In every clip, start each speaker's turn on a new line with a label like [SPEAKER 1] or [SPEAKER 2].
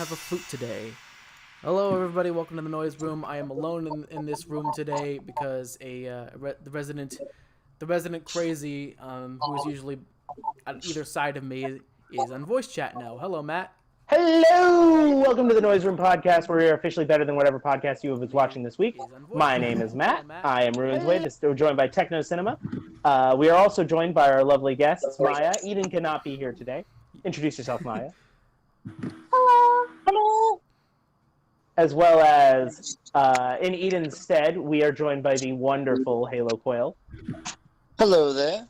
[SPEAKER 1] have a flute today. Hello, everybody. Welcome to the Noiseroom. I am alone in this room today because the resident crazy, who is usually at either side of me, is on voice chat now. Hello, Matt.
[SPEAKER 2] Hello! Welcome to the Noiseroom podcast, where we are officially better than whatever podcast you have been watching this week. My name is Matt. I am Ruins Way. We're joined by Techno Cinema. We are also joined by our lovely guests, Maya. Eden cannot be here today. Introduce yourself, Maya.
[SPEAKER 3] Hello. Hello.
[SPEAKER 2] As well as, in Eden's stead, we are joined by the wonderful Halo Coil.
[SPEAKER 4] Hello there.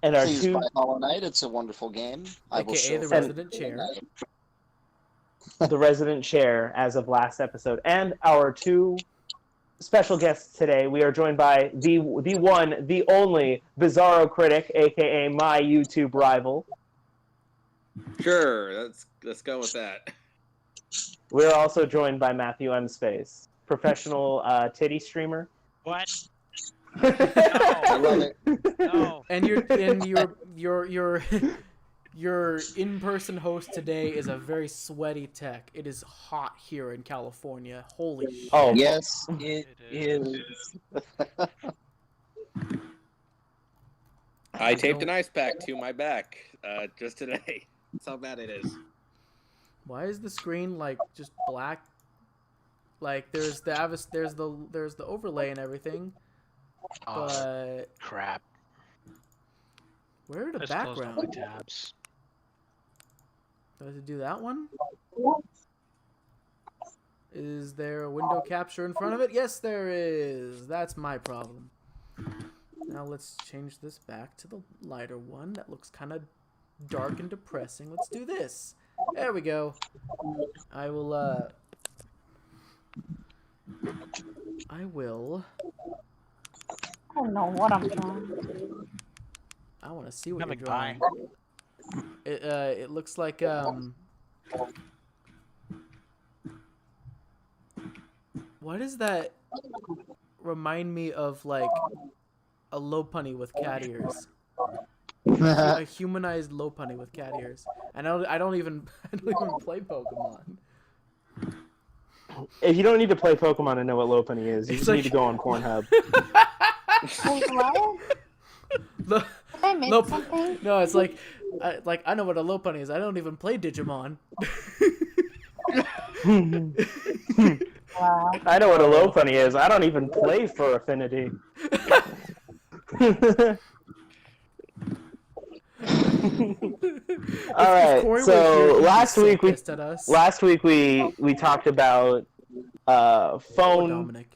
[SPEAKER 2] And our
[SPEAKER 4] Pleased by Hollow Knight. It's a wonderful game. I will show
[SPEAKER 1] the resident chair.
[SPEAKER 2] The resident chair as of last episode. And our two special guests today. We are joined by the one, the only Bizarro Critic, aka my YouTube rival.
[SPEAKER 5] Sure, let's go with that.
[SPEAKER 2] We're also joined by Matthew M. Space, professional titty streamer.
[SPEAKER 3] What?
[SPEAKER 4] I love it.
[SPEAKER 3] No.
[SPEAKER 1] And your in-person host today is a very sweaty tech. It is hot here in California. Holy shit.
[SPEAKER 2] Oh,
[SPEAKER 4] Yes, it is.
[SPEAKER 5] I taped an ice pack to my back just today. That's how bad it is.
[SPEAKER 1] Why is the screen like just black? Like there's the overlay and everything. But
[SPEAKER 3] Crap.
[SPEAKER 1] where are the
[SPEAKER 3] Let's close all my
[SPEAKER 1] background?
[SPEAKER 3] tabs.
[SPEAKER 1] Do I have to do that one? Is there a window capture in front of it? Yes, there is. That's my problem. Now let's change this back to the lighter one. That looks kind of dark and depressing. Let's do this. There we go. I will, I
[SPEAKER 6] don't know what I'm doing.
[SPEAKER 1] I want to see what
[SPEAKER 3] I'm
[SPEAKER 1] you're
[SPEAKER 3] like,
[SPEAKER 1] drawing. It looks like, why does that remind me of, like, a Lopunny with cat ears? A humanized Lopunny with cat ears. And I don't even play Pokemon.
[SPEAKER 2] if you don't need to play Pokemon to know what Lopunny is, you
[SPEAKER 1] It's
[SPEAKER 2] just
[SPEAKER 1] like-
[SPEAKER 2] need to go on Pornhub.
[SPEAKER 6] Wait, what?
[SPEAKER 1] Lo-
[SPEAKER 6] Did I miss
[SPEAKER 1] Lop-
[SPEAKER 6] something?
[SPEAKER 1] No, it's like I know what a Lopunny is. I don't even play Digimon.
[SPEAKER 6] Wow.
[SPEAKER 2] I know what a Lopunny is. I don't even play for Affinity. All right.
[SPEAKER 1] Corey was
[SPEAKER 2] So
[SPEAKER 1] here, he'd be
[SPEAKER 2] last
[SPEAKER 1] so
[SPEAKER 2] week
[SPEAKER 1] pissed at us.
[SPEAKER 2] we talked about
[SPEAKER 1] Dominic.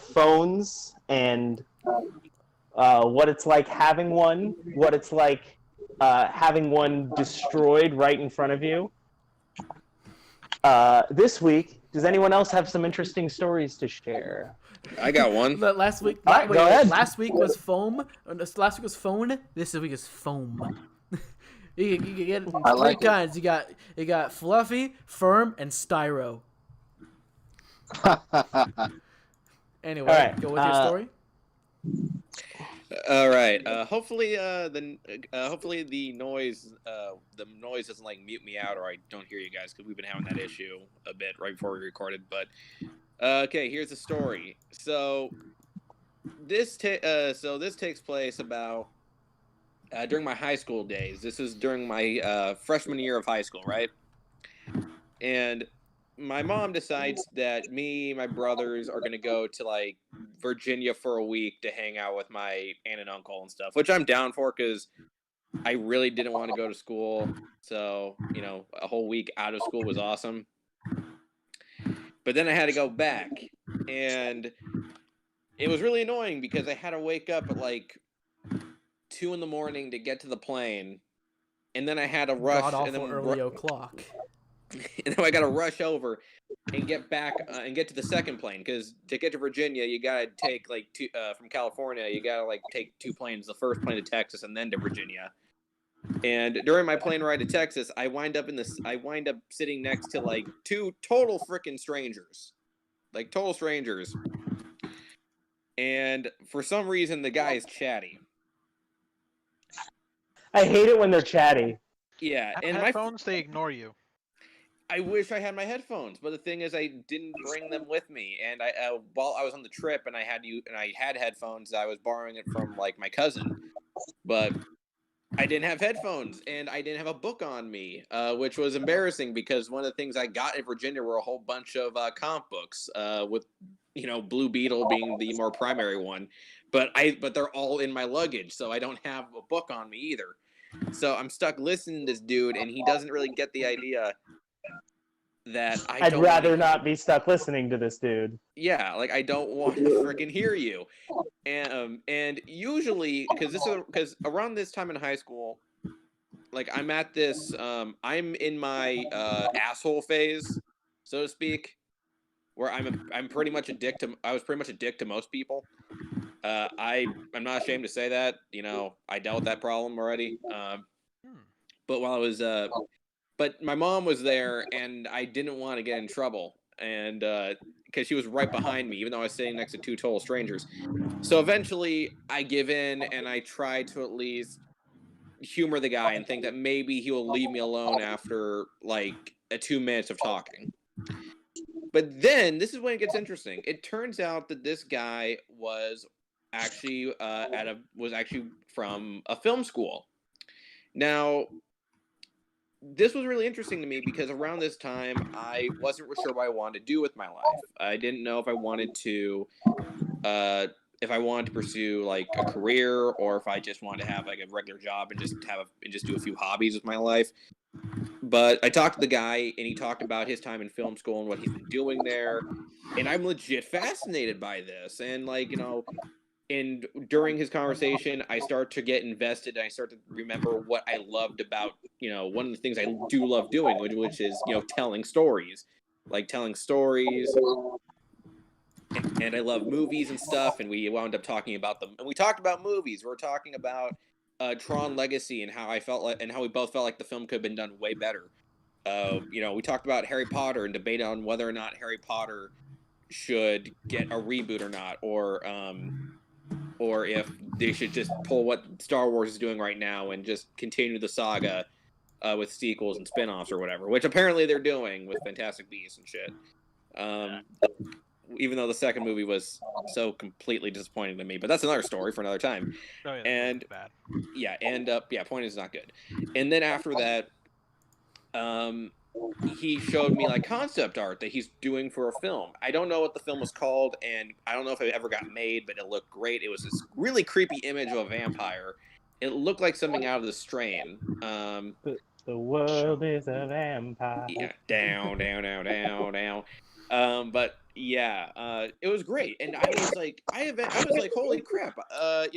[SPEAKER 2] phones and what it's like having one, what it's like having one destroyed right in front of you. This week, does anyone else have some interesting stories to share?
[SPEAKER 5] I got one.
[SPEAKER 1] Last week,
[SPEAKER 2] All right, go ahead.
[SPEAKER 1] Last week was foam. Last week was phone. This week is foam. you can get it in
[SPEAKER 4] I
[SPEAKER 1] three
[SPEAKER 4] like it.
[SPEAKER 1] kinds. You got fluffy, firm, and styro. Anyway,
[SPEAKER 2] All right,
[SPEAKER 1] go with your story.
[SPEAKER 5] All right. Hopefully the noise doesn't like mute me out or I don't hear you guys because we've been having that issue a bit right before we recorded. But okay, here's the story. So this takes place about during my high school days. This is during my freshman year of high school, right? And my mom decides that me and my brothers are going to go to, like, Virginia for a week to hang out with my aunt and uncle and stuff, which I'm down for because I really didn't want to go to school. So, you know, a whole week out of school was awesome. But then I had to go back. And it was really annoying because I had to wake up at, like, 2 in the morning to get to the plane. And then I had to rush.
[SPEAKER 1] God
[SPEAKER 5] and then
[SPEAKER 1] awful early o'clock.
[SPEAKER 5] And then I got to rush over and get back and get to the second plane because to get to Virginia, you got to take like two from California. You got to like take 2 planes, the first plane to Texas and then to Virginia. And during my plane ride to Texas, I wind up sitting next to like 2 total freaking strangers, like total strangers. And for some reason, the guy is chatty.
[SPEAKER 2] I hate it when they're chatty.
[SPEAKER 5] Yeah, and my
[SPEAKER 3] Headphones, they ignore you.
[SPEAKER 5] I wish I had my headphones, but the thing is, I didn't bring them with me. And I, while I was on the trip, and I had headphones, I was borrowing it from like my cousin, but I didn't have headphones, and I didn't have a book on me, which was embarrassing because one of the things I got in Virginia were a whole bunch of comic books, with Blue Beetle being the more primary one, but they're all in my luggage, so I don't have a book on me either. So I'm stuck listening to this dude, and he doesn't really get the idea that
[SPEAKER 2] I'd rather not be stuck listening to this dude.
[SPEAKER 5] Yeah, like I don't want to freaking hear you. And usually, because around this time in high school, like I'm at this, I'm in my asshole phase, so to speak, where I'm pretty much a dick to. I was pretty much a dick to most people. I'm not ashamed to say that. I dealt with that problem already. But while I was but my mom was there, and I didn't want to get in trouble, and because she was right behind me, even though I was sitting next to two total strangers. So eventually, I give in, and I try to at least humor the guy and think that maybe he will leave me alone after like 2 minutes of talking. But then this is when it gets interesting. It turns out that this guy was actually from a film school. Now, this was really interesting to me because around this time, I wasn't sure what I wanted to do with my life. I didn't know if I wanted to pursue like a career, or if I just wanted to have like a regular job and just do a few hobbies with my life. But I talked to the guy, and he talked about his time in film school and what he's been doing there, and I'm legit fascinated by this. And and during his conversation, I start to get invested, and I start to remember what I loved about, one of the things I do love doing, which is, telling stories. Like telling stories. And I love movies and stuff, and we wound up talking about them. And we talked about movies. We were talking about Tron Legacy and how we both felt like the film could have been done way better. We talked about Harry Potter and debated on whether or not Harry Potter should get a reboot or not, or if they should just pull what Star Wars is doing right now and just continue the saga with sequels and spin-offs or whatever, which apparently they're doing with Fantastic Beasts and shit. Even though the second movie was so completely disappointing to me, but that's another story for another time.
[SPEAKER 3] Oh, yeah,
[SPEAKER 5] and
[SPEAKER 3] bad.
[SPEAKER 5] Point is not good. And then after that, he showed me like concept art that he's doing for a film. I don't know what the film was called, and I don't know if it ever got made, but it looked great. It was this really creepy image of a vampire. It looked like something out of The Strain.
[SPEAKER 2] The world is a vampire.
[SPEAKER 5] Yeah, down. But yeah, it was great, and I was like, holy crap, what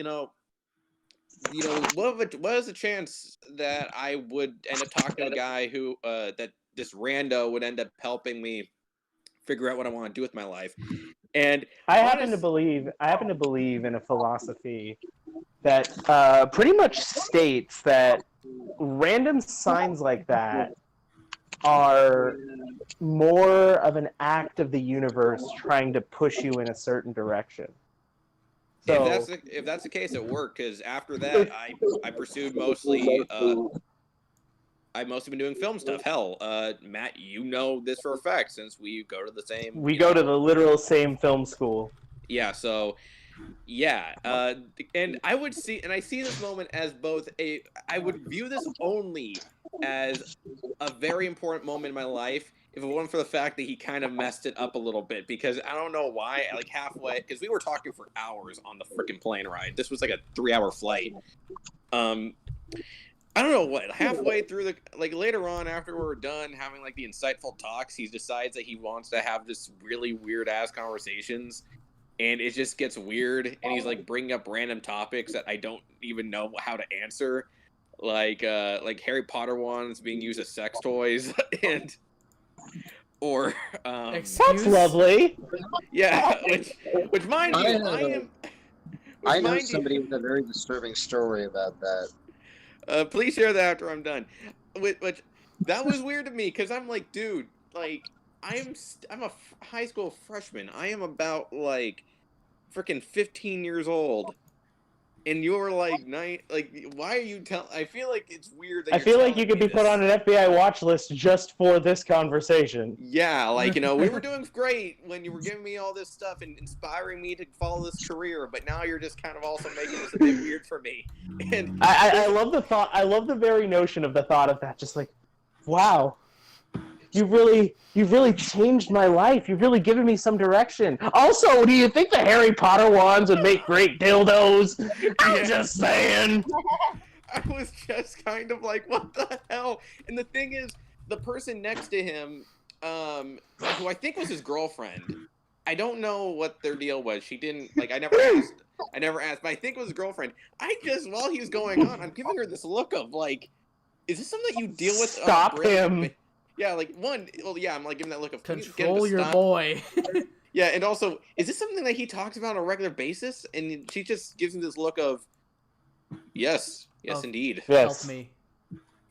[SPEAKER 5] is the chance that I would end up talking to a guy who that this rando would end up helping me figure out what I want to do with my life? And
[SPEAKER 2] I happen to believe in a philosophy that pretty much states that random signs like that are more of an act of the universe trying to push you in a certain direction. So,
[SPEAKER 5] if that's the case, it worked, because after that, I pursued mostly. I've mostly been doing film stuff. Hell, Matt, you know this for a fact since we go to the same.
[SPEAKER 2] We go to the literal same film school.
[SPEAKER 5] Yeah. So, yeah, and I see this moment as both I would view this only as a very important moment in my life if it wasn't for the fact that he kind of messed it up a little bit, because I don't know why, like halfway, because we were talking for hours on the freaking plane ride. This was like a 3-hour flight. I don't know what, halfway through later on, after we were done having like the insightful talks, he decides that he wants to have this really weird ass conversations, and it just gets weird, and he's like bringing up random topics that I don't even know how to answer, like Harry Potter ones being used as sex toys,
[SPEAKER 2] That's lovely.
[SPEAKER 5] Yeah, which mind you,
[SPEAKER 4] I know somebody with a very disturbing story about that.
[SPEAKER 5] Please share that after I'm done. Which that was weird to me, because I'm like, dude, like I'm a high school freshman. I am about like freaking 15 years old, And you were like, why are you telling? I feel like it's weird that
[SPEAKER 2] I
[SPEAKER 5] you're
[SPEAKER 2] feel like
[SPEAKER 5] telling
[SPEAKER 2] you could
[SPEAKER 5] me
[SPEAKER 2] be put
[SPEAKER 5] this.
[SPEAKER 2] on an FBI watch list just for this conversation.
[SPEAKER 5] Yeah, like, we were doing great when you were giving me all this stuff and inspiring me to follow this career, but now you're just kind of also making this a bit weird for me. And
[SPEAKER 2] I love the thought. I love the very notion of the thought of that. Just like, wow, you've really changed my life. You've really given me some direction. Also, do you think the Harry Potter wands would make great dildos? I'm just saying.
[SPEAKER 5] I was just kind of like, what the hell? And the thing is, the person next to him, who I think was his girlfriend, I don't know what their deal was. She didn't, like, I never asked, but I think it was his girlfriend. While he was going on, I'm giving her this look of, like, is this something that you deal with?
[SPEAKER 2] Stop him.
[SPEAKER 5] Yeah, like, I'm like giving that look of,
[SPEAKER 1] control your boy.
[SPEAKER 5] Yeah, and also, is this something that he talks about on a regular basis? And she just gives him this look of, yes, indeed.
[SPEAKER 2] Yes.
[SPEAKER 1] Help me.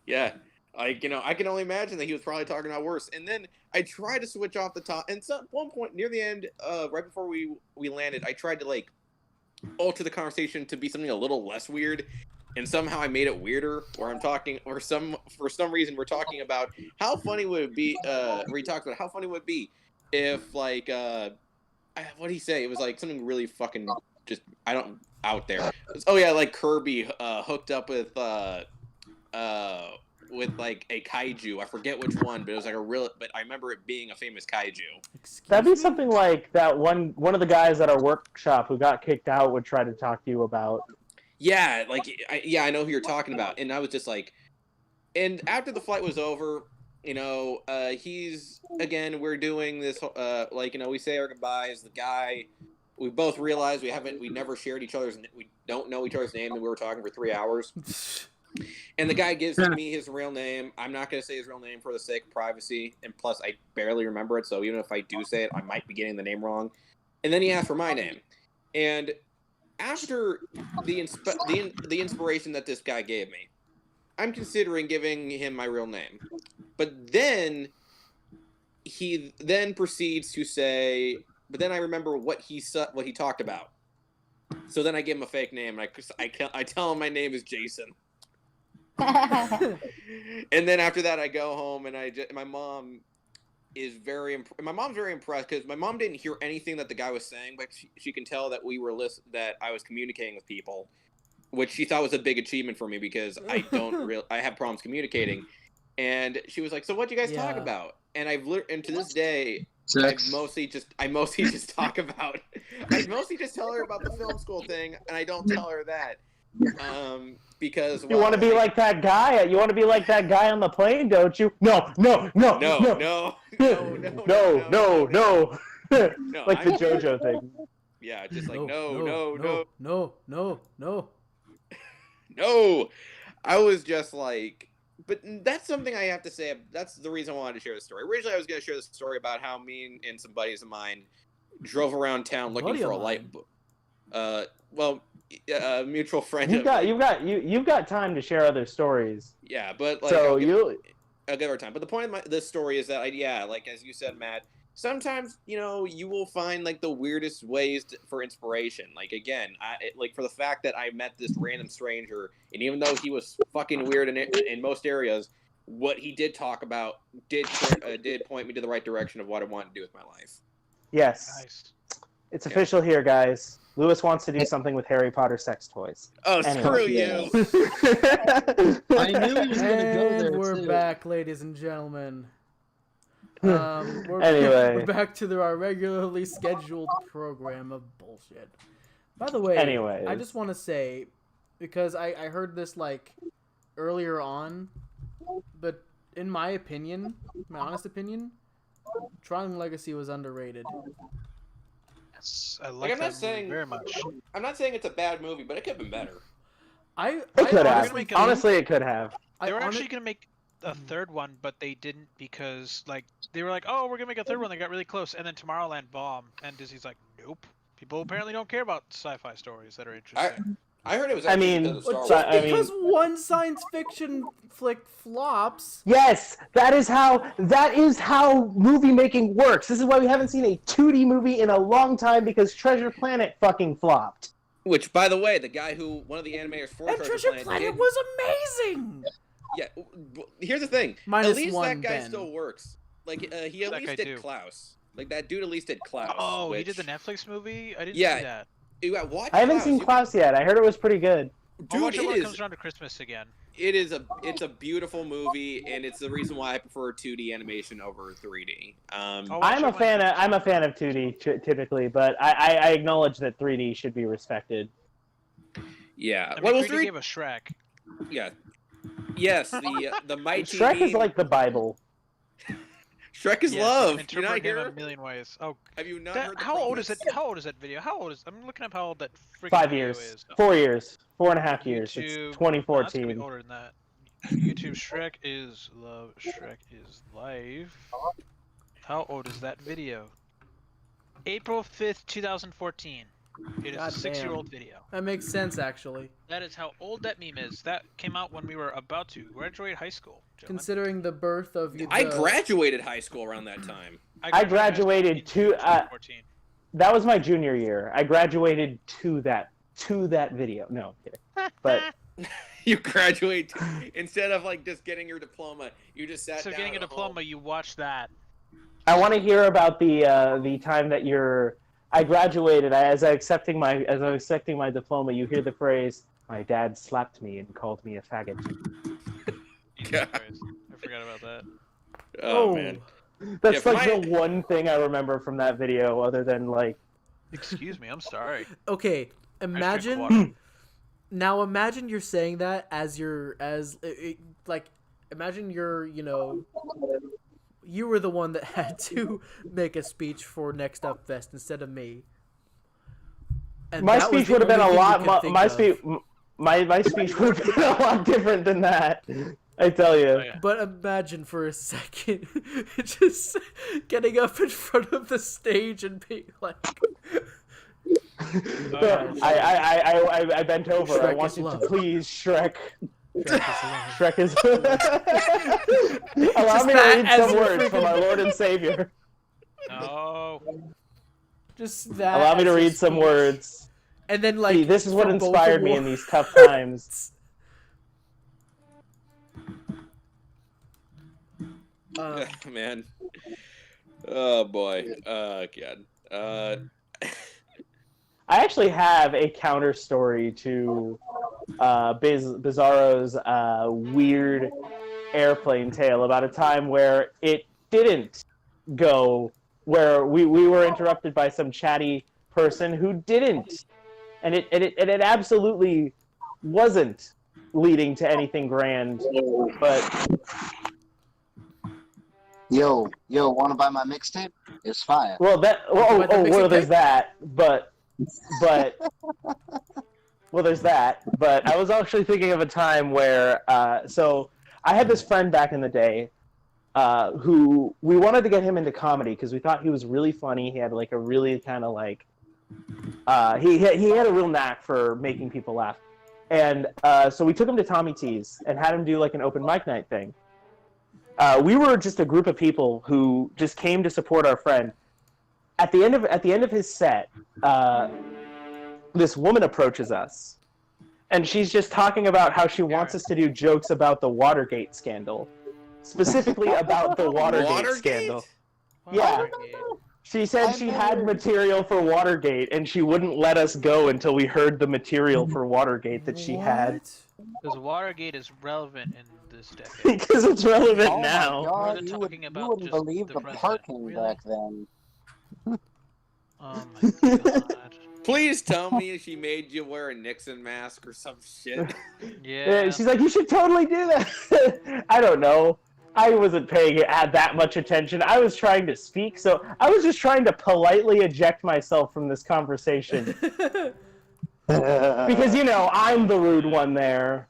[SPEAKER 5] Yeah, I can only imagine that he was probably talking about worse. And then I tried to switch off the top, and at one point near the end, right before we landed, I tried to like alter the conversation to be something a little less weird, and somehow I made it weirder. Where I'm talking, or for some reason we're talking about how funny would it be. Where he talks about how funny would it be if what did he say? It was like something really fucking just out there. Oh yeah, like Kirby hooked up with like a kaiju. I forget which one, but it was like but I remember it being a famous kaiju.
[SPEAKER 2] That'd be something like that one of the guys at our workshop who got kicked out would try to talk to you about.
[SPEAKER 5] Yeah, like I know who you're talking about, and I was just like, and after the flight was over, we're doing this, we say our goodbyes. The guy, we both realized we never shared we don't know each other's name, and we were talking for 3 hours. And the guy gives me his real name. I'm not going to say his real name for the sake of privacy, and plus I barely remember it, so even if I do say it, I might be getting the name wrong. And then he asked for my name, and after the inspiration that this guy gave me, I'm considering giving him my real name. But then he proceeds to say, but then I remember what he talked about. So then I give him a fake name, and I tell him my name is Jason. And then after that I go home, and my mom's very impressed, because my mom didn't hear anything that the guy was saying, but she can tell that that I was communicating with people, which she thought was a big achievement for me, because I have problems communicating. And she was like, "So what do you guys talk about?" And and to this day, I mostly just talk about. I mostly just tell her about the film school thing, and I don't tell her that. Because
[SPEAKER 2] you want to be like that guy. You want to be like that guy on the plane, don't you? No.
[SPEAKER 5] No.
[SPEAKER 2] Like the JoJo thing.
[SPEAKER 5] Yeah, just like
[SPEAKER 1] no.
[SPEAKER 5] No. I was just like, but that's something I have to say. That's the reason I wanted to share this story. Originally, I was going to share this story about how me and some buddies of mine drove around town looking for a light. Mutual friend.
[SPEAKER 2] You've got time to share other stories.
[SPEAKER 5] Yeah, but like,
[SPEAKER 2] so
[SPEAKER 5] I'll give our time. But the point of this story is that like as you said, Matt, sometimes you will find like the weirdest ways for inspiration. Like again, for the fact that I met this random stranger, and even though he was fucking weird in most areas, what he did talk about did point me to the right direction of what I want to do with my life.
[SPEAKER 2] Yes,
[SPEAKER 3] Nice.
[SPEAKER 2] It's official here, guys. Lewis wants to do something with Harry Potter sex toys.
[SPEAKER 5] Oh, screw you!
[SPEAKER 4] I knew he was going to go there.
[SPEAKER 1] We're back, ladies and gentlemen.
[SPEAKER 2] Anyway.
[SPEAKER 1] We're back to our regularly scheduled program of bullshit. By the way,
[SPEAKER 2] Anyways.
[SPEAKER 1] I just want to say, because I heard this like earlier on, but in my opinion, my honest opinion, Tron Legacy was underrated.
[SPEAKER 3] Yes, I like that movie very much.
[SPEAKER 5] I'm not saying it's a bad movie, but it could have been better.
[SPEAKER 2] It could have. Honestly, it could have.
[SPEAKER 3] They were actually going to make a third one, but they didn't, because like they were like, "Oh, we're going to make a third one." They got really close, and then Tomorrowland bombed, and Disney's like, "Nope." People apparently don't care about sci-fi stories that are interesting.
[SPEAKER 5] I heard it was.
[SPEAKER 1] Because one science fiction flick flops.
[SPEAKER 2] Yes, that is how movie making works. This is why we haven't seen a 2D movie in a long time, because Treasure Planet fucking flopped.
[SPEAKER 5] Which, by the way, the guy who one of the animators for
[SPEAKER 1] And
[SPEAKER 5] Treasure
[SPEAKER 1] Treasure Planet
[SPEAKER 5] did,
[SPEAKER 1] was amazing.
[SPEAKER 5] yeah. Here's the thing.
[SPEAKER 1] Minus
[SPEAKER 5] at least
[SPEAKER 1] one,
[SPEAKER 5] that guy
[SPEAKER 1] Ben.
[SPEAKER 5] still works. Like he at
[SPEAKER 3] That
[SPEAKER 5] least
[SPEAKER 3] guy
[SPEAKER 5] did
[SPEAKER 3] too.
[SPEAKER 5] Klaus. Like that dude at least did Klaus.
[SPEAKER 3] Oh, he
[SPEAKER 5] which,
[SPEAKER 3] did the Netflix movie. I didn't
[SPEAKER 5] Yeah.
[SPEAKER 3] see that.
[SPEAKER 5] Yeah, watch
[SPEAKER 2] I haven't
[SPEAKER 5] Klaus.
[SPEAKER 2] seen Klaus yet. I heard it was pretty good.
[SPEAKER 3] I'll
[SPEAKER 5] Dude,
[SPEAKER 3] watch it when
[SPEAKER 5] it
[SPEAKER 3] it comes
[SPEAKER 5] is.
[SPEAKER 3] around to Christmas again.
[SPEAKER 5] It's a beautiful movie, and it's the reason why I prefer 2D animation over 3D.
[SPEAKER 3] Oh,
[SPEAKER 2] I'm a fan of 2D typically, but I acknowledge that 3D should be respected.
[SPEAKER 5] Yeah.
[SPEAKER 3] I mean,
[SPEAKER 5] What was
[SPEAKER 3] 3D gave us Shrek.
[SPEAKER 5] Yeah. Yes, the mighty.
[SPEAKER 2] Shrek is
[SPEAKER 5] beam-
[SPEAKER 2] like the Bible.
[SPEAKER 5] Shrek is
[SPEAKER 3] Yes,
[SPEAKER 5] love.
[SPEAKER 3] you
[SPEAKER 5] Do you
[SPEAKER 3] can
[SPEAKER 5] not
[SPEAKER 3] interpret him
[SPEAKER 5] hear?
[SPEAKER 3] a million ways. Oh,
[SPEAKER 5] Have you not
[SPEAKER 3] that,
[SPEAKER 5] heard? The
[SPEAKER 3] how old is it?
[SPEAKER 5] prophets?
[SPEAKER 3] How old is that video? How old is? I'm looking up how old that freaking
[SPEAKER 2] 5
[SPEAKER 3] video
[SPEAKER 2] years.
[SPEAKER 3] is.
[SPEAKER 2] 4 years. 4.5 years.
[SPEAKER 3] YouTube.
[SPEAKER 2] It's
[SPEAKER 3] No, that's
[SPEAKER 2] 2014.
[SPEAKER 3] gonna be older than that. YouTube Shrek is love. Shrek is life. How old is that video? April 5th, 2014. It is
[SPEAKER 1] God
[SPEAKER 3] a 6-year-old video.
[SPEAKER 1] That makes sense, actually.
[SPEAKER 3] That is how old that meme is. That came out when we were about to graduate high school. Gentlemen.
[SPEAKER 1] Considering the birth of the...
[SPEAKER 5] I graduated high school around that time.
[SPEAKER 2] I graduated
[SPEAKER 3] in
[SPEAKER 2] to
[SPEAKER 3] 2014.
[SPEAKER 2] that was my junior year. I graduated to that video. No, I'm kidding. But
[SPEAKER 5] You graduate instead of like just getting your diploma. You just sat
[SPEAKER 3] So
[SPEAKER 5] down.
[SPEAKER 3] getting a
[SPEAKER 5] at
[SPEAKER 3] diploma,
[SPEAKER 5] home.
[SPEAKER 3] you watch that.
[SPEAKER 2] I want to hear about the time that I graduated. As I was accepting my diploma, you hear the phrase, "My dad slapped me and called me a faggot."
[SPEAKER 3] Jesus
[SPEAKER 5] God.
[SPEAKER 3] Christ. I forgot about that.
[SPEAKER 5] Oh man.
[SPEAKER 2] That's
[SPEAKER 5] Yeah,
[SPEAKER 2] like
[SPEAKER 5] my-
[SPEAKER 2] the one thing I remember from that video, other than like.
[SPEAKER 3] Excuse me, I'm sorry.
[SPEAKER 1] Okay,
[SPEAKER 3] I drink
[SPEAKER 1] imagine...
[SPEAKER 3] water.
[SPEAKER 1] Now imagine you're saying that imagine you're, you were the one that had to make a speech for Next Up Fest instead of me. And
[SPEAKER 2] My
[SPEAKER 1] that was
[SPEAKER 2] speech
[SPEAKER 1] the
[SPEAKER 2] would have been
[SPEAKER 1] only
[SPEAKER 2] a
[SPEAKER 1] thing you
[SPEAKER 2] lot.
[SPEAKER 1] could
[SPEAKER 2] My
[SPEAKER 1] think
[SPEAKER 2] speech.
[SPEAKER 1] of.
[SPEAKER 2] My speech would have been a lot different than that. I tell you.
[SPEAKER 3] Oh, yeah.
[SPEAKER 1] But imagine for a second just getting up in front of the stage and being like,
[SPEAKER 2] I bent over. I
[SPEAKER 1] Shrek
[SPEAKER 2] want
[SPEAKER 1] is
[SPEAKER 2] you
[SPEAKER 1] love.
[SPEAKER 2] to please, Shrek.
[SPEAKER 1] Shrek is love.
[SPEAKER 2] Shrek is. Allow
[SPEAKER 1] Just
[SPEAKER 2] me to
[SPEAKER 1] that
[SPEAKER 2] read
[SPEAKER 1] as
[SPEAKER 2] some
[SPEAKER 1] your
[SPEAKER 2] words from
[SPEAKER 1] freaking-
[SPEAKER 2] our Lord and Savior.
[SPEAKER 3] No.
[SPEAKER 1] Just that.
[SPEAKER 2] Allow me
[SPEAKER 1] as
[SPEAKER 2] to
[SPEAKER 1] your
[SPEAKER 2] read some
[SPEAKER 1] speech.
[SPEAKER 2] words.
[SPEAKER 1] And then like
[SPEAKER 2] See, this is what
[SPEAKER 1] for both
[SPEAKER 2] inspired me in
[SPEAKER 1] awards-
[SPEAKER 2] these tough times.
[SPEAKER 5] Man. Oh boy. God.
[SPEAKER 2] I actually have a counter story to Bizarro's weird airplane tale about a time where it didn't go, where we were interrupted by some chatty person who didn't, and it absolutely wasn't leading to anything grand, but
[SPEAKER 4] Yo, wanna buy my mixtape? It's fire.
[SPEAKER 2] well
[SPEAKER 1] Wait, the mixing
[SPEAKER 2] well there's
[SPEAKER 1] tape?
[SPEAKER 2] that, but well there's that, but I was actually thinking of a time where so I had this friend back in the day who we wanted to get him into comedy because we thought he was really funny. He had like a really kind of like he had a real knack for making people laugh, and so we took him to Tommy T's and had him do like an open mic night thing. We were just a group of people who just came to support our friend. At the end of his set, this woman approaches us, and she's just talking about how she wants us to do jokes about the Watergate scandal, specifically about the Watergate scandal. Yeah. She said she had material for Watergate, and she wouldn't let us go until we heard the material for Watergate that she had.
[SPEAKER 1] What?
[SPEAKER 3] Because Watergate is relevant in this decade.
[SPEAKER 2] Because it's relevant
[SPEAKER 4] Oh
[SPEAKER 2] now.
[SPEAKER 4] my God,
[SPEAKER 3] We're
[SPEAKER 4] you
[SPEAKER 3] talking
[SPEAKER 4] you
[SPEAKER 3] about
[SPEAKER 4] wouldn't
[SPEAKER 3] just
[SPEAKER 4] believe
[SPEAKER 3] the
[SPEAKER 4] the
[SPEAKER 3] president.
[SPEAKER 4] parking
[SPEAKER 3] Really?
[SPEAKER 4] back then.
[SPEAKER 3] Oh my god.
[SPEAKER 5] Please tell me she made you wear a Nixon mask or some shit.
[SPEAKER 3] Yeah.
[SPEAKER 2] She's like, you should totally do that. I don't know. I wasn't paying it that much attention. I was trying to speak, so I was just trying to politely eject myself from this conversation. Because, you know, I'm the rude one there.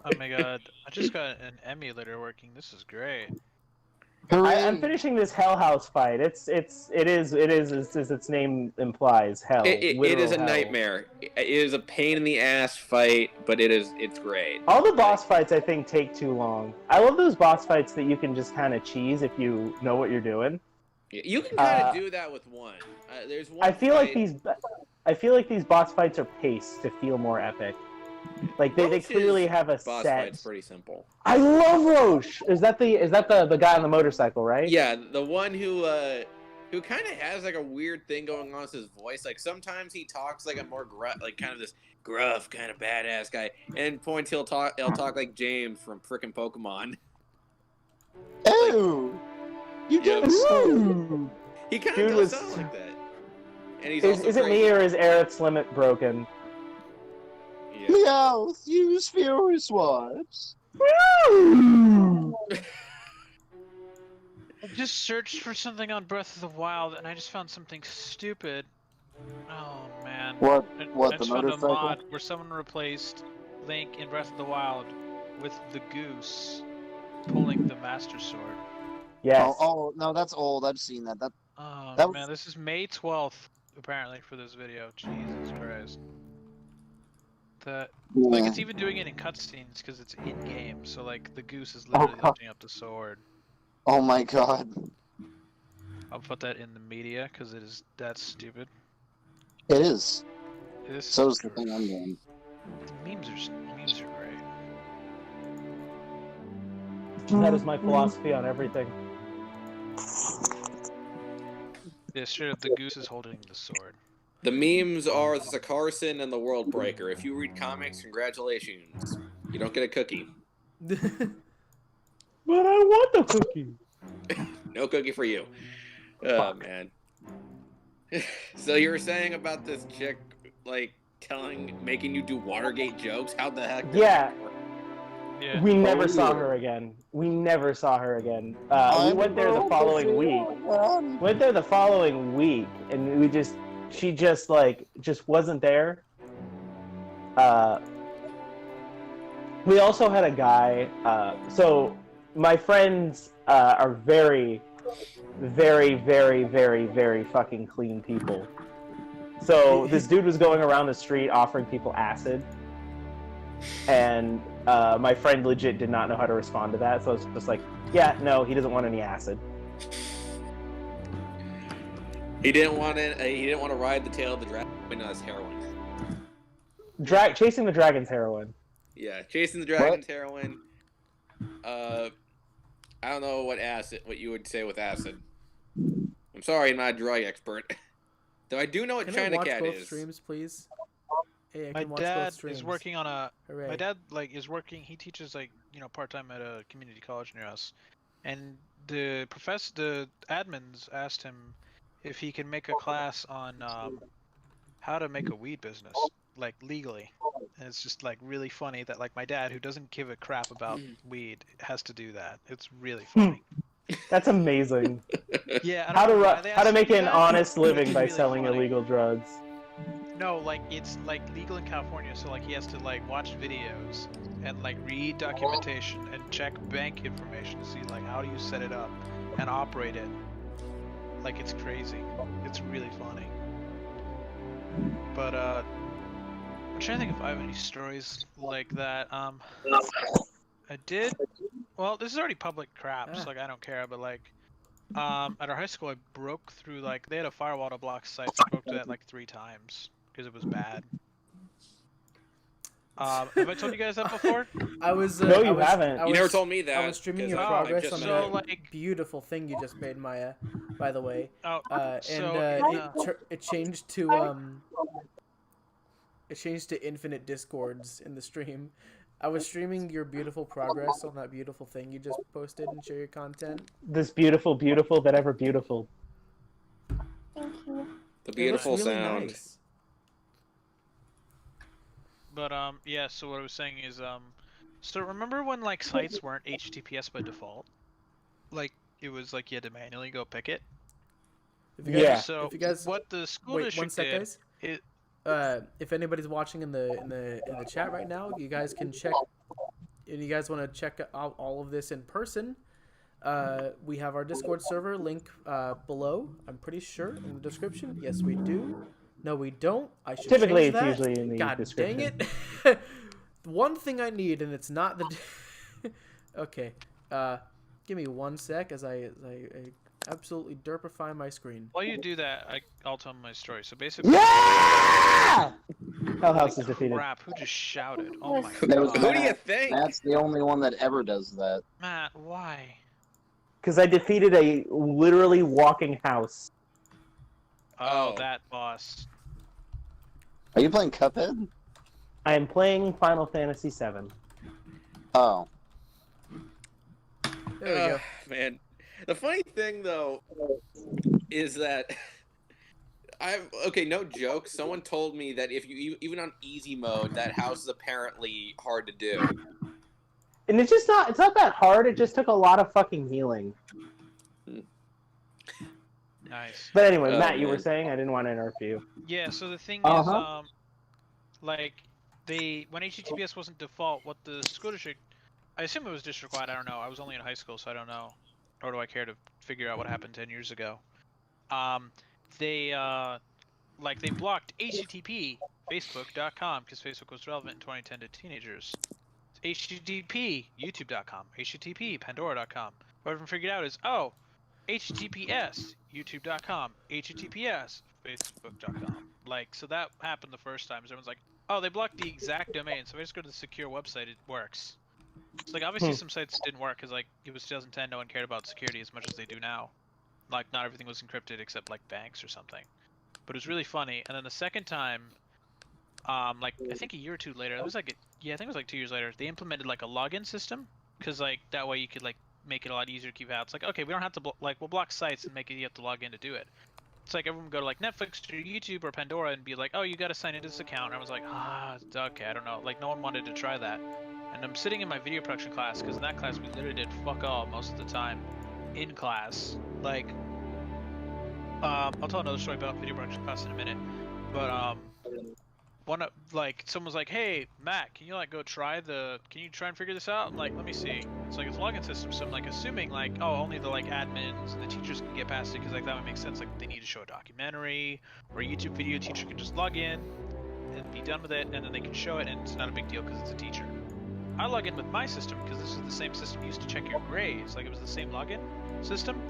[SPEAKER 3] Oh my god. I just got an emulator working. This is great.
[SPEAKER 2] I'm finishing this Hell House fight. It is as its name implies, hell.
[SPEAKER 5] It is
[SPEAKER 2] literal
[SPEAKER 5] a
[SPEAKER 2] hell.
[SPEAKER 5] nightmare. It is a pain in the ass fight, but it's great.
[SPEAKER 2] All the boss fights, I think, take too long. I love those boss fights that you can just kind of cheese if you know what you're doing.
[SPEAKER 5] You can kind of do that with one. There's one.
[SPEAKER 2] I feel like these boss fights are paced to feel more epic. Like they clearly have a
[SPEAKER 5] boss
[SPEAKER 2] set.
[SPEAKER 5] fight's pretty simple.
[SPEAKER 2] I love Roche. Is that the guy on the motorcycle, right?
[SPEAKER 5] Yeah, the one who kind of has like a weird thing going on with his voice. Like sometimes he talks like a more like kind of this gruff kind of badass guy, and points he'll talk like James from frickin' Pokemon.
[SPEAKER 4] Oh, you did so.
[SPEAKER 5] He kind of does sound like that. And he's
[SPEAKER 2] is it me or is Aerith's limit broken?
[SPEAKER 5] Yeah.
[SPEAKER 4] Meowth, use Fury Swipes.
[SPEAKER 3] I just searched for something on Breath of the Wild, and I just found something stupid. Oh man!
[SPEAKER 4] What?
[SPEAKER 3] I
[SPEAKER 4] What? The
[SPEAKER 3] just found a
[SPEAKER 4] motorcycle?
[SPEAKER 3] mod where someone replaced Link in Breath of the Wild with the goose pulling the Master Sword.
[SPEAKER 2] Yes.
[SPEAKER 4] Oh, no, that's old. I've seen that.
[SPEAKER 3] Oh
[SPEAKER 4] That
[SPEAKER 3] man, this is May 12th apparently for this video. Jesus Christ. Like it's even doing it in cutscenes because it's in game. So like the goose is literally
[SPEAKER 4] God.
[SPEAKER 3] lifting up the sword.
[SPEAKER 4] Oh my god.
[SPEAKER 3] I'll put that in the media because it is that stupid.
[SPEAKER 4] It is.
[SPEAKER 3] This
[SPEAKER 4] So's the thing I'm doing.
[SPEAKER 3] memes are great.
[SPEAKER 2] That is my philosophy on everything.
[SPEAKER 3] Yeah, straight up, the goose is holding the sword.
[SPEAKER 5] The memes are the Carson and the World Breaker. If you read comics, congratulations. You don't get a cookie.
[SPEAKER 2] But I want the cookie.
[SPEAKER 5] No cookie for you. Oh, man. So you were saying about this chick, like, making you do Watergate jokes? How the heck?
[SPEAKER 2] Yeah.
[SPEAKER 3] Yeah.
[SPEAKER 2] We never saw her again. We never saw her again. We went there the following week. And she just wasn't there. We also had a guy. So my friends are very, very, very, very, very fucking clean people. So this dude was going around the street offering people acid, and my friend legit did not know how to respond to that. So I was just like, yeah, no, he doesn't want any acid.
[SPEAKER 5] He didn't want to ride the tail of the dragon. No, that's heroin.
[SPEAKER 2] Chasing the dragon's heroin.
[SPEAKER 5] Yeah, chasing the dragon's heroin. I don't know what you would say with acid. I'm sorry, I'm not a drug expert. Though I do know what
[SPEAKER 1] Can
[SPEAKER 5] China
[SPEAKER 1] I watch
[SPEAKER 5] Cat
[SPEAKER 1] both
[SPEAKER 5] is.
[SPEAKER 1] streams, please? Hey, I
[SPEAKER 3] My
[SPEAKER 1] can watch
[SPEAKER 3] dad
[SPEAKER 1] both streams.
[SPEAKER 3] is working on a.
[SPEAKER 1] Hooray.
[SPEAKER 3] My dad is working. He teaches part time at a community college near us, and the admins asked him if he can make a class on how to make a weed business like legally, and it's just like really funny that like my dad, who doesn't give a crap about weed, has to do that. It's really funny.
[SPEAKER 2] That's amazing.
[SPEAKER 3] Yeah. I
[SPEAKER 2] How
[SPEAKER 3] don't know why
[SPEAKER 2] to
[SPEAKER 3] they
[SPEAKER 2] how to
[SPEAKER 3] asked
[SPEAKER 2] make
[SPEAKER 3] him
[SPEAKER 2] an
[SPEAKER 3] that.
[SPEAKER 2] honest living
[SPEAKER 3] It's
[SPEAKER 2] by
[SPEAKER 3] really
[SPEAKER 2] selling
[SPEAKER 3] funny.
[SPEAKER 2] illegal drugs.
[SPEAKER 3] No, like it's like legal in California, so like he has to like watch videos and like read documentation and check bank information to see like how do you set it up and operate it. Like it's crazy. It's really funny. But I'm trying to think if I have any stories like that. I did. Well, this is already public crap, so like I don't care. But like, at our high school, I broke through like they had a firewall to block sites. I broke that like 3 times because it was bad. Have I told you guys that before?
[SPEAKER 1] I was.
[SPEAKER 2] No, you
[SPEAKER 1] I was,
[SPEAKER 2] haven't.
[SPEAKER 1] I
[SPEAKER 5] You
[SPEAKER 1] was,
[SPEAKER 5] never told me that.
[SPEAKER 1] I was streaming your
[SPEAKER 5] 'cause
[SPEAKER 1] progress
[SPEAKER 5] just
[SPEAKER 1] on
[SPEAKER 3] so,
[SPEAKER 1] that
[SPEAKER 3] like-
[SPEAKER 1] beautiful thing you just made, Maya. By the way,
[SPEAKER 3] Oh,
[SPEAKER 1] it changed to It changed to infinite discords in the stream. I was streaming your beautiful progress on that beautiful thing you just posted and share your content.
[SPEAKER 2] This beautiful, beautiful, that ever beautiful.
[SPEAKER 6] Thank you.
[SPEAKER 5] The
[SPEAKER 1] It
[SPEAKER 5] beautiful
[SPEAKER 1] looks really
[SPEAKER 5] sound.
[SPEAKER 1] nice.
[SPEAKER 3] But yeah. So what I was saying is so remember when like sites weren't HTTPS by default? Like it was like you had to manually go pick it.
[SPEAKER 1] If you guys,
[SPEAKER 2] Yeah.
[SPEAKER 3] So
[SPEAKER 1] If you guys,
[SPEAKER 3] what the school
[SPEAKER 1] wait
[SPEAKER 3] district
[SPEAKER 1] one sec,
[SPEAKER 3] did,
[SPEAKER 1] guys.
[SPEAKER 3] it
[SPEAKER 1] If anybody's watching in the chat right now, you guys can check. If you guys want to check out all of this in person, we have our Discord server link below. I'm pretty sure in the description. Yes, we do. No, we don't. I should
[SPEAKER 2] Typically,
[SPEAKER 1] change
[SPEAKER 2] it's
[SPEAKER 1] that.
[SPEAKER 2] usually in the
[SPEAKER 1] God
[SPEAKER 2] description.
[SPEAKER 1] dang it! One thing I need, and it's not the. Okay. Give me 1 sec as I absolutely derpify my screen.
[SPEAKER 3] While you do that, I'll tell my story. So basically,
[SPEAKER 2] Yeah! Hell House is defeated.
[SPEAKER 3] crap, who just shouted? Oh my
[SPEAKER 4] That was
[SPEAKER 3] god.
[SPEAKER 5] Who do you
[SPEAKER 4] Matt.
[SPEAKER 5] think?
[SPEAKER 4] Matt's the only one that ever does that.
[SPEAKER 3] Matt, why?
[SPEAKER 2] Because I defeated a literally walking house.
[SPEAKER 3] Oh,
[SPEAKER 5] Oh.
[SPEAKER 3] that boss.
[SPEAKER 4] Are you playing Cuphead?
[SPEAKER 2] I am playing Final Fantasy VII.
[SPEAKER 4] Oh.
[SPEAKER 1] There we go.
[SPEAKER 5] Man, the funny thing though is that no joke. Someone told me that if you even on easy mode, that house is apparently hard to do.
[SPEAKER 2] And it's not that hard, it just took a lot of fucking healing.
[SPEAKER 3] Nice.
[SPEAKER 2] But anyway,
[SPEAKER 5] Oh,
[SPEAKER 2] Matt, you were
[SPEAKER 5] man.
[SPEAKER 2] saying? I didn't want to interrupt you.
[SPEAKER 3] Yeah, so the thing
[SPEAKER 2] Uh-huh.
[SPEAKER 3] is, like, when HTTPS wasn't default, what the school district, I assume it was district-wide, I don't know. I was only in high school, so I don't know. Nor do I care to figure out what happened 10 years ago. They blocked HTTP Facebook.com because Facebook was relevant in 2010 to teenagers. HTTP YouTube.com, HTTP Pandora.com. What I've figured out is, oh, HTTPS YouTube.com, HTTPS Facebook.com. Like, so that happened the first time. So everyone's like, oh, they blocked the exact domain. So if I just go to the secure website, it works. It's like, obviously some sites didn't work because, like, it was 2010, no one cared about security as much as they do now. Like, not everything was encrypted except, like, banks or something. But it was really funny. And then the second time, like, I think a year or two later, it was like, I think it was like 2 years later, they implemented, like, a login system. Because, like, that way you could, like, make it a lot easier to keep out. It's like, okay, we don't have to, we'll block sites and make it you have to log in to do it. It's like everyone would go to, like, Netflix or YouTube or Pandora and be like, oh, you gotta sign into this account. And I was like, okay, I don't know. Like, no one wanted to try that. And I'm sitting in my video production class, because in that class we literally did fuck all most of the time in class. Like, I'll tell another story about video production class in a minute. But, someone was like, hey, Matt, can you, like, can you try and figure this out? I'm like, let me see. It's like, it's a login system, so I'm, like, assuming, like, oh, only the, like, admins and the teachers can get past it, because, like, that would make sense. Like, they need to show a documentary or a YouTube video, teacher can just log in and be done with it, and then they can show it, and it's not a big deal because it's a teacher. I log in with my system, because this is the same system used to check your grades. Like, it was the same login system.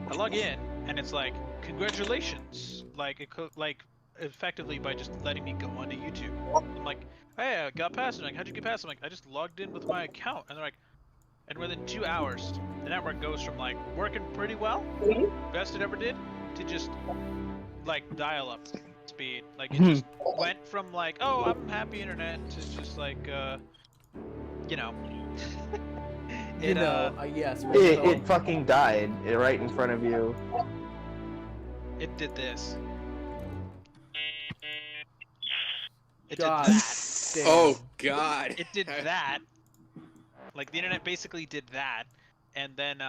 [SPEAKER 3] I log in, and it's like, congratulations. Like, effectively by just letting me go onto YouTube. I'm like, hey, I got past it. I'm like, how'd you get past it? I'm like, I just logged in with my account. And they're like, and within 2 hours, the network goes from, like, working pretty well, best it ever did, to just, like, dial-up speed. Like, it just went from, like, oh, I'm happy internet, to just, like, you know.
[SPEAKER 1] Yes.
[SPEAKER 2] It fucking died right in front of you.
[SPEAKER 3] It did this. It
[SPEAKER 1] God
[SPEAKER 3] did that.
[SPEAKER 1] damn.
[SPEAKER 5] Oh God!
[SPEAKER 3] It did that. Like, the internet basically did that, and then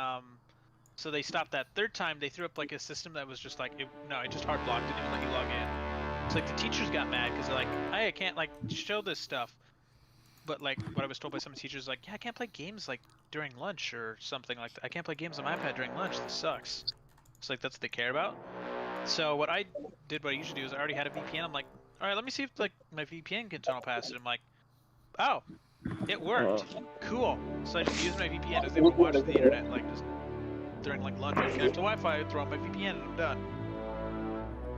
[SPEAKER 3] so they stopped that. Third time they threw up, like, a system that was just like, it just hard blocked, didn't even let you log in. It's like the teachers got mad because they're like, hey, I can't, like, show this stuff. But, like, what I was told by some teachers, like, yeah, I can't play games, like, during lunch or something like that. I can't play games on my iPad during lunch. This sucks. It's like, that's what they care about. So what I usually do is I already had a VPN. I'm like, all right, let me see if, like, my VPN can tunnel past it. I'm like, oh, it worked. Cool. So I just used my VPN as they would watch the internet, like, just during, like, lunch. I connect to Wi-Fi, throw on my VPN, and I'm done.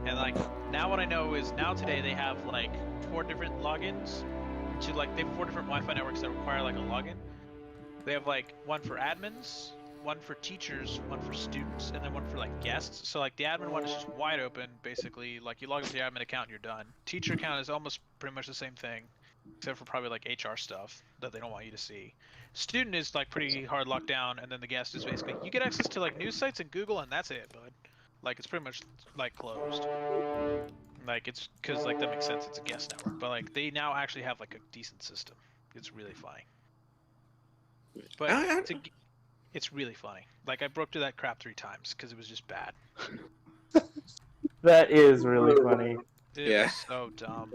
[SPEAKER 3] And, like, now what I know is today they have, like, 4 different logins to, like, they have 4 different Wi-Fi networks that require, like, a login. They have, like, one for admins, one for teachers, one for students, and then one for, like, guests. So, like, the admin one is just wide open, basically. Like, you log into the admin account and you're done. Teacher account is almost pretty much the same thing, except for probably, like, HR stuff that they don't want you to see. Student is, like, pretty hard locked down, and then the guest is basically, you get access to, like, news sites and Google, and that's it, bud. Like, it's pretty much, like, closed. Like, it's, because, like, that makes sense, it's a guest network. But, like, they now actually have, like, a decent system. It's really funny. But it's really funny. Like, I broke through that crap 3 times because it was just bad.
[SPEAKER 2] That is really funny.
[SPEAKER 3] It was so dumb.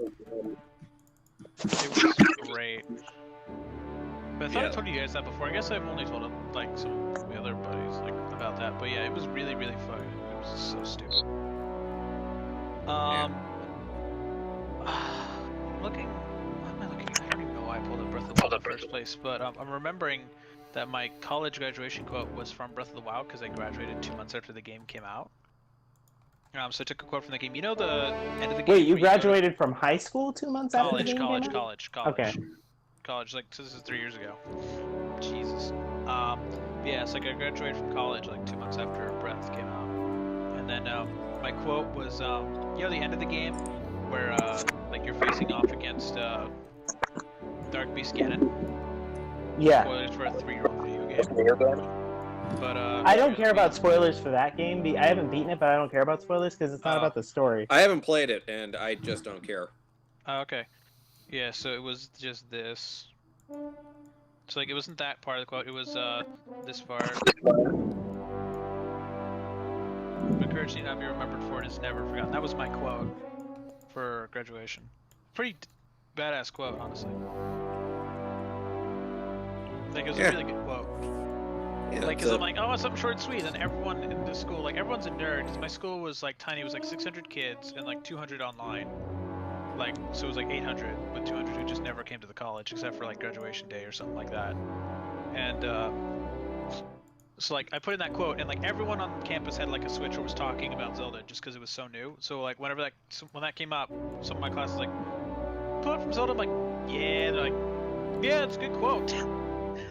[SPEAKER 3] It was great. I thought I told you guys that before. I guess I've only told like some of my other buddies like about that. But yeah, it was really fun. It was so stupid. I'm looking. What am I looking at? I don't even know why I pulled up Breath of the Wild in the first place. But I'm remembering that my college graduation quote was from Breath of the Wild because I graduated 2 months after the game came out. So I took a quote from the game. You know the end of the game.
[SPEAKER 2] Wait, you graduated from high school 2 months after the game
[SPEAKER 3] college.
[SPEAKER 2] Okay.
[SPEAKER 3] College, like, so this is 3 years ago. Jesus. Yeah, so I graduated from college like 2 months after Breath came out. And then my quote was, you know, the end of the game where like you're facing off against Dark Beast Ganon.
[SPEAKER 2] Yeah.
[SPEAKER 3] Spoilers for a 3-year-old video game. But
[SPEAKER 2] I don't care about spoilers for that game. I haven't beaten it, but I don't care about spoilers because it's not about the story.
[SPEAKER 5] I haven't played it, and I just don't care.
[SPEAKER 3] Okay. Yeah, so it was just this. So like it wasn't that part of the quote, it was this part. The courage need not be remembered for it is never forgotten. That was my quote for graduation. Pretty badass quote, honestly. Like it was a really good quote.
[SPEAKER 5] Yeah,
[SPEAKER 3] Like, cause I'm like, oh, something short and sweet, and everyone in the school, like, everyone's a nerd, cause my school was, like, tiny, it was, like, 600 kids, and, like, 200 online. Like, so it was, like, 800, with 200 who just never came to the college, except for, like, graduation day or something like that. And, so, like, I put in that quote, and, like, everyone on campus had, like, a Switch or was talking about Zelda, just cause it was so new. So, like, when that came up, some of my classes, like, quote from Zelda, I'm like, yeah, they're like, yeah, it's a good quote.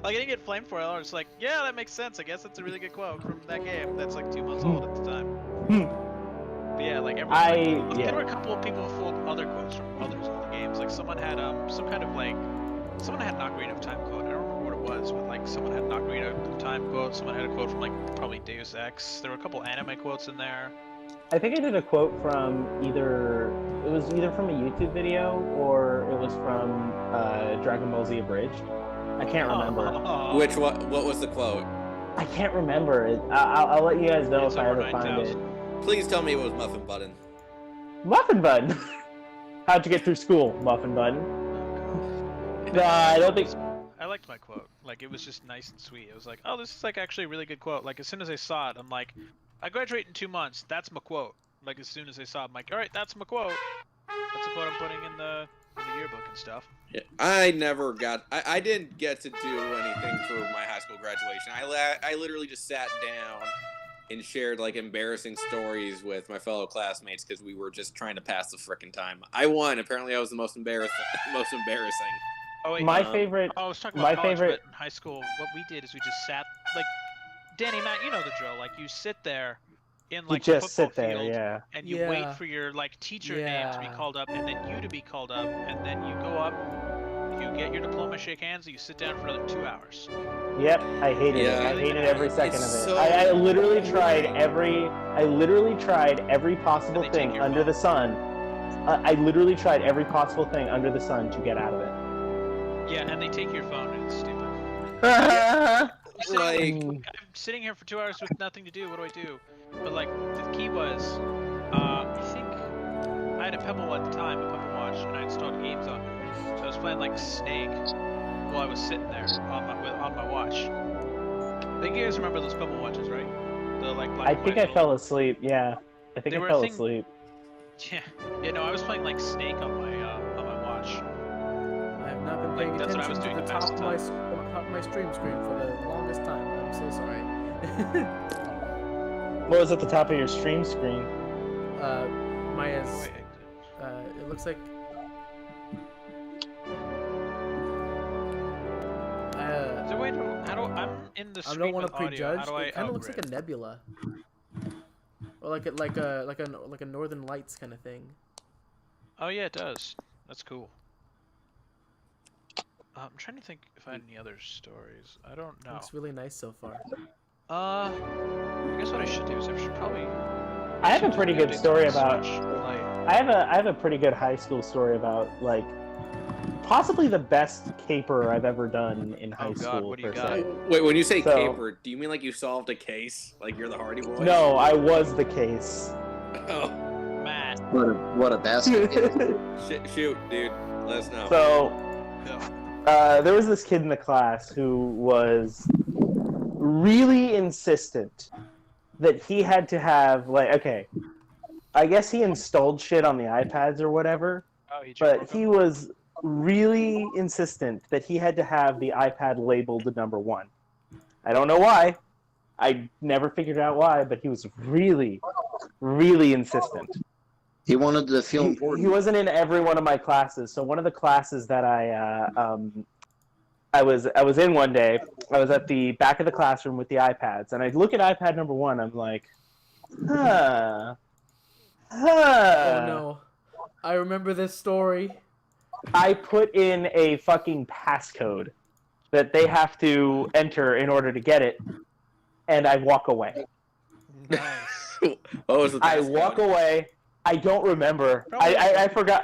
[SPEAKER 3] Like, I didn't get flamed for it. I was just like, yeah, that makes sense. I guess that's a really good quote from that game. That's like 2 months old at the time. But yeah, like everyone. There were a couple of people full of other quotes from other Zelda games. Like someone had some kind of like, someone had an Ocarina of Time quote. I don't remember what it was, but like someone had an Ocarina of Time quote. Someone had a quote from like probably Deus Ex. There were a couple anime quotes in there.
[SPEAKER 2] I think I did a quote from either from a YouTube video or it was from Dragon Ball Z Abridged. I can't remember.
[SPEAKER 5] What was the quote?
[SPEAKER 2] I can't remember. I'll let you guys know
[SPEAKER 3] It's
[SPEAKER 2] if I
[SPEAKER 3] over
[SPEAKER 2] ever find it.
[SPEAKER 3] 9,000.
[SPEAKER 5] Please tell me it was Muffin Button.
[SPEAKER 2] Muffin Button. How'd you get through school, Muffin Button? No, I don't think.
[SPEAKER 3] I liked my quote. Like, it was just nice and sweet. It was like, oh, this is like actually a really good quote. Like, as soon as I saw it, I'm like, I graduate in 2 months. That's my quote. Like, as soon as I saw it, I'm like, all right, that's my quote. That's the quote I'm putting in the yearbook and stuff.
[SPEAKER 5] Yeah, I didn't get to do anything for my high school graduation. I literally just sat down and shared like embarrassing stories with my fellow classmates because we were just trying to pass the frickin' time. I won. Apparently, I was the most embarrassing.
[SPEAKER 3] Oh wait,
[SPEAKER 2] My favorite.
[SPEAKER 3] I was talking about college, but in high school, what we did is we just sat like, Danny, Matt, you know the drill. Like you sit there in like
[SPEAKER 2] You
[SPEAKER 3] a
[SPEAKER 2] just
[SPEAKER 3] football
[SPEAKER 2] sit there,
[SPEAKER 3] field,
[SPEAKER 2] yeah.
[SPEAKER 3] and you wait for your like teacher name to be called up, and then you to be called up, and then you go up, you get your diploma, shake hands, and you sit down for another 2 hours.
[SPEAKER 2] Yep, I hated it.
[SPEAKER 5] Yeah.
[SPEAKER 2] I hated every second of it.
[SPEAKER 5] So-
[SPEAKER 2] I literally tried every possible
[SPEAKER 3] And they take
[SPEAKER 2] thing
[SPEAKER 3] your
[SPEAKER 2] under the
[SPEAKER 3] phone.
[SPEAKER 2] sun. I literally tried every possible thing under the sun to get out of it.
[SPEAKER 3] Yeah, and they take your phone, and it's stupid.
[SPEAKER 5] Like,
[SPEAKER 3] I'm sitting here for 2 hours with nothing to do. What do I do? But like the key was, I think I had a Pebble at the time, a Pebble Watch, and I installed games on it. So I was playing like Snake while I was sitting there on my watch. I think you guys remember those Pebble Watches, right? The like black
[SPEAKER 2] I
[SPEAKER 3] and
[SPEAKER 2] think
[SPEAKER 3] white.
[SPEAKER 2] I fell asleep. Yeah, I think
[SPEAKER 3] They
[SPEAKER 2] I
[SPEAKER 3] were a
[SPEAKER 2] fell
[SPEAKER 3] thing-
[SPEAKER 2] asleep.
[SPEAKER 3] Yeah, no, I was playing like Snake on my watch.
[SPEAKER 1] I have not been paying
[SPEAKER 3] That's what I was
[SPEAKER 1] attention to
[SPEAKER 3] doing
[SPEAKER 1] the
[SPEAKER 3] to
[SPEAKER 1] top
[SPEAKER 3] pass
[SPEAKER 1] of
[SPEAKER 3] the
[SPEAKER 1] my stream screen for the longest time. I'm so sorry.
[SPEAKER 2] What was at the top of your stream screen?
[SPEAKER 1] Maya's.
[SPEAKER 3] Wait,
[SPEAKER 1] It looks like.
[SPEAKER 3] is there a way to? How do I'm in the
[SPEAKER 1] I
[SPEAKER 3] screen
[SPEAKER 1] don't want
[SPEAKER 3] with
[SPEAKER 1] to prejudge.
[SPEAKER 3] audio? How do I
[SPEAKER 1] It kind of looks like
[SPEAKER 3] upgrade?
[SPEAKER 1] a nebula, or like a Northern Lights kind of thing.
[SPEAKER 3] Oh yeah, it does. That's cool. I'm trying to think if I had any other stories. I don't know.
[SPEAKER 1] Looks really nice so far.
[SPEAKER 3] I guess what I should do is I should probably.
[SPEAKER 2] I have a
[SPEAKER 3] should
[SPEAKER 2] pretty
[SPEAKER 3] do
[SPEAKER 2] good
[SPEAKER 3] updates
[SPEAKER 2] story
[SPEAKER 3] on the
[SPEAKER 2] about.
[SPEAKER 3] Switch, like,
[SPEAKER 2] I have a pretty good high school story about like possibly the best caper I've ever done in high
[SPEAKER 3] Oh, God,
[SPEAKER 2] school.
[SPEAKER 3] what do you
[SPEAKER 2] per
[SPEAKER 3] got?
[SPEAKER 2] se.
[SPEAKER 5] wait, when you say
[SPEAKER 2] So-
[SPEAKER 5] caper, do you mean like you solved a case? Like you're the Hardy Boy?
[SPEAKER 2] No, I was the case.
[SPEAKER 5] Oh,
[SPEAKER 3] Matt.
[SPEAKER 4] What a basket case.
[SPEAKER 5] shoot, dude. Let us know.
[SPEAKER 2] So
[SPEAKER 3] Go.
[SPEAKER 2] there was this kid in the class who was really insistent that he had to have, like, okay, I guess he installed shit on the iPads or whatever, but he was really insistent that he had to have the iPad labeled number 1. I don't know why. I never figured out why, but he was really, really insistent.
[SPEAKER 4] He wanted to feel important.
[SPEAKER 2] He wasn't in every one of my classes. So one of the classes that I was in one day, I was at the back of the classroom with the iPads, and I look at iPad number 1. I'm like,
[SPEAKER 1] Oh no, I remember this story.
[SPEAKER 2] I put in a fucking passcode that they have to enter in order to get it, and I walk away.
[SPEAKER 3] Nice.
[SPEAKER 5] What was the
[SPEAKER 2] I walk away. I don't remember. I forgot.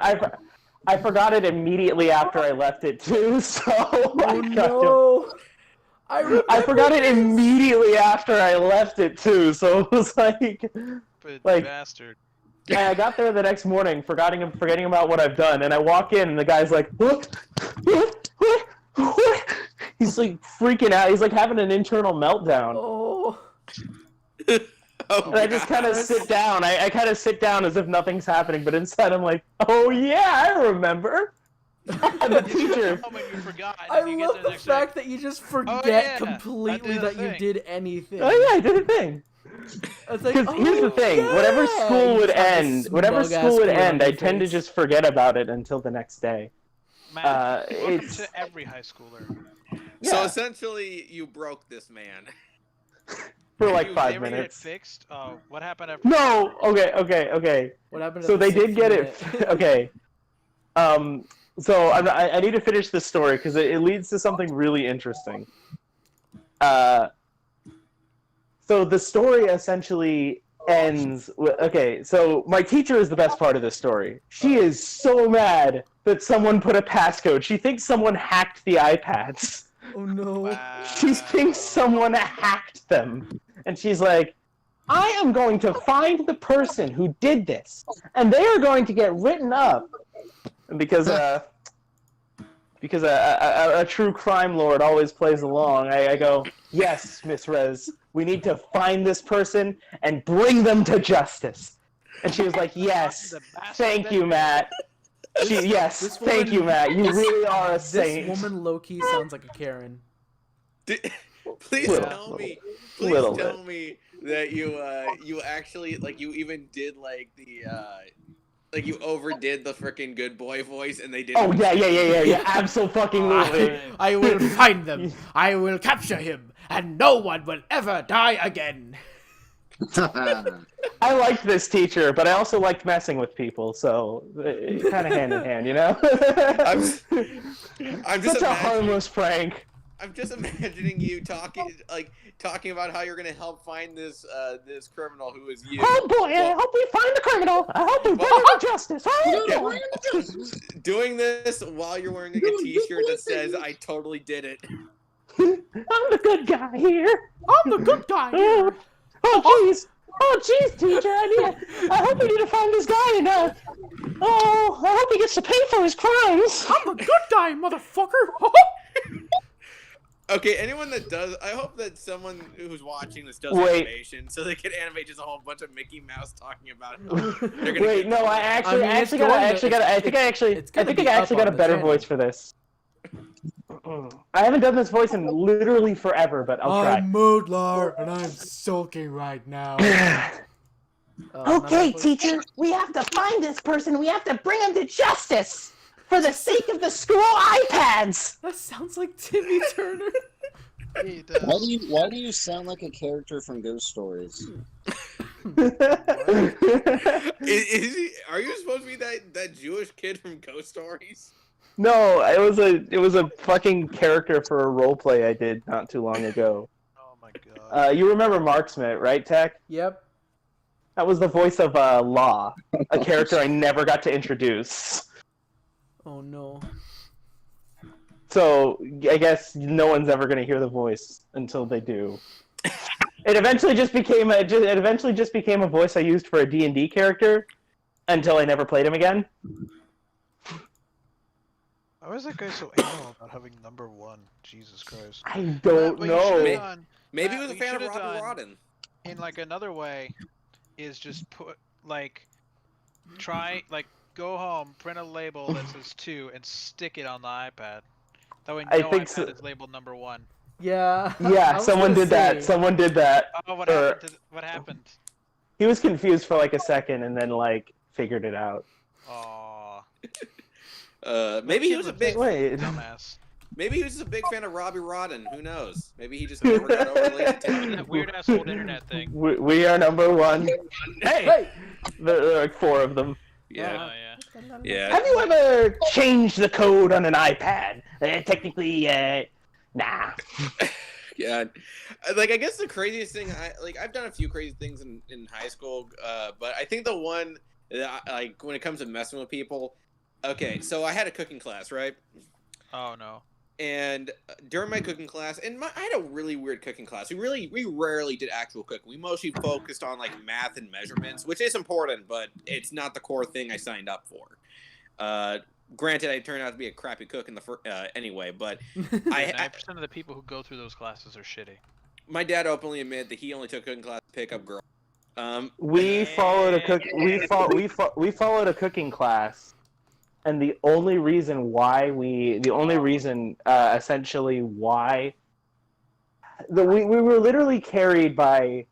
[SPEAKER 2] I forgot it immediately after I left it too. So
[SPEAKER 1] Oh no,
[SPEAKER 2] I forgot it immediately after I left it too. So it was like
[SPEAKER 3] Bastard.
[SPEAKER 2] I got there the next morning, forgetting about what I've done, and I walk in, and the guy's like, "What? He's like freaking out. He's like having an internal meltdown.
[SPEAKER 1] Oh.
[SPEAKER 2] And I just kind of sit down. I kind of sit down as if nothing's happening, but inside I'm like, oh yeah, I remember. And the teacher.
[SPEAKER 1] I love the fact that you just forget completely that you did anything.
[SPEAKER 2] Oh yeah, I did a thing. Because here's the thing: whenever school would end, I tend to just forget about it until the next day.
[SPEAKER 3] Welcome to every high schooler.
[SPEAKER 2] Yeah.
[SPEAKER 5] So essentially, you broke this man.
[SPEAKER 2] For like
[SPEAKER 3] Did
[SPEAKER 2] 5
[SPEAKER 3] they ever get it
[SPEAKER 2] minutes.
[SPEAKER 3] fixed? What happened after?
[SPEAKER 2] No. Okay.
[SPEAKER 1] What happened?
[SPEAKER 2] So they did get it. Okay. So I need to finish this story because it leads to something really interesting. So the story essentially ends with, okay, so my teacher is the best part of this story. She is so mad that someone put a passcode. She thinks someone hacked the iPads.
[SPEAKER 1] Oh no.
[SPEAKER 3] Wow.
[SPEAKER 2] She thinks someone hacked them. And she's like, I am going to find the person who did this, and they are going to get written up. Because a true crime lord always plays along, I go, yes, Miss Rez, we need to find this person and bring them to justice. And she was like, yes, thank you, Matt. Thank you, Matt. You really are a saint.
[SPEAKER 1] This woman low-key sounds like a Karen.
[SPEAKER 5] Please tell me that you actually, like, you even did like the like you overdid the freaking good boy voice and they did.
[SPEAKER 2] Oh yeah, absolutely.
[SPEAKER 1] I will find them. I will capture him, and no one will ever die again.
[SPEAKER 2] I liked this teacher, but I also liked messing with people, so kind of hand in hand, you know.
[SPEAKER 5] I'm just
[SPEAKER 2] such a harmless prank.
[SPEAKER 5] I'm just imagining you talking about how you're gonna help find this this criminal who is you.
[SPEAKER 2] Oh boy, I hope we find the criminal. I hope we bring him to justice.
[SPEAKER 5] Doing this while you're wearing like, a T-shirt that says "I totally did it."
[SPEAKER 2] I'm the good guy here.
[SPEAKER 1] I'm the good guy here.
[SPEAKER 2] Oh jeez, teacher. I hope we need to find this guy and I hope he gets to pay for his crimes.
[SPEAKER 1] I'm the good guy, motherfucker.
[SPEAKER 5] Okay, anyone that does, I hope that someone who's watching this does animation, so they can animate just a whole bunch of Mickey Mouse talking about.
[SPEAKER 2] Wait, no, I think I actually got a better voice for this. I haven't done this voice in literally forever, but I'll try.
[SPEAKER 1] I'm Modlar, and I'm sulking right now.
[SPEAKER 2] Okay, teacher, we have to find this person. We have to bring him to justice for the sake of the school iPads.
[SPEAKER 1] That sounds like Timmy Turner.
[SPEAKER 4] Why do you sound like a character from Ghost Stories?
[SPEAKER 5] Are you supposed to be that Jewish kid from Ghost Stories?
[SPEAKER 2] No, it was a fucking character for a roleplay I did not too long ago.
[SPEAKER 3] Oh my god.
[SPEAKER 2] You remember Marksmith, right, Tech?
[SPEAKER 1] Yep.
[SPEAKER 2] That was the voice of Law, a character I never got to introduce.
[SPEAKER 1] Oh no.
[SPEAKER 2] So I guess no one's ever gonna hear the voice until they do. It eventually just became a voice I used for a D&D character until I never played him again.
[SPEAKER 3] Why was that guy so anal about having number 1? Jesus Christ.
[SPEAKER 2] I don't
[SPEAKER 3] What you should've
[SPEAKER 2] know.
[SPEAKER 3] done,
[SPEAKER 5] Maybe he
[SPEAKER 3] Matt,
[SPEAKER 5] was a
[SPEAKER 3] what you
[SPEAKER 5] fan of
[SPEAKER 3] should've
[SPEAKER 5] Robbie
[SPEAKER 3] done
[SPEAKER 5] Rodden.
[SPEAKER 3] in like another way is just put try go home, print a label that says 2, and stick it on the iPad. That way,
[SPEAKER 2] I
[SPEAKER 3] no
[SPEAKER 2] think
[SPEAKER 3] iPad
[SPEAKER 2] so.
[SPEAKER 3] is labeled number 1.
[SPEAKER 1] Yeah.
[SPEAKER 2] Yeah,
[SPEAKER 1] I was
[SPEAKER 2] someone
[SPEAKER 1] gonna
[SPEAKER 2] did that.
[SPEAKER 1] say,
[SPEAKER 2] Someone did that.
[SPEAKER 3] Oh, what
[SPEAKER 2] Or-
[SPEAKER 3] happened? What happened?
[SPEAKER 2] He was confused for like a second and then like figured it out.
[SPEAKER 3] Aw.
[SPEAKER 5] Maybe he was a big.
[SPEAKER 2] Wait.
[SPEAKER 3] Dumbass.
[SPEAKER 5] Maybe he was just a big fan of Robbie Rodden. Who knows? Maybe he just never got over Lazy Town.
[SPEAKER 3] That weird ass old internet thing.
[SPEAKER 2] We are number 1. Hey!
[SPEAKER 1] Hey!
[SPEAKER 2] There are like 4 of them.
[SPEAKER 5] Yeah.
[SPEAKER 3] Oh, yeah.
[SPEAKER 5] Yeah.
[SPEAKER 2] Have you ever changed the code on an iPad? Technically, nah.
[SPEAKER 5] Yeah. Like, I guess the craziest thing, I've done a few crazy things in high school, but I think the one that like when it comes to messing with people. Okay, so I had a cooking class, right?
[SPEAKER 3] Oh no.
[SPEAKER 5] And during my cooking class, I had a really weird cooking class. We rarely did actual cooking. We mostly focused on like math and measurements, which is important, but it's not the core thing I signed up for. Granted, I turned out to be a crappy cook in the anyway, but
[SPEAKER 3] 9% of the people who go through those classes are shitty.
[SPEAKER 5] my dad openly admitted that he only took cooking class to pick up girls.
[SPEAKER 2] We followed a cooking class, and the only reason essentially why we were literally carried by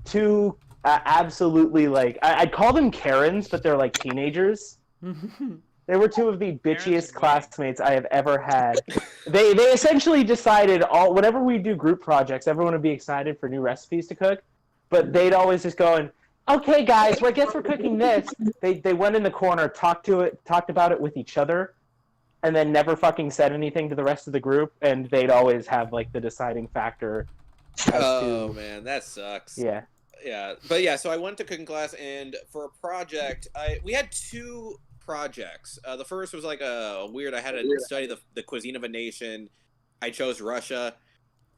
[SPEAKER 2] 2 absolutely like I'd call them Karens, but they're like teenagers. They were 2 of the bitchiest classmates I have ever had. They essentially decided whenever we do group projects, everyone would be excited for new recipes to cook, but they'd always just go, okay, guys, I guess we're cooking this. They went in the corner, talked about it with each other, and then never fucking said anything to the rest of the group, and they'd always have like the deciding factor.
[SPEAKER 5] Man, that sucks.
[SPEAKER 2] Yeah.
[SPEAKER 5] Yeah, but yeah, so I went to cooking class, and for a project, we had 2 projects. The first was like a weird. I had to study the cuisine of a nation. I chose Russia.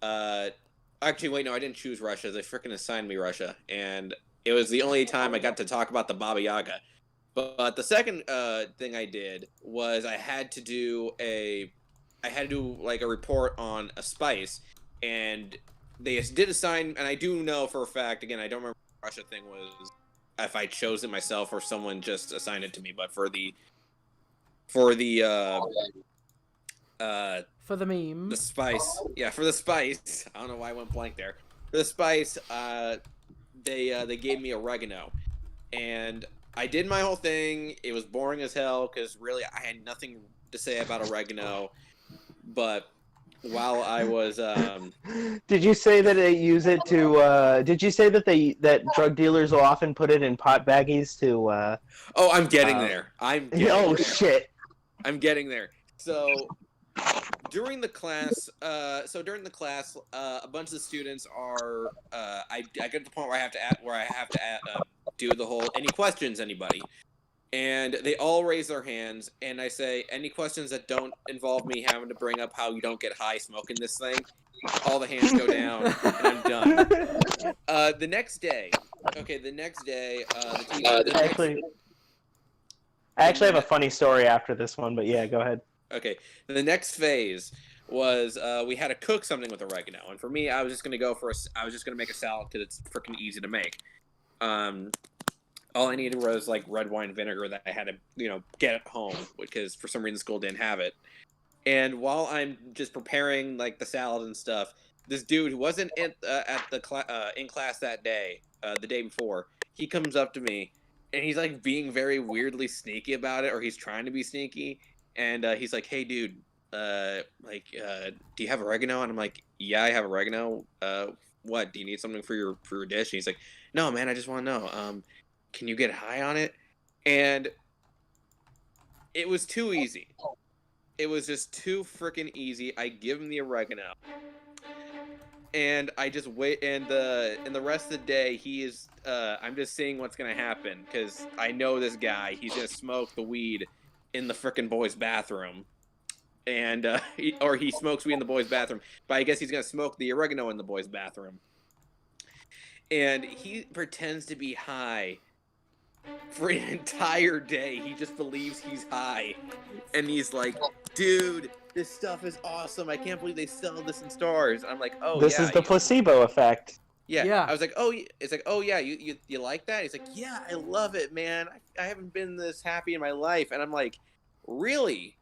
[SPEAKER 5] Actually, wait, no, I didn't choose Russia. They freaking assigned me Russia, and it was the only time I got to talk about the Baba Yaga. But the second thing I did was I had to do like a report on a spice, and they did assign. And I do know for a fact. Again, I don't remember what the Russia thing was. If I chose it myself or someone just assigned it to me, but for the
[SPEAKER 1] meme,
[SPEAKER 5] the spice, yeah, for the spice, I don't know why I went blank there. For the spice, they gave me oregano, and I did my whole thing. It was boring as hell because really I had nothing to say about oregano, but while I was
[SPEAKER 2] Did you say that they use it to did you say that drug dealers will often put it in pot baggies to
[SPEAKER 5] oh, I'm getting there.
[SPEAKER 2] Shit.
[SPEAKER 5] I'm getting there. So during the class, a bunch of the students are I get to the point where I have to do the whole any questions, anybody? And they all raise their hands, and I say, any questions that don't involve me having to bring up how you don't get high smoking this thing? All the hands go down, and I'm done. The next day, the teacher...
[SPEAKER 2] I actually have a funny story after this one, but yeah, go ahead.
[SPEAKER 5] Okay, the next phase was we had to cook something with oregano, and for me, I was just gonna make a salad because it's freaking easy to make. All I needed was like red wine vinegar that I had to, get at home because for some reason school didn't have it. And while I'm just preparing like the salad and stuff, this dude who wasn't in class that day, the day before, he comes up to me and he's like being very weirdly sneaky about it, or he's trying to be sneaky. And he's like, "Hey, dude, do you have oregano?" And I'm like, "Yeah, I have oregano. What? Do you need something for your dish?" And he's like, "No, man, I just want to know. Can you get high on it?" And it was too easy. It was just too freaking easy. I give him the oregano, and I just wait. And the rest of the day, he is. I'm just seeing what's gonna happen because I know this guy. He's gonna smoke the weed in the frickin' boys' bathroom, and he smokes weed in the boys' bathroom. But I guess he's gonna smoke the oregano in the boys' bathroom, and he pretends to be high. for an entire day, he just believes he's high. And he's like, dude, this stuff is awesome. I can't believe they sell this in stores. I'm like, oh,
[SPEAKER 2] This
[SPEAKER 5] yeah.
[SPEAKER 2] is the placebo effect.
[SPEAKER 5] Yeah. I was like, oh, it's like, oh, yeah, you like that? He's like, yeah, I love it, man. I haven't been this happy in my life. And I'm like, really?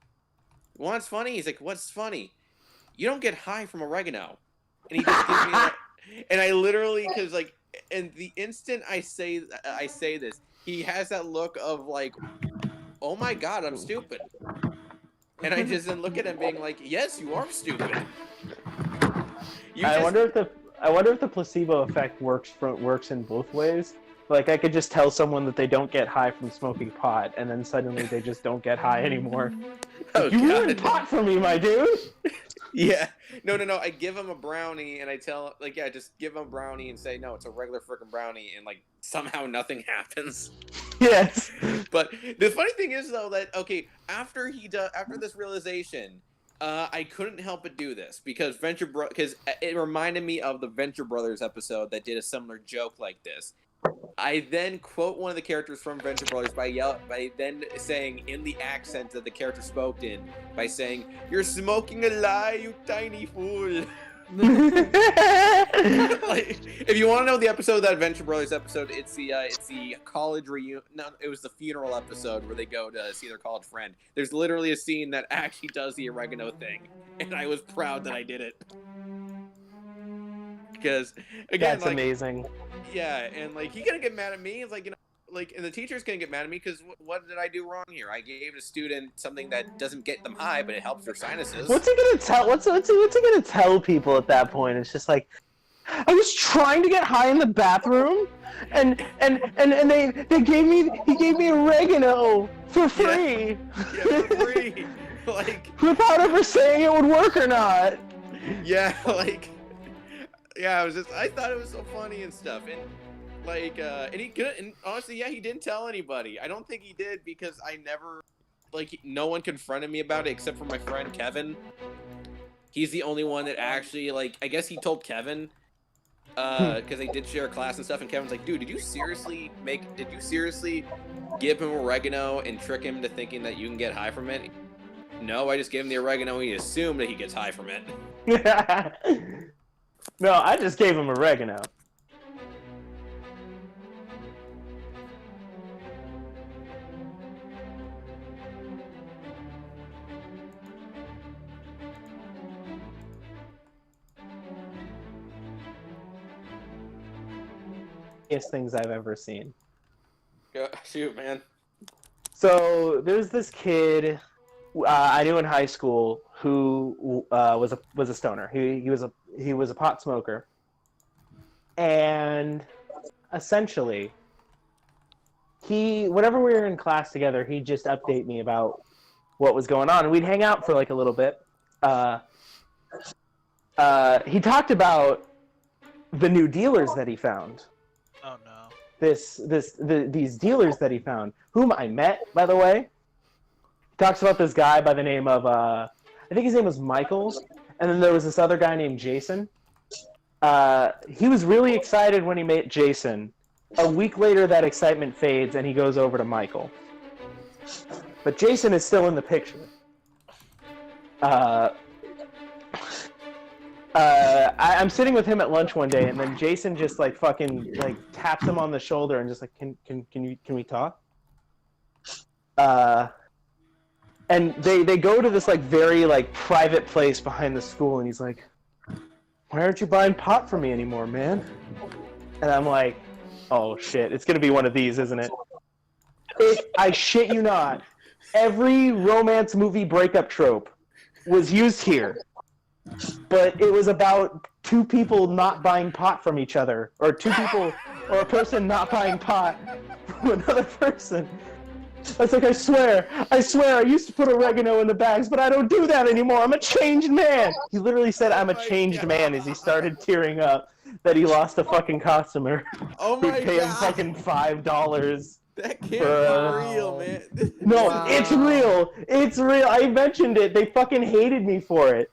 [SPEAKER 5] What's funny? He's like, what's funny? You don't get high from oregano. And he just gives me that. And I literally, because, like, and the instant I say this, he has that look of, like, oh, my God, I'm stupid. And I just then look at him being like, yes, you are stupid.
[SPEAKER 2] I wonder if the placebo effect works in both ways. Like, I could just tell someone that they don't get high from smoking pot, and then suddenly they just don't get high anymore.
[SPEAKER 5] Oh,
[SPEAKER 2] you ruined pot for me, my dude!
[SPEAKER 5] Yeah. No. I give him a brownie, and I tell, like, yeah, just give him a brownie and say, no, it's a regular freaking brownie, and, like, somehow nothing happens.
[SPEAKER 2] Yes.
[SPEAKER 5] But the funny thing is, though, that, okay, after this realization, I couldn't help but do this, because because it reminded me of the Venture Brothers episode that did a similar joke like this. I then quote one of the characters from Venture Brothers by then saying, in the accent that the character spoke in, by saying, "You're smoking a lie, you tiny fool." Like, if you want to know the episode, that Venture Brothers episode, it's the college reunion. No, it was the funeral episode where they go to see their college friend. There's literally a scene that actually does the oregano thing, and I was proud that I did it. Because again,
[SPEAKER 2] that's amazing.
[SPEAKER 5] Yeah, and like he's gonna get mad at me. It's like, you know, like, and the teacher's gonna get mad at me because what did I do wrong here? I gave a student something that doesn't get them high, but it helps their sinuses.
[SPEAKER 2] What's he gonna tell? What's he gonna tell people at that point? It's just like, I was trying to get high in the bathroom, and he gave me oregano for free.
[SPEAKER 5] Yeah, for free. Like,
[SPEAKER 2] without ever saying it would work or not.
[SPEAKER 5] Yeah, like. Yeah, I thought it was so funny and stuff, and like, and honestly, yeah, he didn't tell anybody. I don't think he did because I never, like, no one confronted me about it except for my friend Kevin. He's the only one that actually, like, I guess he told Kevin, because they did share a class and stuff, and Kevin's like, dude, did you seriously give him oregano and trick him into thinking that you can get high from it? No, I just gave him the oregano and he assumed that he gets high from it.
[SPEAKER 2] No, I just gave him oregano. Things I've ever seen.
[SPEAKER 5] Shoot, man.
[SPEAKER 2] So there's this kid I knew in high school who was a stoner. He was a pot smoker, and essentially, whenever we were in class together, he'd just update me about what was going on, and we'd hang out for like a little bit. He talked about the new dealers that he found.
[SPEAKER 3] Oh no.
[SPEAKER 2] These dealers that he found, whom I met, by the way. He talks about this guy by the name of I think his name was Michael, and then there was this other guy named Jason. He was really excited when he met Jason. A week later, that excitement fades, and he goes over to Michael. But Jason is still in the picture. I'm sitting with him at lunch one day, and then Jason just like fucking like taps him on the shoulder and just like, can we talk? And they go to this like very like private place behind the school, and he's like, "Why aren't you buying pot for me anymore, man?" And I'm like, "Oh shit, it's gonna be one of these, isn't it?" I shit you not. Every romance movie breakup trope was used here. But it was about two people not buying pot from each other, or two people, or a person not buying pot from another person. I was like, I swear, I used to put oregano in the bags, but I don't do that anymore. I'm a changed man. He literally said, I'm a changed man, as he started tearing up that he lost a fucking customer.
[SPEAKER 5] Oh my
[SPEAKER 2] God. Pay him fucking $5.
[SPEAKER 5] That can't be real, man.
[SPEAKER 2] No,
[SPEAKER 1] Wow.
[SPEAKER 2] It's real. It's real. I mentioned it. They fucking hated me for it.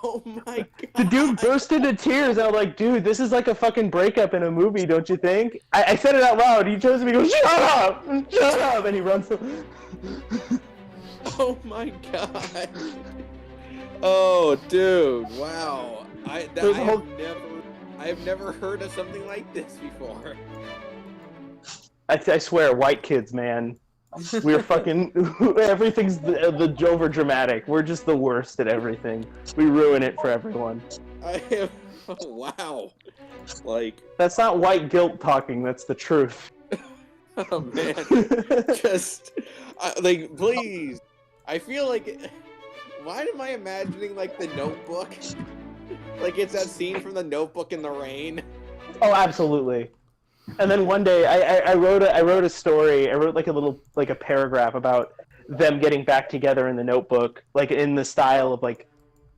[SPEAKER 5] Oh my god.
[SPEAKER 2] The dude burst into tears. I was like, dude, this is like a fucking breakup in a movie, don't you think? I said it out loud. He chose me to go, shut up! Shut up! And he runs.
[SPEAKER 5] Oh my god. Oh, dude. Wow. I have never heard of something like this before.
[SPEAKER 2] I swear, white kids, man. We're fucking... Everything's the over dramatic. We're just the worst at everything. We ruin it for everyone.
[SPEAKER 5] Oh, wow. Like...
[SPEAKER 2] That's not white guilt talking, that's the truth.
[SPEAKER 5] Oh, man. Just... like, please. I feel like... Why am I imagining, like, The Notebook? Like, it's that scene from The Notebook in the rain.
[SPEAKER 2] Oh, absolutely. And then one day, I wrote a story. I wrote like a paragraph about them getting back together in The Notebook, like in the style of like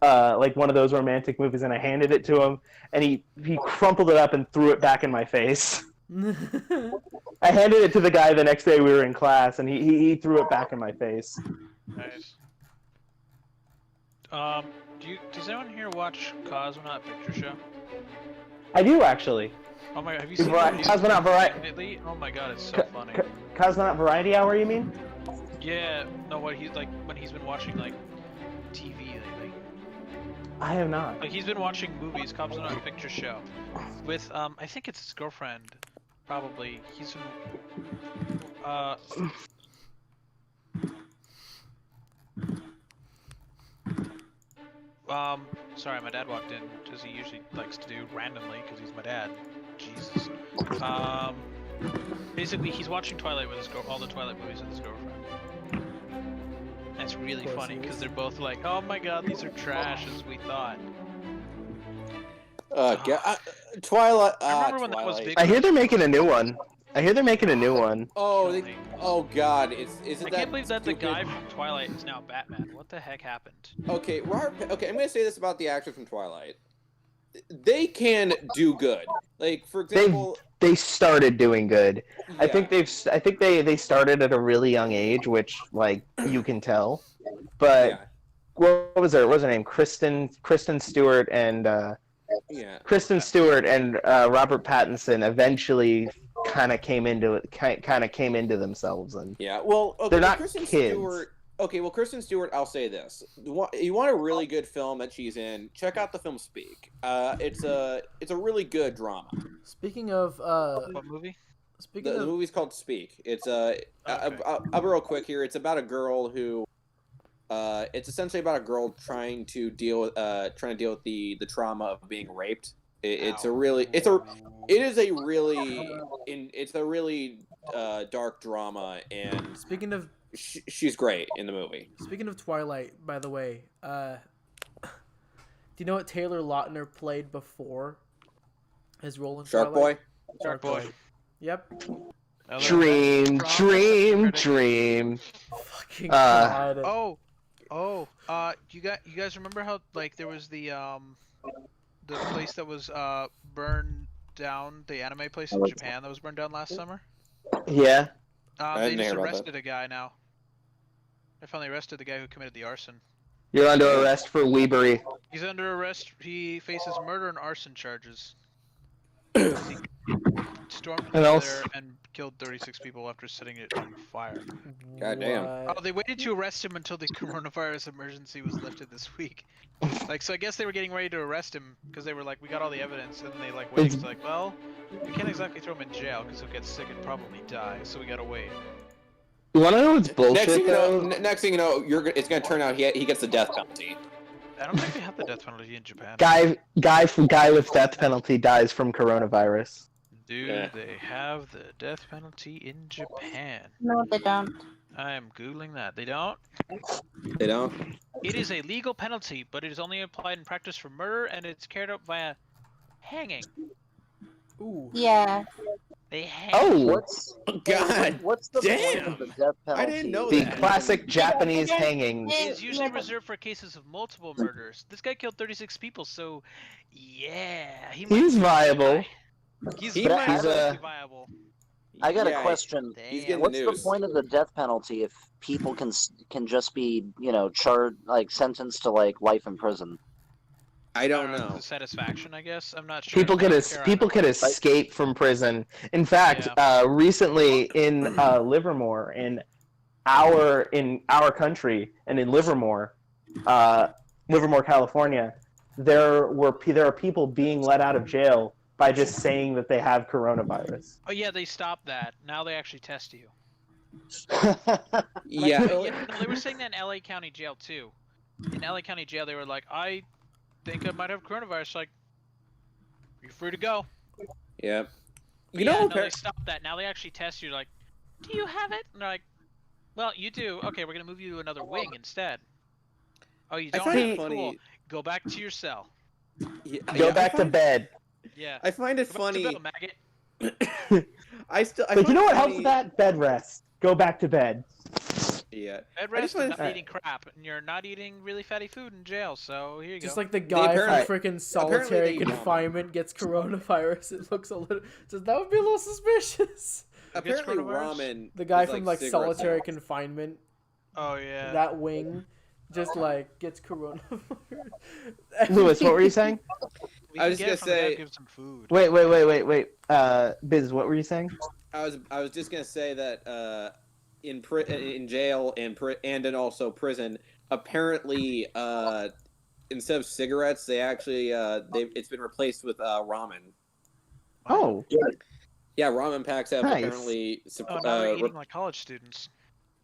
[SPEAKER 2] one of those romantic movies. And I handed it to him, and he crumpled it up and threw it back in my face. I handed it to the guy the next day we were in class, and he threw it back in my face.
[SPEAKER 3] Nice. Does anyone here watch Cosmonaut Picture Show?
[SPEAKER 2] I do actually.
[SPEAKER 3] Oh my god, have you seen
[SPEAKER 2] Cosmonaut Variety?
[SPEAKER 3] Oh my god, it's so funny.
[SPEAKER 2] Cosmonaut Variety Hour, you mean?
[SPEAKER 3] Yeah, no, what he's like when he's been watching like TV lately.
[SPEAKER 2] I have not.
[SPEAKER 3] Like he's been watching movies, Cosmonaut Picture Show, with I think it's his girlfriend, probably. He's been sorry, my dad walked in, as he usually likes to do randomly, because he's my dad. Jesus. Basically, he's watching Twilight with all the Twilight movies with his girlfriend. And it's really funny, because they're both like, oh my god, these are trash, as we thought.
[SPEAKER 5] Twilight.
[SPEAKER 3] I remember when that was big.
[SPEAKER 2] I hear they're making a new one.
[SPEAKER 5] Oh, oh god, isn't
[SPEAKER 3] I can't believe that the guy from Twilight is now Batman. What the heck happened?
[SPEAKER 5] Okay, okay, I'm gonna say this about the actors from Twilight. They can do good. Like, for example,
[SPEAKER 2] they started doing good.
[SPEAKER 5] Yeah.
[SPEAKER 2] I think they started at a really young age, which like you can tell. But
[SPEAKER 5] yeah.
[SPEAKER 2] what was her name? Kristen Stewart and Kristen Stewart and Robert Pattinson eventually kind of came into themselves, and
[SPEAKER 5] well, okay,
[SPEAKER 2] they're not
[SPEAKER 5] Kristen
[SPEAKER 2] kids.
[SPEAKER 5] Stewart, okay, well, Kristen Stewart, I'll say this: you want a really good film that she's in? Check out the film Speak. It's a really good drama.
[SPEAKER 1] Speaking of
[SPEAKER 3] What movie?
[SPEAKER 5] The movie's called Speak. It's I'll be real quick here. It's about a girl who. It's essentially about a girl trying to deal with the trauma of being raped. It's a really dark drama, and
[SPEAKER 1] speaking of
[SPEAKER 5] she's great in the movie.
[SPEAKER 1] Speaking of Twilight, by the way, do you know what Taylor Lautner played before his role in
[SPEAKER 5] Shark
[SPEAKER 1] Twilight?
[SPEAKER 5] Boy?
[SPEAKER 3] Shark Boy.
[SPEAKER 1] Yep.
[SPEAKER 2] Dream.
[SPEAKER 1] Fucking God.
[SPEAKER 3] You guys remember how like there was the place that was burned down, the anime place in Japan that was burned down last summer?
[SPEAKER 2] Yeah.
[SPEAKER 3] They just arrested a guy now. They finally arrested the guy who committed the arson.
[SPEAKER 2] You're under arrest for weebery.
[SPEAKER 3] He's under arrest. He faces murder and arson charges. He stormed into there and killed 36 people after setting it on fire.
[SPEAKER 5] God damn.
[SPEAKER 3] Oh, they waited to arrest him until the coronavirus emergency was lifted this week. Like, so I guess they were getting ready to arrest him because they were like, we got all the evidence, and they like waited. It's like, well, we can't exactly throw him in jail because he'll get sick and probably die, so we gotta wait.
[SPEAKER 2] You wanna know what's bullshit
[SPEAKER 5] next thing you know, it's gonna turn out he gets the death penalty.
[SPEAKER 3] I don't think they have the death penalty in Japan.
[SPEAKER 2] Guy with death penalty dies from coronavirus.
[SPEAKER 3] Do they have the death penalty in Japan?
[SPEAKER 6] No, they don't.
[SPEAKER 3] I am googling that. They don't?
[SPEAKER 5] They don't?
[SPEAKER 3] It is a legal penalty, but it is only applied in practice for murder, and it's carried out via hanging.
[SPEAKER 1] Ooh.
[SPEAKER 6] Yeah.
[SPEAKER 3] They hang.
[SPEAKER 2] Oh!
[SPEAKER 5] God!
[SPEAKER 4] What's the
[SPEAKER 5] damn.
[SPEAKER 4] point of the death penalty?
[SPEAKER 5] I didn't know
[SPEAKER 2] The
[SPEAKER 5] that.
[SPEAKER 2] classic Japanese hanging.
[SPEAKER 3] It is usually reserved for cases of multiple murders. This guy killed 36 people, so yeah,
[SPEAKER 2] He's viable.
[SPEAKER 3] He's
[SPEAKER 5] He might
[SPEAKER 3] absolutely viable.
[SPEAKER 4] I got
[SPEAKER 5] Yeah,
[SPEAKER 4] a question.
[SPEAKER 5] He's getting
[SPEAKER 4] What's
[SPEAKER 5] the
[SPEAKER 4] the
[SPEAKER 5] news.
[SPEAKER 4] point of the death penalty if people can just be, charged, like sentenced to like life in prison?
[SPEAKER 5] I don't know.
[SPEAKER 3] The satisfaction, I guess. I'm not sure.
[SPEAKER 2] People could escape from prison. In fact, recently in Livermore, in our country, and in Livermore, California, there are people being let out of jail by just saying that they have coronavirus.
[SPEAKER 3] Oh yeah, they stopped that. Now they actually test you.
[SPEAKER 5] Yeah.
[SPEAKER 3] No, they were saying that in LA County Jail too. In LA County Jail, they were like, I think I might have coronavirus. Like, you're free to go.
[SPEAKER 5] Yeah.
[SPEAKER 3] No, they stopped that. Now they actually test you. Like, do you have it? And they're like, well, you do. Okay, we're gonna move you to another wing instead. Oh, you don't
[SPEAKER 5] find
[SPEAKER 3] have
[SPEAKER 5] it
[SPEAKER 3] it?
[SPEAKER 5] funny.
[SPEAKER 3] Cool. Go back to your cell.
[SPEAKER 2] Go back to bed.
[SPEAKER 3] Yeah.
[SPEAKER 5] I find it
[SPEAKER 3] Go
[SPEAKER 5] funny.
[SPEAKER 3] back to bed, maggot.
[SPEAKER 2] But you know what helps with that? Bed rest. Go back to bed.
[SPEAKER 5] Yeah.
[SPEAKER 3] Bed rest is not eating crap, and you're not eating really fatty food in jail, so here you
[SPEAKER 1] Just
[SPEAKER 3] go.
[SPEAKER 1] like the guy
[SPEAKER 5] apparently-
[SPEAKER 1] from freaking solitary
[SPEAKER 5] they eat
[SPEAKER 1] confinement gets coronavirus. It looks a little. So that would be a little suspicious.
[SPEAKER 5] Apparently
[SPEAKER 3] coronavirus?
[SPEAKER 5] ramen.
[SPEAKER 1] The guy
[SPEAKER 5] is
[SPEAKER 1] from like
[SPEAKER 5] cigarette
[SPEAKER 1] solitary
[SPEAKER 5] smoke.
[SPEAKER 1] confinement,
[SPEAKER 3] Oh yeah.
[SPEAKER 1] that wing, just like gets coronavirus.
[SPEAKER 2] Lewis, what were you saying?
[SPEAKER 3] We
[SPEAKER 5] I
[SPEAKER 3] can
[SPEAKER 5] was
[SPEAKER 3] get
[SPEAKER 5] gonna
[SPEAKER 3] it from there,
[SPEAKER 5] say-
[SPEAKER 3] give some food.
[SPEAKER 2] Wait. Biz, what were you saying?
[SPEAKER 5] I was just gonna say that in jail and then also prison, apparently instead of cigarettes, they actually it's been replaced with ramen.
[SPEAKER 2] Oh,
[SPEAKER 5] Yeah, ramen packs have
[SPEAKER 2] Nice.
[SPEAKER 5] apparently.
[SPEAKER 3] Oh, now they're eating like college students.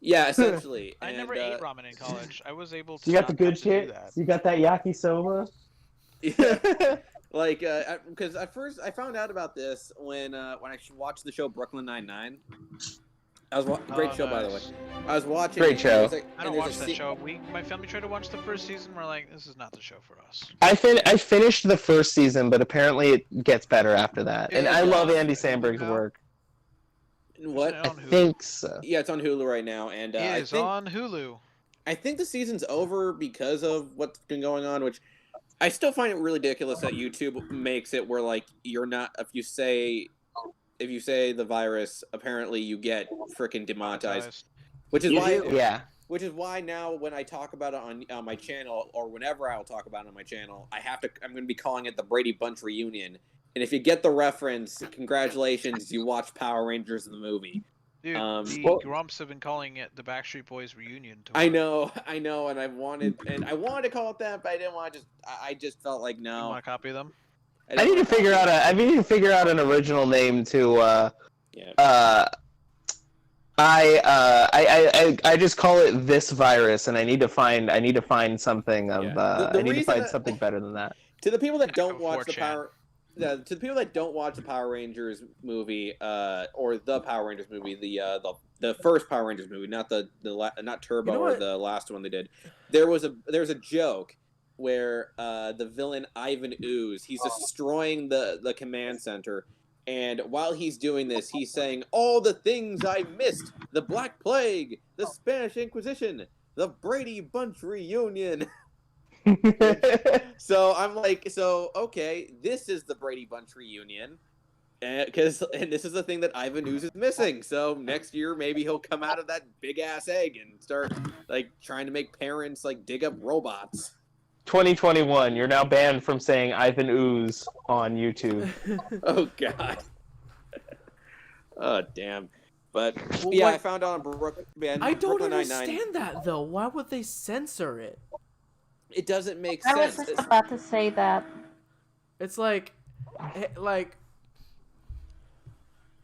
[SPEAKER 5] Yeah, essentially.
[SPEAKER 3] I
[SPEAKER 5] And,
[SPEAKER 3] never ate ramen in college. I was able to.
[SPEAKER 2] you got the
[SPEAKER 3] not
[SPEAKER 2] good
[SPEAKER 3] have to do
[SPEAKER 2] shit.
[SPEAKER 3] that.
[SPEAKER 2] You got that yakisoba.
[SPEAKER 5] Yeah. Like, because at first I found out about this when I watched the show Brooklyn Nine-Nine. Great show, by the way.
[SPEAKER 3] nice.
[SPEAKER 5] I was watching.
[SPEAKER 2] Great
[SPEAKER 5] and
[SPEAKER 2] show.
[SPEAKER 5] there's, like-
[SPEAKER 3] I
[SPEAKER 5] and
[SPEAKER 3] don't
[SPEAKER 5] there's
[SPEAKER 3] watch
[SPEAKER 5] a
[SPEAKER 3] that
[SPEAKER 5] scene-
[SPEAKER 3] show. My family tried to watch the first season. We're like, this is not the show for us.
[SPEAKER 2] I finished the first season, but apparently it gets better after that. And
[SPEAKER 3] Yeah,
[SPEAKER 2] I love
[SPEAKER 3] yeah.
[SPEAKER 2] Andy Samberg's
[SPEAKER 3] Yeah.
[SPEAKER 2] work.
[SPEAKER 5] What?
[SPEAKER 3] Isn't it
[SPEAKER 2] I
[SPEAKER 3] on Hulu?
[SPEAKER 2] think so.
[SPEAKER 5] Yeah, it's on Hulu right now, and
[SPEAKER 3] It
[SPEAKER 5] I
[SPEAKER 3] is
[SPEAKER 5] think
[SPEAKER 3] on Hulu.
[SPEAKER 5] I think the season's over because of what's been going on, which I still find it really ridiculous that YouTube makes it where like you're not if you say the virus, apparently you get freaking demonetized, which is why
[SPEAKER 2] Yeah.
[SPEAKER 5] which is why now when I talk about it on my channel or whenever I'll talk about it on my channel, I'm going to be calling it the Brady Bunch reunion. And if you get the reference, congratulations, you watched Power Rangers the movie.
[SPEAKER 3] Dude, the
[SPEAKER 5] well-
[SPEAKER 3] Grumps have been calling it the Backstreet Boys reunion tour.
[SPEAKER 5] I know, and I wanted to call it that, but I didn't want to I just felt like
[SPEAKER 3] You
[SPEAKER 5] no.
[SPEAKER 3] want to copy them?
[SPEAKER 2] I need to figure out an original name to
[SPEAKER 5] Yeah.
[SPEAKER 2] I just call it this virus, and I need to find something of
[SPEAKER 5] The
[SPEAKER 2] I need to
[SPEAKER 5] reason
[SPEAKER 2] find
[SPEAKER 5] that-
[SPEAKER 2] something better than that.
[SPEAKER 5] To the people that don't
[SPEAKER 3] Go
[SPEAKER 5] watch the
[SPEAKER 3] 4chan.
[SPEAKER 5] to the people that don't watch the Power Rangers movie, or the Power Rangers movie, the first Power Rangers movie, not not Turbo
[SPEAKER 1] You know
[SPEAKER 5] or
[SPEAKER 1] what?
[SPEAKER 5] the last one they did. There's a joke where the villain Ivan Ooze, he's destroying the command center, and while he's doing this, he's saying all the things I missed: the Black Plague, the Spanish Inquisition, the Brady Bunch reunion. So I'm like, okay, this is the Brady Bunch reunion, and this is the thing that Ivan Ooze is missing. So next year maybe he'll come out of that big ass egg and start like trying to make parents like dig up robots.
[SPEAKER 2] 2021, you're now banned from saying Ivan Ooze on YouTube.
[SPEAKER 5] Oh god. Oh damn. But
[SPEAKER 1] Well,
[SPEAKER 5] yeah,
[SPEAKER 1] what-
[SPEAKER 5] I found out on Brooklyn.
[SPEAKER 1] I don't
[SPEAKER 5] Brooklyn Nine-Nine,
[SPEAKER 1] understand that though. Why would they censor it?
[SPEAKER 5] It doesn't make
[SPEAKER 6] I was
[SPEAKER 5] sense.
[SPEAKER 6] just about to say that.
[SPEAKER 1] It's like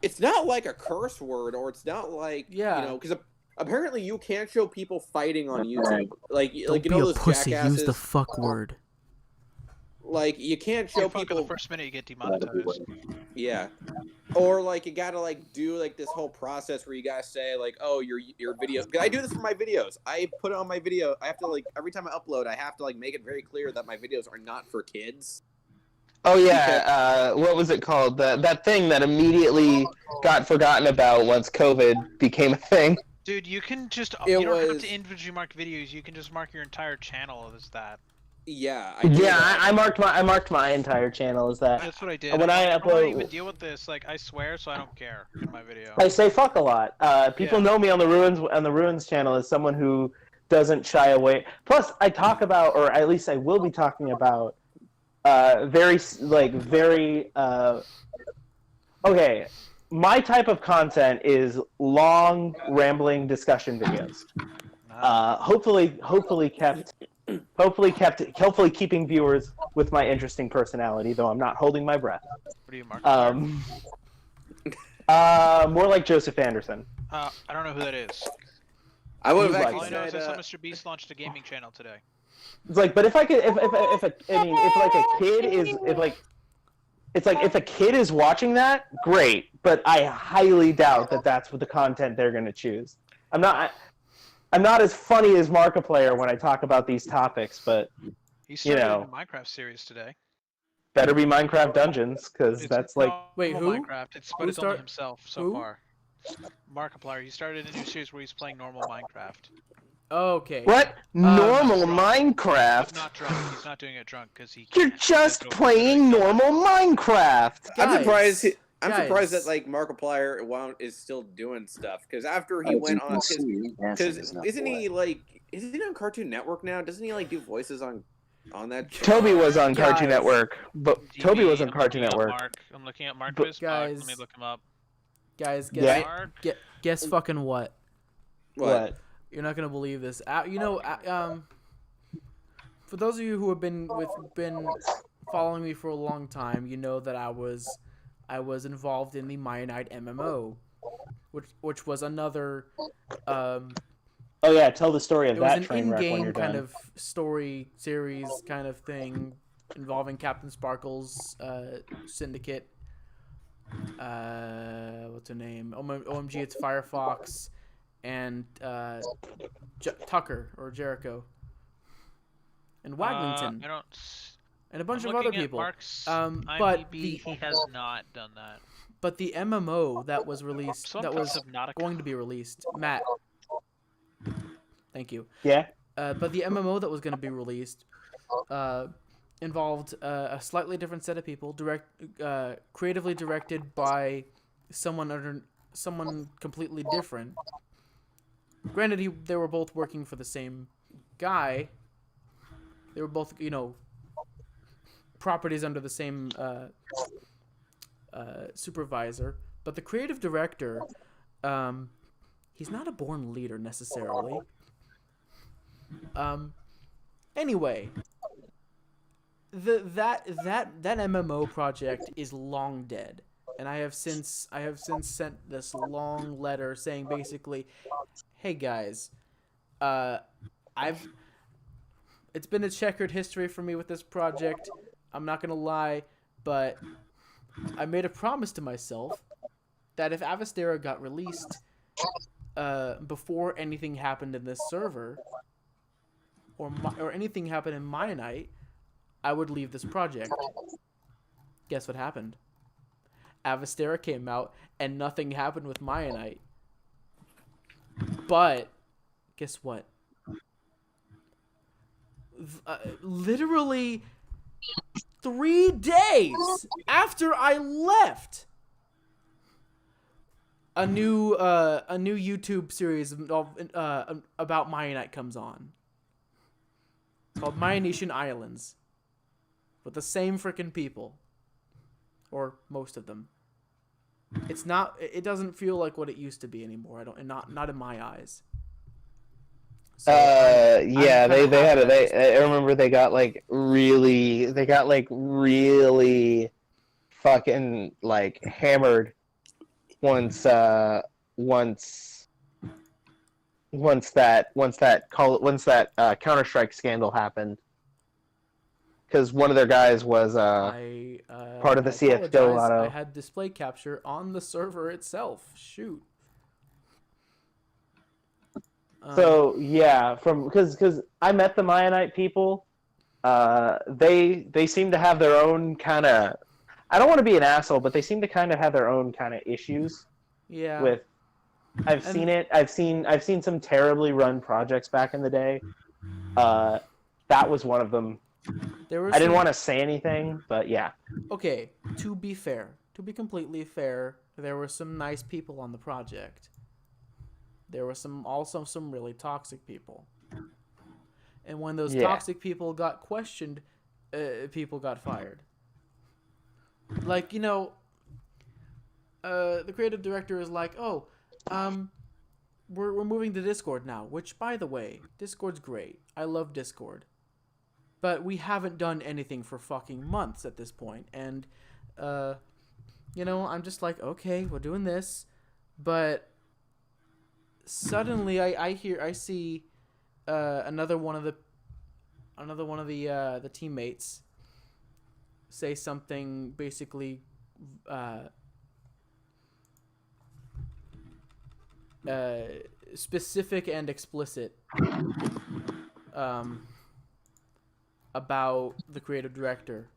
[SPEAKER 5] It's not like a curse word, or it's not like
[SPEAKER 1] Yeah.
[SPEAKER 5] because apparently you can't show people fighting on YouTube. Like
[SPEAKER 1] don't
[SPEAKER 5] you
[SPEAKER 1] be
[SPEAKER 5] know
[SPEAKER 1] a
[SPEAKER 5] those
[SPEAKER 1] pussy.
[SPEAKER 5] jackasses.
[SPEAKER 1] Use the fuck word.
[SPEAKER 5] Like you can't show
[SPEAKER 3] You fuck in
[SPEAKER 5] people.
[SPEAKER 3] the first minute you get demonetized.
[SPEAKER 5] Yeah. Or like you gotta like do like this whole process where you gotta say like, oh, your video. 'Cause I do this for my videos. I put it on my video. I have to like every time I upload, I have to like make it very clear that my videos are not for kids.
[SPEAKER 2] Oh yeah, what was it called? That thing that immediately got forgotten about once COVID became a thing.
[SPEAKER 3] Dude, you can just
[SPEAKER 5] It
[SPEAKER 3] you don't have
[SPEAKER 5] was-
[SPEAKER 3] to individually mark videos. You can just mark your entire channel as that.
[SPEAKER 5] Yeah. I do
[SPEAKER 2] Yeah,
[SPEAKER 5] that.
[SPEAKER 2] I marked my entire channel as that.
[SPEAKER 3] That's what I did.
[SPEAKER 2] When
[SPEAKER 3] I'm
[SPEAKER 2] I
[SPEAKER 3] like, I don't wanna
[SPEAKER 2] upload-
[SPEAKER 3] even deal with this. Like I swear, so I don't care in my video.
[SPEAKER 2] I say fuck a lot. People
[SPEAKER 3] Yeah.
[SPEAKER 2] know me on the Ruins channel as someone who doesn't shy away. Plus, I talk about, or at least I will be talking about, very. Okay, my type of content is long, rambling discussion videos. Hopefully keeping viewers with my interesting personality, though I'm not holding my breath.
[SPEAKER 3] What are you, Mark?
[SPEAKER 2] More like Joseph Anderson.
[SPEAKER 3] I don't know who that is.
[SPEAKER 5] I would have
[SPEAKER 2] He's
[SPEAKER 5] actually
[SPEAKER 3] All I know is
[SPEAKER 5] said.
[SPEAKER 3] I saw Mr. Beast launched a gaming channel today.
[SPEAKER 2] It's like, but if I could, if like a kid is, if a kid is watching that, great. But I highly doubt that that's what the content they're going to choose. I'm not as funny as Markiplier when I talk about these topics, but
[SPEAKER 3] He started a Minecraft series today.
[SPEAKER 2] better be Minecraft Dungeons, because that's like.
[SPEAKER 1] Wait, who?
[SPEAKER 3] Minecraft. But it's only himself so far. Markiplier. He started a new series where he's playing normal Minecraft.
[SPEAKER 1] Okay.
[SPEAKER 2] What? Normal
[SPEAKER 3] But
[SPEAKER 2] Minecraft?
[SPEAKER 3] not drunk. He's not doing it drunk because he.
[SPEAKER 2] You're
[SPEAKER 3] can't.
[SPEAKER 2] just
[SPEAKER 3] That's
[SPEAKER 2] playing normal Minecraft!
[SPEAKER 5] I'm surprised. I'm
[SPEAKER 1] Guys.
[SPEAKER 5] surprised that like Markiplier is still doing stuff because after he went on, because isn't he on Cartoon Network now? Doesn't he like do voices on that?
[SPEAKER 2] Toby was on Cartoon
[SPEAKER 1] Guys.
[SPEAKER 2] Network, but
[SPEAKER 3] DB,
[SPEAKER 2] Toby was on
[SPEAKER 3] I'm
[SPEAKER 2] Cartoon
[SPEAKER 3] looking up
[SPEAKER 2] Network.
[SPEAKER 3] Mark. I'm looking at Mark.
[SPEAKER 2] But-
[SPEAKER 3] Let me look him up.
[SPEAKER 1] Guys,
[SPEAKER 2] Yeah.
[SPEAKER 3] Mark.
[SPEAKER 1] guess fucking what?
[SPEAKER 5] What?
[SPEAKER 1] You're not gonna believe this. For those of you who have been following me for a long time, you know that I was involved in the Mianite MMO, which was another.
[SPEAKER 2] Oh yeah, tell the story of
[SPEAKER 1] It was
[SPEAKER 2] that
[SPEAKER 1] an
[SPEAKER 2] train wreck when
[SPEAKER 1] in-game
[SPEAKER 2] you're
[SPEAKER 1] kind
[SPEAKER 2] done.
[SPEAKER 1] of story series kind of thing involving Captain Sparkle's syndicate. What's her name? OMG, it's Firefox and Tucker or Jericho and Waglington
[SPEAKER 3] I don't.
[SPEAKER 1] and a bunch
[SPEAKER 3] I'm
[SPEAKER 1] of other
[SPEAKER 3] looking at
[SPEAKER 1] people.
[SPEAKER 3] Mark's
[SPEAKER 1] But
[SPEAKER 3] IMDb, he has not done that.
[SPEAKER 1] But the MMO that was released,
[SPEAKER 3] Some
[SPEAKER 1] that was
[SPEAKER 3] Subnautica.
[SPEAKER 1] going to be released, Matt. Thank you.
[SPEAKER 2] Yeah.
[SPEAKER 1] But the MMO that was going to be released involved a slightly different set of people, creatively directed by someone completely different. Granted, they were both working for the same guy. They were both, properties under the same supervisor. But the creative director, he's not a born leader necessarily. Anyway, that MMO project is long dead, and I have since sent this long letter saying basically, hey guys, it's been a checkered history for me with this project. I'm not gonna lie, but I made a promise to myself that if Avastera got released before anything happened in this server, or anything happened in Mianite, I would leave this project. Guess what happened? Avastera came out, and nothing happened with Mianite. But guess what? Literally 3 days after I left, a new YouTube series about Mianite comes on. It's called Myanetian Islands, with the same freaking people, or most of them. It's not. It doesn't feel like what it used to be anymore. Not in my eyes. So
[SPEAKER 2] Yeah,
[SPEAKER 1] I'm kinda happy
[SPEAKER 2] I remember they got really fucking hammered once that Counter-Strike scandal happened, because one of their guys was part of the CFO
[SPEAKER 1] apologize.
[SPEAKER 2] lotto.
[SPEAKER 1] I had display capture on the server itself. Shoot.
[SPEAKER 2] So yeah, because I met the Mianite people, they seem to have their own kind of. I don't want to be an asshole, but they seem to kind of have their own kind of issues.
[SPEAKER 1] Yeah.
[SPEAKER 2] With, I've seen it. I've seen some terribly run projects back in the day. That was one of them. I didn't want to say anything, but yeah.
[SPEAKER 1] Okay, to be completely fair, there were some nice people on the project. There were also some really toxic people. And when those toxic people got questioned, people got fired. Like, you know, the creative director is like, oh, we're moving to Discord now, which, by the way, Discord's great. I love Discord. But we haven't done anything for fucking months at this point. And, you know, I'm just like, okay, we're doing this. But suddenly I see another one of the teammates say something basically specific and explicit about the creative director.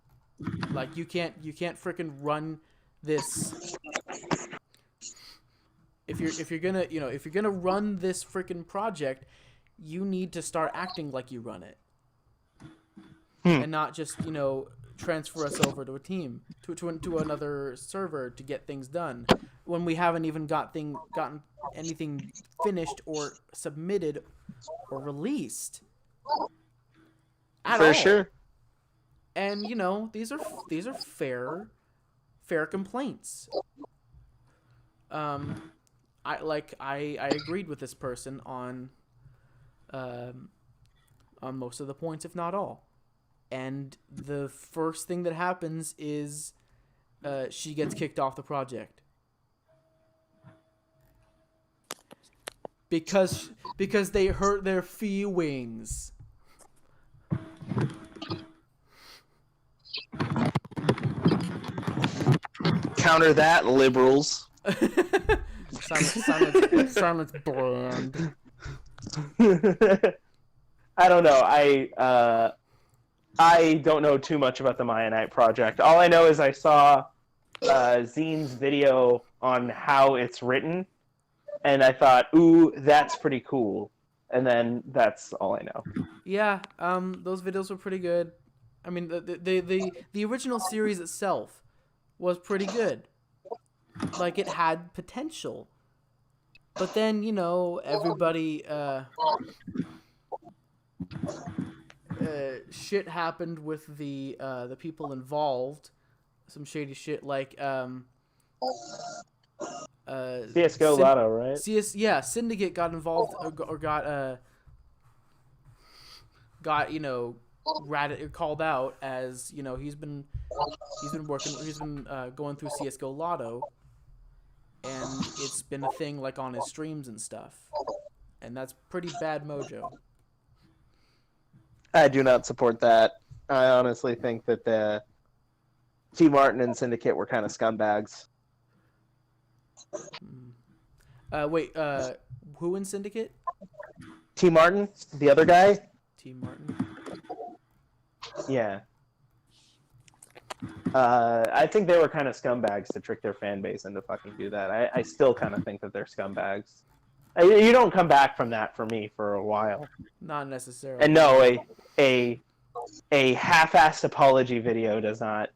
[SPEAKER 1] Like, you can't freaking run this if you're gonna run this freaking project, you need to start acting like you run it. And not just, you know, transfer us over to a team, to another server to get things done, when we haven't even gotten anything finished or submitted or released at all.
[SPEAKER 2] For sure.
[SPEAKER 1] And, you know, these are fair complaints. I agreed with this person on most of the points, if not all. And the first thing that happens is she gets kicked off the project. Because they hurt their feelings.
[SPEAKER 2] Counter that, liberals.
[SPEAKER 1] Silence brand.
[SPEAKER 2] I don't know. I don't know too much about the Mianite project. All I know is I saw Zine's video on how it's written, and I thought, ooh, that's pretty cool. And then that's all I know.
[SPEAKER 1] Yeah, those videos were pretty good. I mean, the original series itself was pretty good. Like, it had potential. But then, you know, everybody shit happened with the people involved. Some shady shit, like
[SPEAKER 2] CS:GO Lotto, right?
[SPEAKER 1] Syndicate got involved or got you know, called out as, you know, he's been going through CS:GO Lotto, and it's been a thing, like, on his streams and stuff, and that's pretty bad mojo.
[SPEAKER 2] I do not support that. I honestly think that the T. Martin and Syndicate were kind of scumbags.
[SPEAKER 1] Wait, who in Syndicate?
[SPEAKER 2] T. Martin, the other guy?
[SPEAKER 1] T. Martin.
[SPEAKER 2] Yeah. I think they were kind of scumbags to trick their fan base into fucking do that. I still kind of think that they're scumbags. You don't come back from that for me for a while.
[SPEAKER 1] Not necessarily.
[SPEAKER 2] And no, a half-assed apology video does not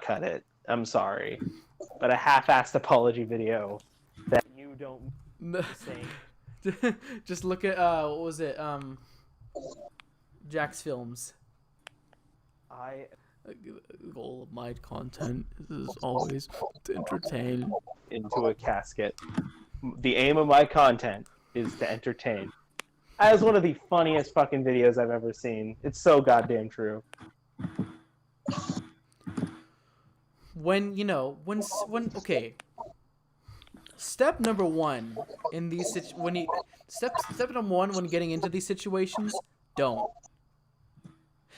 [SPEAKER 2] cut it. I'm sorry, but a half-assed apology video that you don't say.
[SPEAKER 1] Just look at what was it? Jack's Films. The goal of my content is always to entertain.
[SPEAKER 2] Into a casket. The aim of my content is to entertain. That is one of the funniest fucking videos I've ever seen. It's so goddamn true.
[SPEAKER 1] When, you know, when okay. Step number one in these step number one when getting into these situations, don't.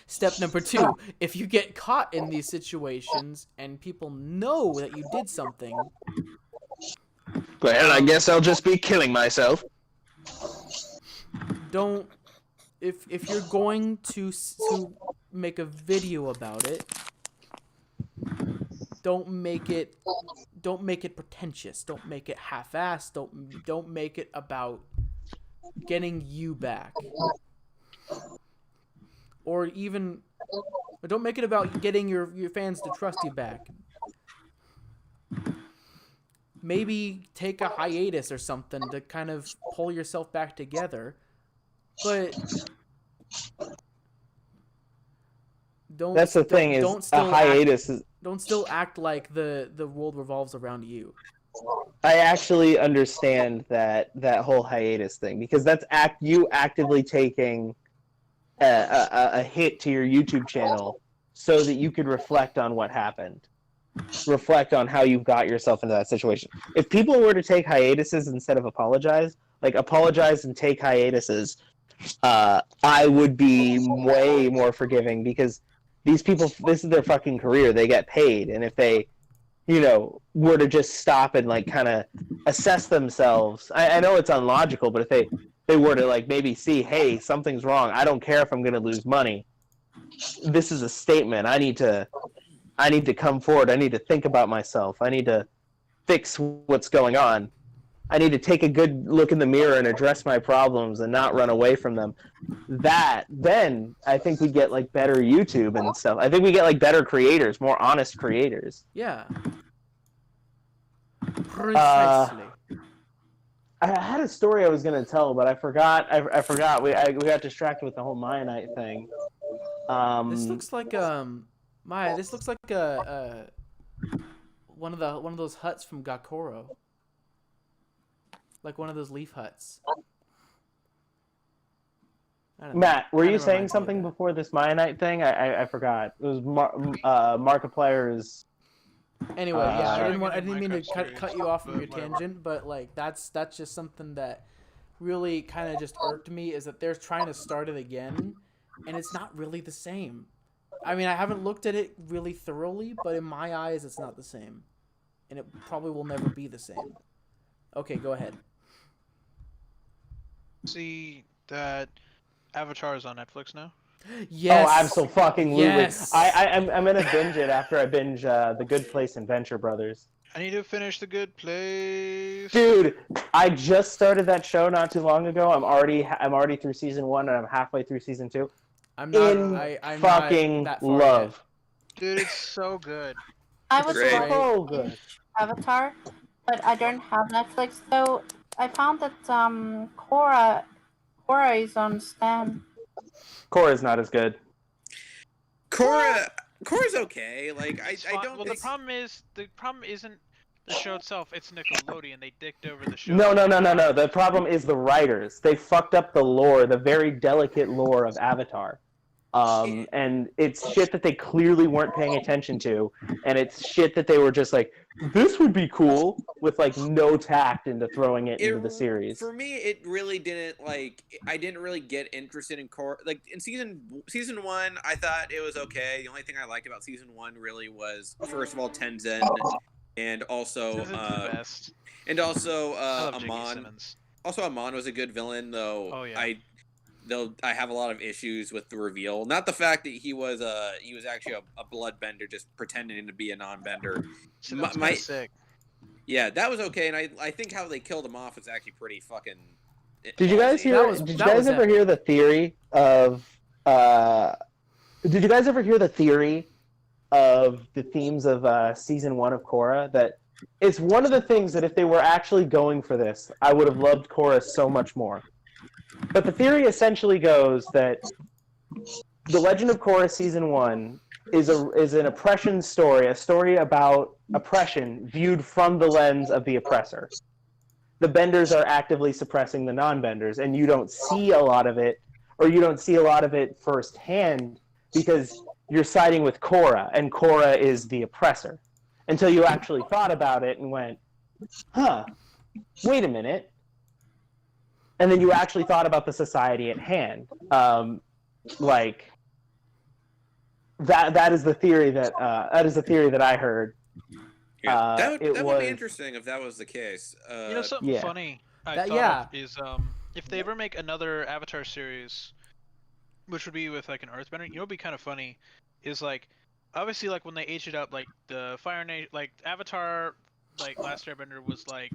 [SPEAKER 1] Step number two, if you get caught in these situations and people know that you did something,
[SPEAKER 2] well, I guess I'll just be killing myself.
[SPEAKER 1] Don't. If you're going to make a video about it, don't make it pretentious. Don't make it half-assed. Don't make it about getting you back. Or don't make it about getting your fans to trust you back. Maybe take a hiatus or something to kind of pull yourself back together. But Don't.
[SPEAKER 2] That's the thing is
[SPEAKER 1] Don't
[SPEAKER 2] a
[SPEAKER 1] still
[SPEAKER 2] hiatus.
[SPEAKER 1] don't still act like the world revolves around you.
[SPEAKER 2] I actually understand that whole hiatus thing because that's you actively taking a hit to your YouTube channel so that you could reflect on what happened, reflect on how you got yourself into that situation. If people were to take hiatuses instead of apologize and take hiatuses, I would be way more forgiving because these people, this is their fucking career. They get paid, and if they, were to just stop and like kind of assess themselves, I know it's unlogical, but if they were to like maybe see, hey, something's wrong. I don't care if I'm going to lose money. This is a statement. I need to come forward. I need to think about myself. I need to fix what's going on. I need to take a good look in the mirror and address my problems and not run away from them. Then I think we get like better YouTube and stuff. I think we get like better creators, more honest creators.
[SPEAKER 1] Yeah. Precisely.
[SPEAKER 2] I had a story I was gonna tell, but I forgot. I forgot. We got distracted with the whole Mianite thing.
[SPEAKER 1] This looks like This looks like one of those huts from Gakoro. Like one of those leaf huts.
[SPEAKER 2] Matt, were you saying something before this Mianite thing? I forgot. It was Markiplier's.
[SPEAKER 1] Anyway, yeah, I didn't mean to
[SPEAKER 3] Minecraft
[SPEAKER 1] cut you off from your
[SPEAKER 3] whatever.
[SPEAKER 1] tangent, but like that's just something that really kind of just irked me is that they're trying to start it again, and it's not really the same. I mean, I haven't looked at it really thoroughly, but in my eyes, it's not the same, and it probably will never be the same. Okay, go ahead.
[SPEAKER 3] See that Avatar is on Netflix now?
[SPEAKER 1] Yes.
[SPEAKER 2] Oh, absolutely.
[SPEAKER 1] Yes.
[SPEAKER 2] I'm gonna binge it after I binge The Good Place and Venture Brothers.
[SPEAKER 3] I need to finish The Good Place.
[SPEAKER 2] Dude, I just started that show not too long ago. I'm already through season 1 and I'm halfway through season 2.
[SPEAKER 1] I'm
[SPEAKER 2] fucking
[SPEAKER 1] not that far
[SPEAKER 2] love.
[SPEAKER 3] Dude, it's so good.
[SPEAKER 6] I was
[SPEAKER 5] Great.
[SPEAKER 6] watching
[SPEAKER 2] So good.
[SPEAKER 6] Avatar, but I don't have Netflix, so I found that Korra is on Stan.
[SPEAKER 2] Korra's not as good.
[SPEAKER 5] Korra's okay. Like I don't.
[SPEAKER 3] Well, the problem isn't the show itself. It's Nickelodeon. They dicked over the show.
[SPEAKER 2] No. The problem is the writers. They fucked up the lore, the very delicate lore of Avatar. And it's shit that they clearly weren't paying attention to, and it's shit that they were just like, this would be cool, with like no tact into throwing it into the series.
[SPEAKER 5] For me, it really didn't like. I didn't really get interested in Korra. Like in season 1, I thought it was okay. The only thing I liked about season 1 really was, first of all, Tenzin, and also
[SPEAKER 3] Tenzin's the best.
[SPEAKER 5] and also
[SPEAKER 3] I love J.K.
[SPEAKER 5] Amon.
[SPEAKER 3] Simmons.
[SPEAKER 5] Also, Amon was a good villain, though.
[SPEAKER 3] Oh, yeah.
[SPEAKER 5] I have a lot of issues with the reveal. Not the fact that he was actually a bloodbender, just pretending to be a non-bender.
[SPEAKER 3] So that's kinda sick.
[SPEAKER 5] Yeah, that was okay, and I think how they killed him off was actually pretty fucking.
[SPEAKER 2] Did you guys
[SPEAKER 5] ballsy.
[SPEAKER 2] hear? Did you guys ever hear the theory of? Did you guys ever hear the theory of the themes of season 1 of Korra? That it's one of the things that if they were actually going for this, I would have loved Korra so much more. But the theory essentially goes that The Legend of Korra Season 1 is an oppression story, a story about oppression viewed from the lens of the oppressor. The benders are actively suppressing the non-benders, and you don't see a lot of it, or you don't see a lot of it firsthand because you're siding with Korra, and Korra is the oppressor. Until you actually thought about it and went, huh, wait a minute. And then you actually thought about the society at hand. Like that is the theory that I heard.
[SPEAKER 5] Yeah, that would
[SPEAKER 2] was
[SPEAKER 5] be interesting if that was the case.
[SPEAKER 3] Something
[SPEAKER 2] yeah.
[SPEAKER 3] funny I thought of is if they ever make another Avatar series, which would be with like an Earthbender, you know, what'd be kind of funny is like obviously like when they age it up, like the Fire Nation, like Avatar, like Last Airbender was like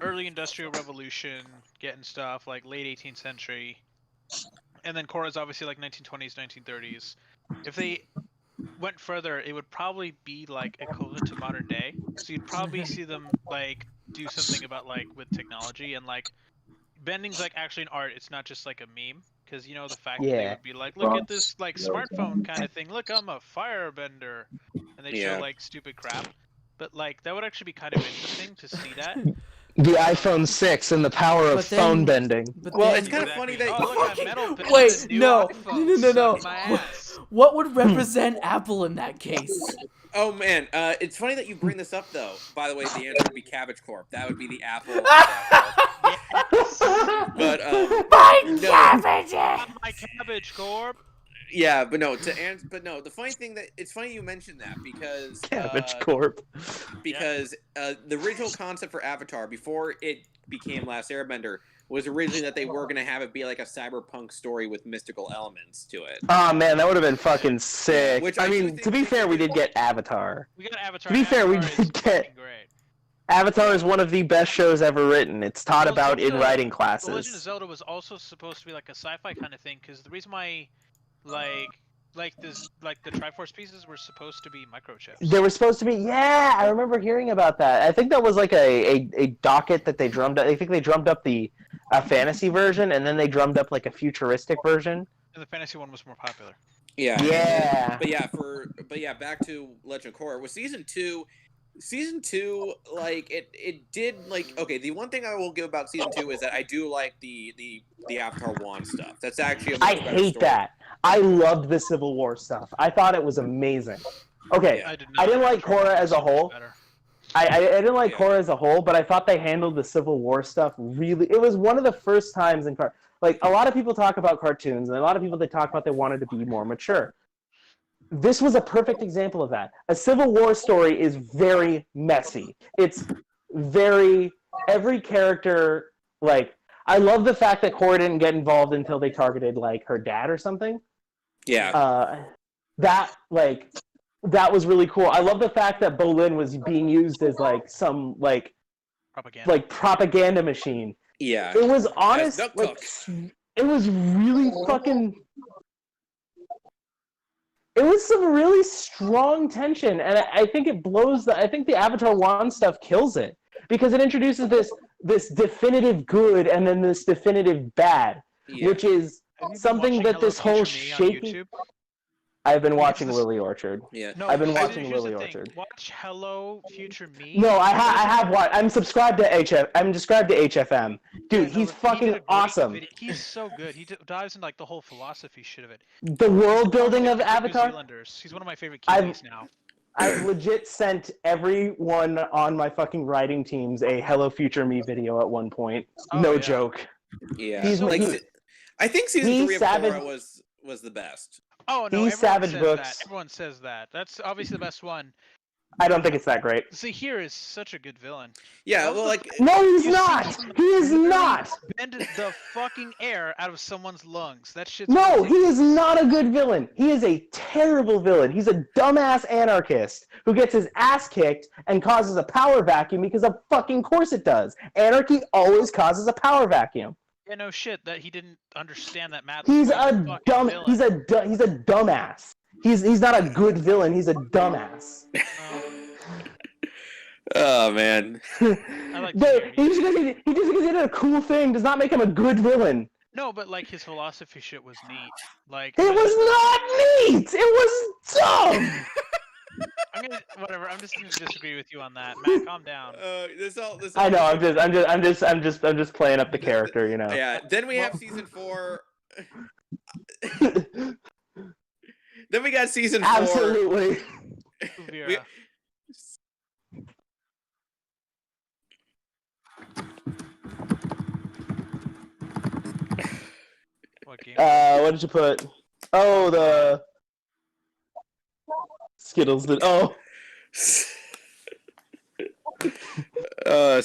[SPEAKER 3] early Industrial Revolution, getting stuff like late 18th century, and then Korra's obviously like 1920s, 1930s. If they went further, it would probably be like equivalent to modern day. So you'd probably see them like do something about like with technology and like bending's like actually an art. It's not just like a meme. Because you know the fact that they would be like, look at this like smartphone kind of thing. Look, I'm a firebender, and they show like stupid crap. But like that would actually be kind of interesting to see that.
[SPEAKER 2] The iPhone 6 and the power of phone bending.
[SPEAKER 5] Well, it's kind of funny that.
[SPEAKER 3] Oh, look, I metal bent
[SPEAKER 1] Wait,
[SPEAKER 3] the new
[SPEAKER 1] no.
[SPEAKER 3] iPhone.
[SPEAKER 1] No.
[SPEAKER 3] Suck my ass.
[SPEAKER 1] What would represent Apple in that case?
[SPEAKER 5] Oh man, it's funny that you bring this up though. By the way, the answer would be Cabbage Corp. That would be the Apple. But
[SPEAKER 3] My Cabbage Corp.
[SPEAKER 5] Yeah, but no. The funny thing that it's funny you mentioned that because
[SPEAKER 2] Cabbage Corp.
[SPEAKER 5] Because the original concept for Avatar before it became Last Airbender was originally that they were gonna have it be like a cyberpunk story with mystical elements to it.
[SPEAKER 2] Oh man, that would have been fucking sick.
[SPEAKER 5] Which
[SPEAKER 2] I mean, to be fair, we did get Avatar.
[SPEAKER 3] We got Avatar.
[SPEAKER 2] To be fair, we did get.
[SPEAKER 3] Great.
[SPEAKER 2] Avatar is one of the best shows ever written. It's taught about in writing classes.
[SPEAKER 3] The Legend of Zelda was also supposed to be like a sci-fi kind of thing because the reason why, like the Triforce pieces were supposed to be microchips.
[SPEAKER 2] They were supposed to be, yeah. I remember hearing about that. I think that was like a docket that they drummed up. I think they drummed up the fantasy version, and then they drummed up like a futuristic version.
[SPEAKER 3] And the fantasy one was more popular.
[SPEAKER 5] Yeah.
[SPEAKER 2] Yeah.
[SPEAKER 5] But yeah, back to Legend of Korra. With season two, like it did like okay. The one thing I will give about season 2 is that I do like the Avatar wand stuff. That's actually a much better
[SPEAKER 2] hate
[SPEAKER 5] story.
[SPEAKER 2] that. I loved the Civil War stuff. I thought it was amazing. Okay,
[SPEAKER 5] Yeah.
[SPEAKER 2] I didn't like Korra as a whole.
[SPEAKER 3] Better.
[SPEAKER 2] I didn't like Korra as a whole, but I thought they handled the Civil War stuff really. It was one of the first times in like a lot of people talk about cartoons, and a lot of people they talk about they wanted to be more mature. This was a perfect example of that. A Civil War story is very messy. It's very every character like. I love the fact that Korra didn't get involved until they targeted like her dad or something.
[SPEAKER 5] Yeah.
[SPEAKER 2] That was really cool. I love the fact that Bolin was being used as like some propaganda machine.
[SPEAKER 5] Yeah.
[SPEAKER 2] It was honest. It was really fucking. It was some really strong tension, and I think it blows I think the Avatar Wand stuff kills it because it introduces this definitive good and then this definitive bad, which is something that this whole shaking. I've been watching Lily Orchard.
[SPEAKER 5] Yeah.
[SPEAKER 3] No,
[SPEAKER 2] I've been
[SPEAKER 3] here's
[SPEAKER 2] watching
[SPEAKER 3] the
[SPEAKER 2] Lily
[SPEAKER 3] thing.
[SPEAKER 2] Orchard.
[SPEAKER 3] Watch Hello Future Me.
[SPEAKER 2] No, I have watched. I'm subscribed to HFM. Dude, he's fucking awesome.
[SPEAKER 3] He's so good. He dives into like the whole philosophy shit of it.
[SPEAKER 2] The world building of
[SPEAKER 3] New
[SPEAKER 2] Avatar.
[SPEAKER 3] Zealanders. He's one of my favorite Kiwis now.
[SPEAKER 2] I legit sent everyone on my fucking writing teams a Hello Future Me video at one point.
[SPEAKER 3] Oh,
[SPEAKER 2] no
[SPEAKER 3] yeah.
[SPEAKER 2] joke.
[SPEAKER 5] Yeah.
[SPEAKER 2] I
[SPEAKER 5] think season 3 of Korra was the best.
[SPEAKER 3] Oh no,
[SPEAKER 2] These Savage books.
[SPEAKER 3] Everyone says that. That's obviously the best one.
[SPEAKER 2] I don't think it's that great.
[SPEAKER 3] Zahir is such a good villain.
[SPEAKER 5] Yeah, well, like
[SPEAKER 2] no, he's not. He is not.
[SPEAKER 3] Bend the fucking air out of someone's lungs. That shit's
[SPEAKER 2] No, he is not a good villain. He is a terrible villain. He's a dumbass anarchist who gets his ass kicked and causes a power vacuum because of fucking course it does. Anarchy always causes a power vacuum.
[SPEAKER 3] Yeah, no shit. That he didn't understand that math.
[SPEAKER 2] He's a dumb. He's a dumbass. He's not a good villain. He's a dumbass.
[SPEAKER 5] Oh man.
[SPEAKER 3] I like
[SPEAKER 2] he just because he did a cool thing does not make him a good villain.
[SPEAKER 3] No, but like his philosophy shit was neat. Like
[SPEAKER 2] it was not neat. It was dumb.
[SPEAKER 3] Whatever. I'm just gonna disagree with you on that. Matt, calm down.
[SPEAKER 2] I know. I'm just playing up the character, you know.
[SPEAKER 5] Yeah. Then we have season 4. Then we got season 4.
[SPEAKER 2] Absolutely. What did you put? Oh, the Skittles.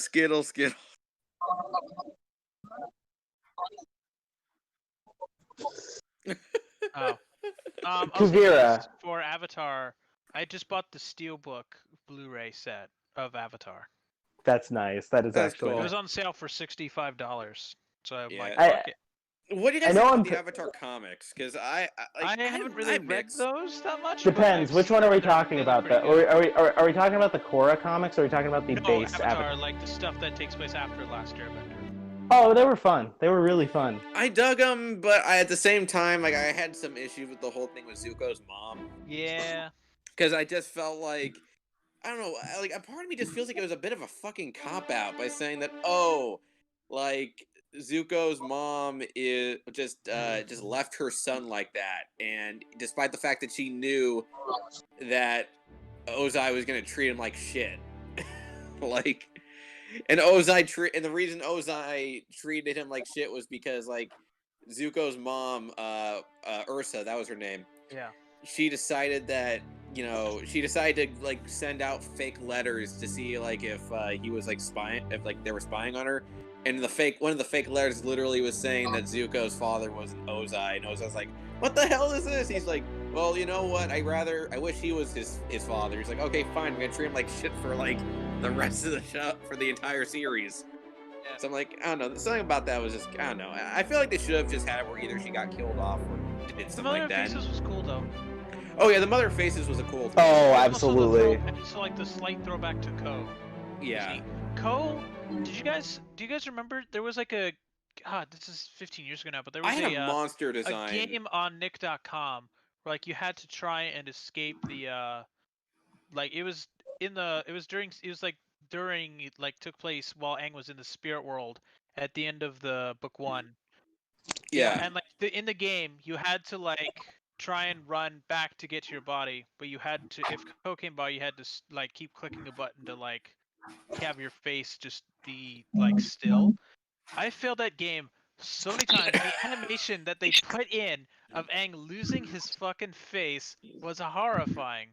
[SPEAKER 5] Skittles.
[SPEAKER 2] Kuvira.
[SPEAKER 3] For Avatar, I just bought the Steelbook Blu-ray set of Avatar.
[SPEAKER 2] That's nice. That's actually
[SPEAKER 3] cool. It was on sale for $65, so I'm like,
[SPEAKER 2] fuck
[SPEAKER 3] it.
[SPEAKER 5] What do you guys think about the Avatar comics? Because I
[SPEAKER 3] haven't really read those that much.
[SPEAKER 2] Depends. Which one are we talking about? Are we talking about the Korra comics, or are we talking about the base
[SPEAKER 3] Avatar? Like the stuff that takes place after Last Airbender.
[SPEAKER 2] Oh, they were fun. They were really fun.
[SPEAKER 5] I dug them, but at the same time, like I had some issues with the whole thing with Zuko's mom.
[SPEAKER 3] Yeah.
[SPEAKER 5] Because I just felt like, I don't know, like a part of me just feels like it was a bit of a fucking cop out by saying that, oh, like Zuko's mom is just left her son like that, and despite the fact that she knew that Ozai was gonna treat him like shit, like. And the reason Ozai treated him like shit was because like Zuko's mom, Ursa, that was her name.
[SPEAKER 3] Yeah.
[SPEAKER 5] She decided to like send out fake letters to see like if he was like spying, if like they were spying on her. And one of the fake letters literally was saying that Zuko's father was an Ozai, and Ozai's like, "What the hell is this?" He's like, "Well, you know what? I wish he was his father." He's like, "Okay, fine. I'm gonna treat him like shit for like the rest of the show, for the entire series."
[SPEAKER 3] Yeah.
[SPEAKER 5] So I'm like, I don't know. Something about that was just, I don't know. I feel like they should have just had it where either she got killed off or did something like that.
[SPEAKER 3] Faces was cool though.
[SPEAKER 5] Oh yeah, the Mother of Faces was a cool thing.
[SPEAKER 2] Oh,
[SPEAKER 3] Also
[SPEAKER 2] absolutely.
[SPEAKER 3] so like the slight throwback to Ko.
[SPEAKER 5] Yeah.
[SPEAKER 3] See, Ko, do you guys remember there was like a, this is 15 years ago now, but there was
[SPEAKER 5] I had a monster
[SPEAKER 3] a
[SPEAKER 5] design.
[SPEAKER 3] game on Nick.com where like you had to try and escape the like it was took place while Aang was in the spirit world at the end of the book 1.
[SPEAKER 5] Yeah.
[SPEAKER 3] And like in the game you had to like try and run back to get to your body, but you had to, if Ko came by, you had to like keep clicking a button to like have your face just be like still. I failed that game so many times. The animation that they put in of Aang losing his fucking face was horrifying.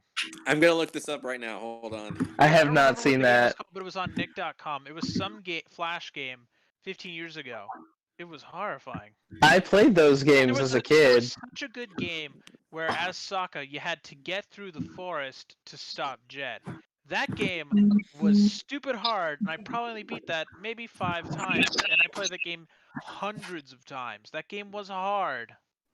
[SPEAKER 5] I'm gonna look this up right now. Hold on.
[SPEAKER 2] I
[SPEAKER 3] I
[SPEAKER 2] have
[SPEAKER 3] don't
[SPEAKER 2] not
[SPEAKER 3] remember what
[SPEAKER 2] seen
[SPEAKER 3] the game was
[SPEAKER 2] that.
[SPEAKER 3] called, but it was on Nick.com. It was some Flash game 15 years ago. It was horrifying.
[SPEAKER 2] I played those games as a
[SPEAKER 3] There
[SPEAKER 2] kid.
[SPEAKER 3] was such a good game where, as Sokka, you had to get through the forest to stop Jet. That game was stupid hard, and I probably only beat that maybe 5 times, and I played that game hundreds of times. That game was hard.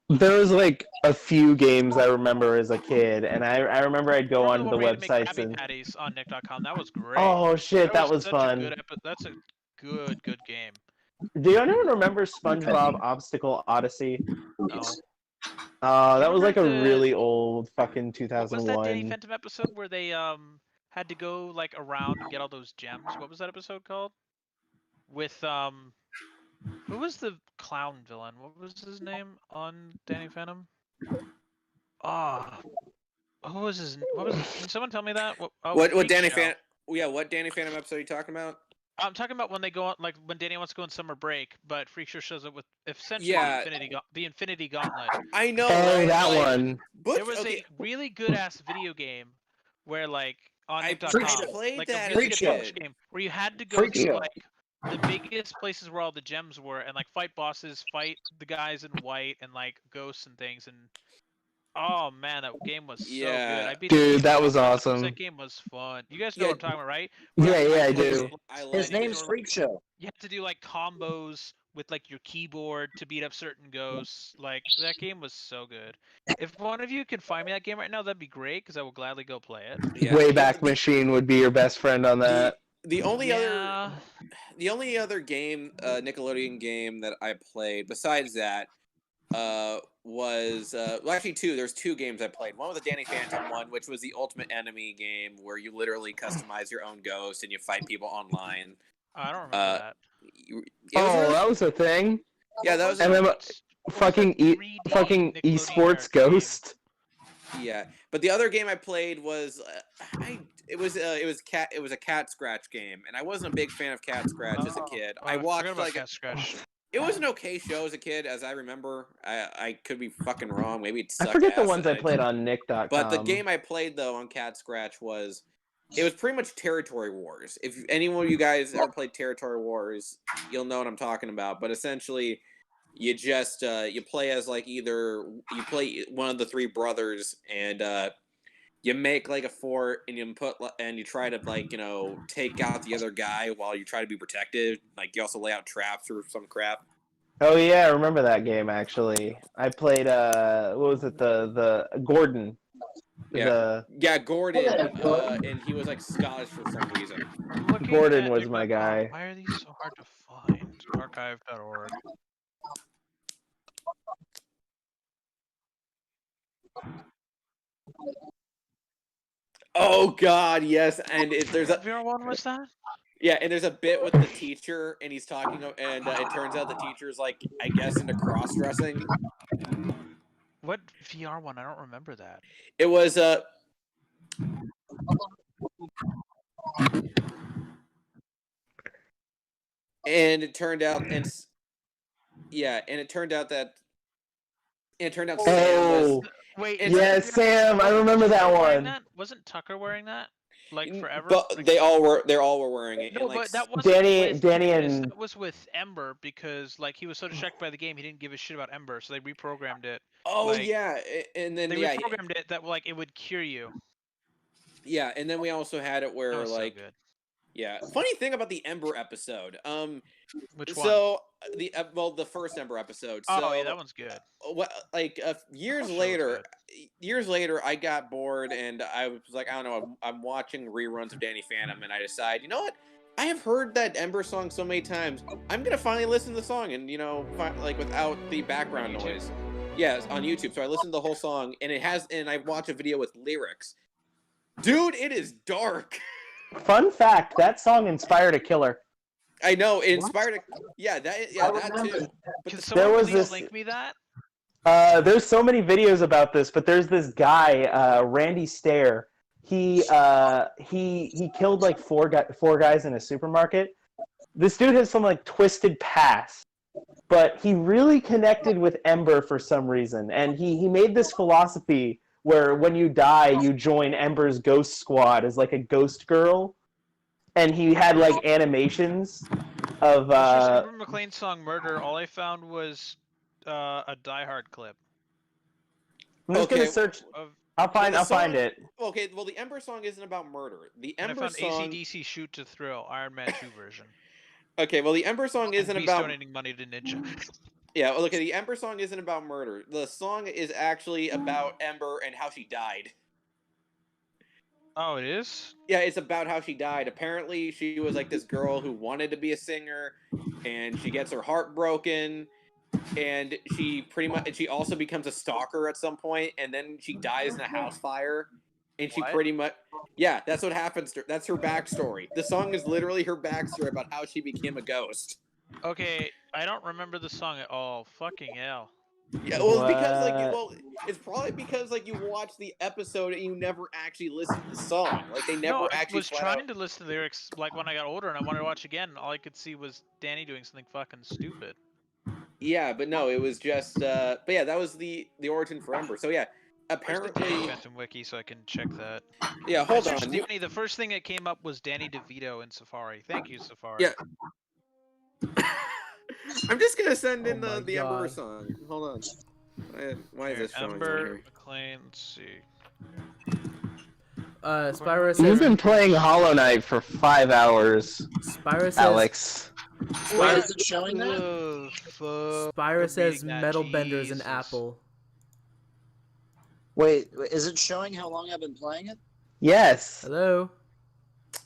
[SPEAKER 2] There was like a few games I remember as a kid, and I remember I'd go onto the
[SPEAKER 3] where you had to make
[SPEAKER 2] websites
[SPEAKER 3] Krabby
[SPEAKER 2] and.
[SPEAKER 3] Patties on Nick.com. That was great.
[SPEAKER 2] Oh shit, that was
[SPEAKER 3] such
[SPEAKER 2] fun.
[SPEAKER 3] That's a good game.
[SPEAKER 2] Do anyone remember SpongeBob Obstacle Odyssey?
[SPEAKER 3] No.
[SPEAKER 2] That was like a
[SPEAKER 3] remember
[SPEAKER 2] really old fucking
[SPEAKER 3] What was that Danny
[SPEAKER 2] 2001.
[SPEAKER 3] Phantom episode where they had to go like around and get all those gems? What was that episode called? With who was the clown villain? What was his name on Danny Phantom? What was can someone tell me that?
[SPEAKER 5] What Danny Phantom? Yeah, what Danny Phantom episode are you talking about?
[SPEAKER 3] I'm talking about when they go on, like when Danny wants to go on summer break, but Freak Show shows up with essentially the Infinity Gauntlet.
[SPEAKER 5] I know.
[SPEAKER 2] Oh,
[SPEAKER 5] right?
[SPEAKER 2] that
[SPEAKER 5] like,
[SPEAKER 2] one.
[SPEAKER 3] There was a really good ass video game where like on
[SPEAKER 5] I
[SPEAKER 3] Nick.com,
[SPEAKER 5] played
[SPEAKER 3] like
[SPEAKER 5] that
[SPEAKER 3] a really
[SPEAKER 5] as
[SPEAKER 3] good
[SPEAKER 5] a
[SPEAKER 3] Twitch
[SPEAKER 5] kid.
[SPEAKER 3] game where you had to go
[SPEAKER 4] Freak
[SPEAKER 3] to
[SPEAKER 4] Show.
[SPEAKER 3] like the biggest places where all the gems were and like fight bosses, fight the guys in white and like ghosts and things. And oh man, that game was so good. I beat
[SPEAKER 2] Dude,
[SPEAKER 3] the
[SPEAKER 2] that was
[SPEAKER 3] game
[SPEAKER 2] awesome.
[SPEAKER 3] That game was fun. You guys know
[SPEAKER 5] Yeah.
[SPEAKER 3] what I'm talking about, right?
[SPEAKER 2] Yeah, I do.
[SPEAKER 4] His name's Freak Show.
[SPEAKER 3] You have to do like combos with like your keyboard to beat up certain ghosts. Like that game was so good. If one of you can find me that game right now, that'd be great because I will gladly go play it.
[SPEAKER 5] Yeah.
[SPEAKER 2] Wayback Machine would be your best friend on that.
[SPEAKER 5] The only other
[SPEAKER 3] Yeah.
[SPEAKER 5] the only other game, Nickelodeon game that I played besides that, was well, actually two. There's 2 games I played. One was the Danny Phantom one, which was the Ultimate Enemy game where you literally customize your own ghost and you fight people online.
[SPEAKER 3] I don't remember that.
[SPEAKER 2] That was a thing.
[SPEAKER 5] Yeah, that was.
[SPEAKER 2] And then
[SPEAKER 3] What was
[SPEAKER 2] fucking
[SPEAKER 3] that 3D
[SPEAKER 2] fucking
[SPEAKER 3] Nickelodeon
[SPEAKER 2] esports
[SPEAKER 3] arcade?
[SPEAKER 2] Ghost.
[SPEAKER 5] Yeah, but the other game I played was it was a cat scratch game, and I wasn't a big fan of cat scratch as a kid. I watched
[SPEAKER 3] forgot about
[SPEAKER 5] like
[SPEAKER 3] Cat Scratch.
[SPEAKER 5] it was an okay show as a kid, as I remember. I could be fucking wrong. Maybe it sucked.
[SPEAKER 2] I forget the
[SPEAKER 5] ass
[SPEAKER 2] ones
[SPEAKER 5] and
[SPEAKER 2] I played on Nick.com.
[SPEAKER 5] But the game I played though on Cat Scratch was pretty much Territory Wars. If anyone of you guys ever played Territory Wars, you'll know what I'm talking about. But essentially, you just you play as like you play one of the 3 brothers, and you make like a fort, and you try to like take out the other guy while you try to be protected. Like you also lay out traps or some crap.
[SPEAKER 2] Oh yeah, I remember that game actually. I played what was it, the Gordon.
[SPEAKER 5] Yeah, Gordon, and he was like Scottish for some reason.
[SPEAKER 3] Looking
[SPEAKER 2] Gordon
[SPEAKER 3] at
[SPEAKER 2] was
[SPEAKER 3] Nick.com,
[SPEAKER 2] my guy.
[SPEAKER 3] Why are these so hard to find? archive.org.
[SPEAKER 5] Oh God, yes. And there's a
[SPEAKER 3] What VR1 was that?
[SPEAKER 5] yeah, and there's a bit with the teacher, and he's talking, and it turns out the teacher's like, I guess, into cross dressing.
[SPEAKER 3] What VR1? I don't remember that.
[SPEAKER 5] It was and it turned out, and it turned out that Sam was.
[SPEAKER 3] Wait,
[SPEAKER 2] Yes, Sam. I remember that one.
[SPEAKER 3] Wasn't Tucker wearing that? Like forever?
[SPEAKER 5] But
[SPEAKER 3] Like,
[SPEAKER 5] they all were wearing it.
[SPEAKER 3] no,
[SPEAKER 5] and, like,
[SPEAKER 3] but that wasn't
[SPEAKER 2] Danny and
[SPEAKER 3] that was with Ember because like he was so distracted by the game he didn't give a shit about Ember, so they reprogrammed it.
[SPEAKER 5] oh
[SPEAKER 3] like,
[SPEAKER 5] yeah, and then
[SPEAKER 3] They reprogrammed it that like it would cure you.
[SPEAKER 5] yeah, and then we also had it
[SPEAKER 3] That
[SPEAKER 5] where
[SPEAKER 3] was
[SPEAKER 5] like
[SPEAKER 3] so good.
[SPEAKER 5] yeah. Funny thing about the Ember episode,
[SPEAKER 3] Which one?
[SPEAKER 5] so the first Ember episode. So,
[SPEAKER 3] Oh yeah, that one's good.
[SPEAKER 5] What like years
[SPEAKER 3] That show was
[SPEAKER 5] later, I got bored and I was like, I don't know, I'm watching reruns of Danny Phantom, and I decide, you know what? I have heard that Ember song so many times. I'm gonna finally listen to the song, and like without the background noise. Yes, on YouTube. So I listened to the whole song, and I watch a video with lyrics. Dude, it is dark.
[SPEAKER 2] Fun fact: that song inspired a killer.
[SPEAKER 5] I know, it inspired. That too. But
[SPEAKER 3] Can
[SPEAKER 5] the,
[SPEAKER 3] someone
[SPEAKER 2] there was
[SPEAKER 3] please
[SPEAKER 2] this-
[SPEAKER 3] link me that?
[SPEAKER 2] There's so many videos about this, but there's this guy, Randy Stair. He killed like four guys in a supermarket. This dude has some like twisted past, but he really connected with Ember for some reason, and he made this philosophy where when you die, you join Ember's ghost squad as like a ghost girl, and he had like animations of.
[SPEAKER 3] It's just Ember McLean's song "Murder." All I found was a Die Hard clip.
[SPEAKER 2] I'm just gonna search.
[SPEAKER 3] Of,
[SPEAKER 2] I'll find it.
[SPEAKER 5] Okay, well, the Ember song isn't about murder. The
[SPEAKER 3] and I
[SPEAKER 5] Ember
[SPEAKER 3] found
[SPEAKER 5] song.
[SPEAKER 3] AC/DC "Shoot to Thrill" Iron Man 2 version.
[SPEAKER 5] Okay, well, the Ember song isn't
[SPEAKER 3] Beast
[SPEAKER 5] about.
[SPEAKER 3] donating money to Ninja.
[SPEAKER 5] Yeah, well, okay, the Ember song isn't about murder. The song is actually about Ember and how she died.
[SPEAKER 3] Oh, it is?
[SPEAKER 5] Yeah, it's about how she died. Apparently, she was like this girl who wanted to be a singer, and she gets her heart broken, and she also becomes a stalker at some point, and then she dies in a house fire, and she
[SPEAKER 3] What?
[SPEAKER 5] pretty much, yeah, that's what happens to her. That's her backstory. The song is literally her backstory about how she became a ghost.
[SPEAKER 3] Okay, I don't remember the song at all. Fucking hell.
[SPEAKER 5] Yeah, well, it's because it's probably because like you watch the episode and you never actually listen to the song. Like they never actually.
[SPEAKER 3] I was trying to listen to the lyrics like when I got older and I wanted to watch again. All I could see was Danny doing something fucking stupid.
[SPEAKER 5] Yeah, but no, it was just. But yeah, that was the origin for Ember. So yeah, apparently.
[SPEAKER 3] Phantom Wiki, so I can check that.
[SPEAKER 5] Yeah, hold on.
[SPEAKER 3] Danny, the first thing that came up was Danny DeVito in Safari. Thank you, Safari.
[SPEAKER 5] Yeah. I'm just gonna send in the
[SPEAKER 1] God.
[SPEAKER 5] Ember song. Hold on. Why is this showing
[SPEAKER 3] Ember
[SPEAKER 5] on here?
[SPEAKER 3] McLean. Let's see.
[SPEAKER 1] Spyro
[SPEAKER 2] You've
[SPEAKER 1] says.
[SPEAKER 2] been playing Hollow Knight for 5 hours,
[SPEAKER 1] Spyro says.
[SPEAKER 2] Alex.
[SPEAKER 4] Why is it showing that?
[SPEAKER 3] Oh, fuck.
[SPEAKER 1] Spyro says
[SPEAKER 3] Reading that,
[SPEAKER 1] metal benders an
[SPEAKER 3] Jesus.
[SPEAKER 1] apple.
[SPEAKER 4] Wait, is it showing how long I've been playing it?
[SPEAKER 2] Yes.
[SPEAKER 1] Hello.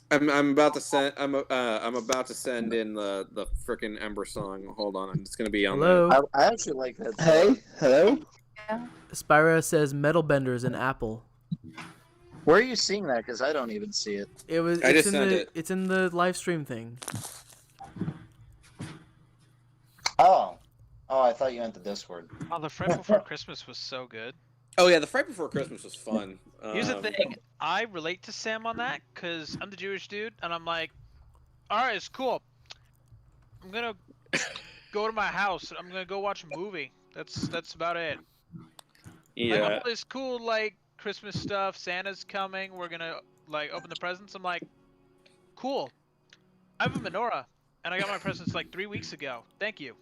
[SPEAKER 5] I'm about to send. I'm about to send in the frickin' Ember song. Hold on, it's gonna be on.
[SPEAKER 1] Hello.
[SPEAKER 4] I actually like that.
[SPEAKER 2] Hey, hello.
[SPEAKER 1] Spyro says metal benders an apple.
[SPEAKER 4] Where are you seeing that? Because I don't even see it.
[SPEAKER 1] It was.
[SPEAKER 5] I
[SPEAKER 1] It's
[SPEAKER 5] just
[SPEAKER 1] in
[SPEAKER 5] sent
[SPEAKER 1] the.
[SPEAKER 5] it.
[SPEAKER 1] It's in the live stream thing.
[SPEAKER 4] Oh, I thought you meant the Discord.
[SPEAKER 3] Oh, the Fright Before Christmas was so good.
[SPEAKER 5] Oh yeah, the Fright Before Christmas was fun.
[SPEAKER 3] Here's the thing. I relate to Sam on that because I'm the Jewish dude, and I'm like, all right, it's cool. I'm gonna go to my house. I'm gonna go watch a movie. That's about it. Like,
[SPEAKER 5] Yeah.
[SPEAKER 3] all this cool like Christmas stuff. Santa's coming. We're gonna like open the presents. I'm like, cool. I have a menorah, and I got my presents like 3 weeks ago. Thank you.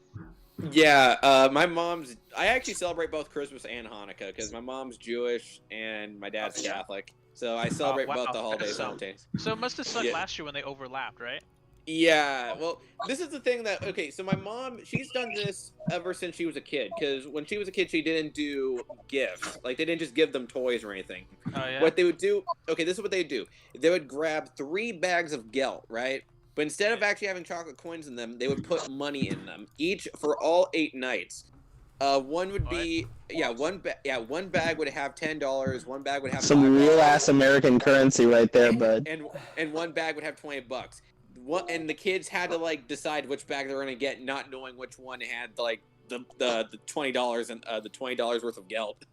[SPEAKER 5] Yeah, my mom's. I actually celebrate both Christmas and Hanukkah because my mom's Jewish and my dad's Catholic. So I celebrate
[SPEAKER 3] wow.
[SPEAKER 5] both the holidays
[SPEAKER 3] So-
[SPEAKER 5] simultaneously.
[SPEAKER 3] So it must have sucked
[SPEAKER 5] Yeah.
[SPEAKER 3] last year when they overlapped, right?
[SPEAKER 5] Yeah, well, this is the thing that okay. So my mom, she's done this ever since she was a kid. Because when she was a kid, she didn't do gifts. Like they didn't just give them toys or anything.
[SPEAKER 3] Oh yeah.
[SPEAKER 5] What they would do, okay, this is what they do. They would grab 3 bags of gelt, right? But instead of actually having chocolate coins in them, they would put money in them. Each for all 8 nights. One would be one bag would have $10. One bag would have
[SPEAKER 2] some
[SPEAKER 5] $5,
[SPEAKER 2] real ass American currency right there, bud.
[SPEAKER 5] and one bag would have $20. And the kids had to like decide which bag they were gonna get, not knowing which one had like the $20 and the $20 worth of gelt,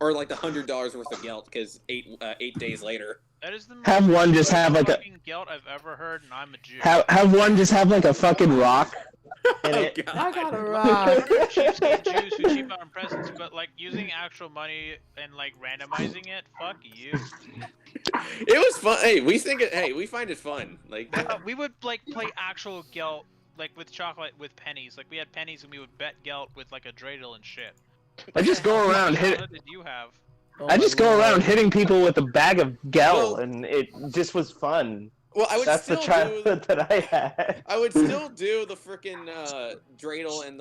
[SPEAKER 5] or like the $100 worth of gelt, because 8 days later.
[SPEAKER 3] That is the most
[SPEAKER 2] Have one just have like a
[SPEAKER 3] fucking gelt I've ever heard, and I'm a Jew.
[SPEAKER 2] have one just have like a fucking rock in
[SPEAKER 5] Oh,
[SPEAKER 2] it.
[SPEAKER 5] God.
[SPEAKER 1] I got a rock.
[SPEAKER 3] Cheapskate Jews who cheap out on presents, but like using actual money and like randomizing it, fuck you.
[SPEAKER 5] It was fun. Hey, we find it fun. Like
[SPEAKER 3] We would like play actual gelt, like with chocolate with pennies. Like we had pennies and we would bet gelt with like a dreidel and shit.
[SPEAKER 2] I just go around
[SPEAKER 3] What did you have?
[SPEAKER 2] I just go around hitting people with a bag of gel, and it just was fun.
[SPEAKER 5] Well, I would
[SPEAKER 2] That's the
[SPEAKER 5] still
[SPEAKER 2] childhood that I had.
[SPEAKER 5] I would still do the freaking dreidel and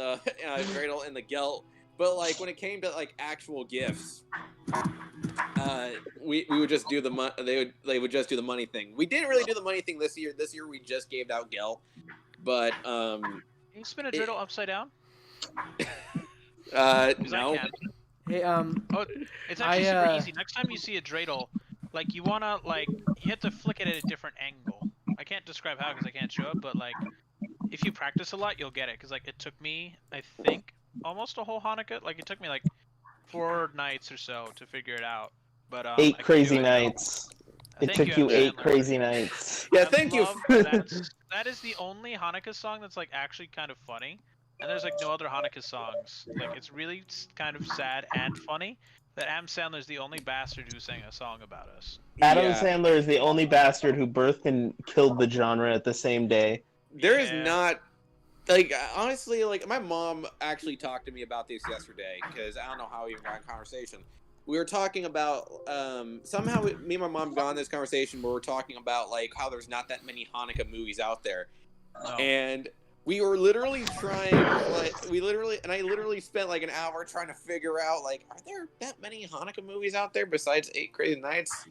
[SPEAKER 5] the gelt, but like when it came to like actual gifts, we would just do they would just do the money thing. We didn't really do the money thing this year. This year we just gave out gelt, but
[SPEAKER 3] Can you spin a dreidel upside down? 'Cause
[SPEAKER 5] no.
[SPEAKER 3] I can.
[SPEAKER 1] Hey,
[SPEAKER 3] Oh, it's actually super easy. Next time you see a dreidel, like you wanna you have to flick it at a different angle. I can't describe how because I can't show it, but like if you practice a lot, you'll get it. Because like it took me, I think, almost a whole Hanukkah. Like it took me like 4 nights or so to figure it out. But
[SPEAKER 2] 8 crazy nights. It took you 8 crazy nights.
[SPEAKER 5] Yeah, thank you.
[SPEAKER 3] That is the only Hanukkah song that's like actually kind of funny. And there's like no other Hanukkah songs. Like it's really kind of sad and funny that Adam Sandler's the only bastard who sang a song about us.
[SPEAKER 2] Adam Sandler is the only bastard who birthed and killed the genre at the same day.
[SPEAKER 5] There is not, like, honestly, like, my mom actually talked to me about this yesterday, because I don't know how we even got in conversation. We were talking about, somehow me and my mom got in this conversation where we're talking about, like, how there's not that many Hanukkah movies out there.
[SPEAKER 3] No.
[SPEAKER 5] And we were literally trying, like, I literally spent, like, an hour trying to figure out, like, are there that many Hanukkah movies out there besides 8 Crazy Nights?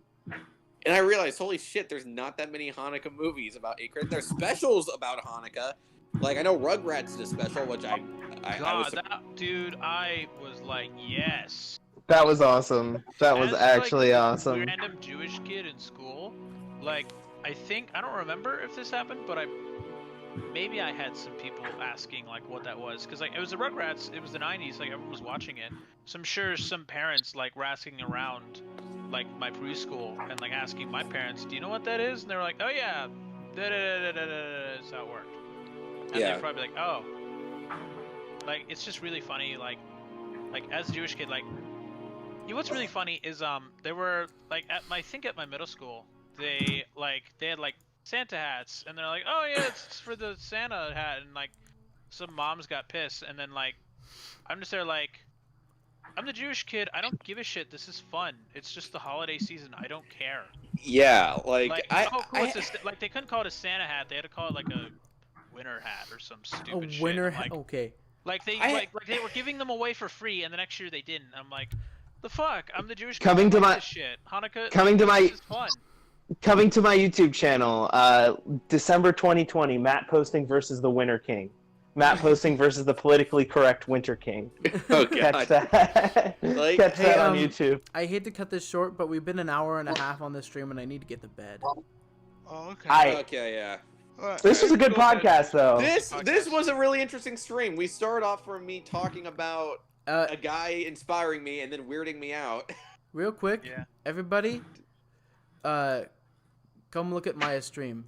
[SPEAKER 5] And I realized, holy shit, there's not that many Hanukkah movies about 8 Crazy. There's specials about Hanukkah. Like, I know Rugrats did a special, which I was...
[SPEAKER 3] Dude, I was like, yes.
[SPEAKER 2] That was awesome. That was
[SPEAKER 3] As,
[SPEAKER 2] actually
[SPEAKER 3] like,
[SPEAKER 2] awesome.
[SPEAKER 3] A random Jewish kid in school, like, I don't remember if this happened, but maybe I had some people asking, like, what that was. Because, like, it was the Rugrats, it was the 90s, like, everyone was watching it. So I'm sure some parents, like, were asking around, like, my preschool and, like, asking my parents, do you know what that is? And they were like, oh, yeah, that's how it worked. And they're probably like, oh. Like, it's just really funny, like, as a Jewish kid, like, you know what's really funny is, there were, like, I think at my middle school, they had, like, Santa hats, and they're like, oh yeah, it's for the Santa hat, and like some moms got pissed, and then like I'm just there like, I'm the Jewish kid, I don't give a shit, this is fun, it's just the holiday season, I don't care.
[SPEAKER 5] Yeah, like
[SPEAKER 3] like they couldn't call it a Santa hat, they had to call it like a winter hat or some stupid shit.
[SPEAKER 1] A winter
[SPEAKER 3] hat,
[SPEAKER 1] okay.
[SPEAKER 3] Like they they were giving them away for free, and the next year they didn't. I'm like, the fuck, I'm the Jewish kid,
[SPEAKER 2] Coming to my
[SPEAKER 3] this shit. Hanukkah,
[SPEAKER 2] this
[SPEAKER 3] is fun.
[SPEAKER 2] Coming to my YouTube channel, December 2020, Matt posting versus the Winter King. Matt posting versus the politically correct Winter King.
[SPEAKER 5] Oh,
[SPEAKER 2] Catch that.
[SPEAKER 5] Like,
[SPEAKER 2] Catch that on YouTube.
[SPEAKER 1] I hate to cut this short, but we've been an hour and a half on this stream, and I need to get to bed.
[SPEAKER 3] Oh, okay.
[SPEAKER 5] Okay, yeah.
[SPEAKER 2] This was a good podcast, though.
[SPEAKER 5] This was a really interesting stream. We started off from me talking about a guy inspiring me and then weirding me out.
[SPEAKER 1] Real quick, everybody, come look at Maya's stream.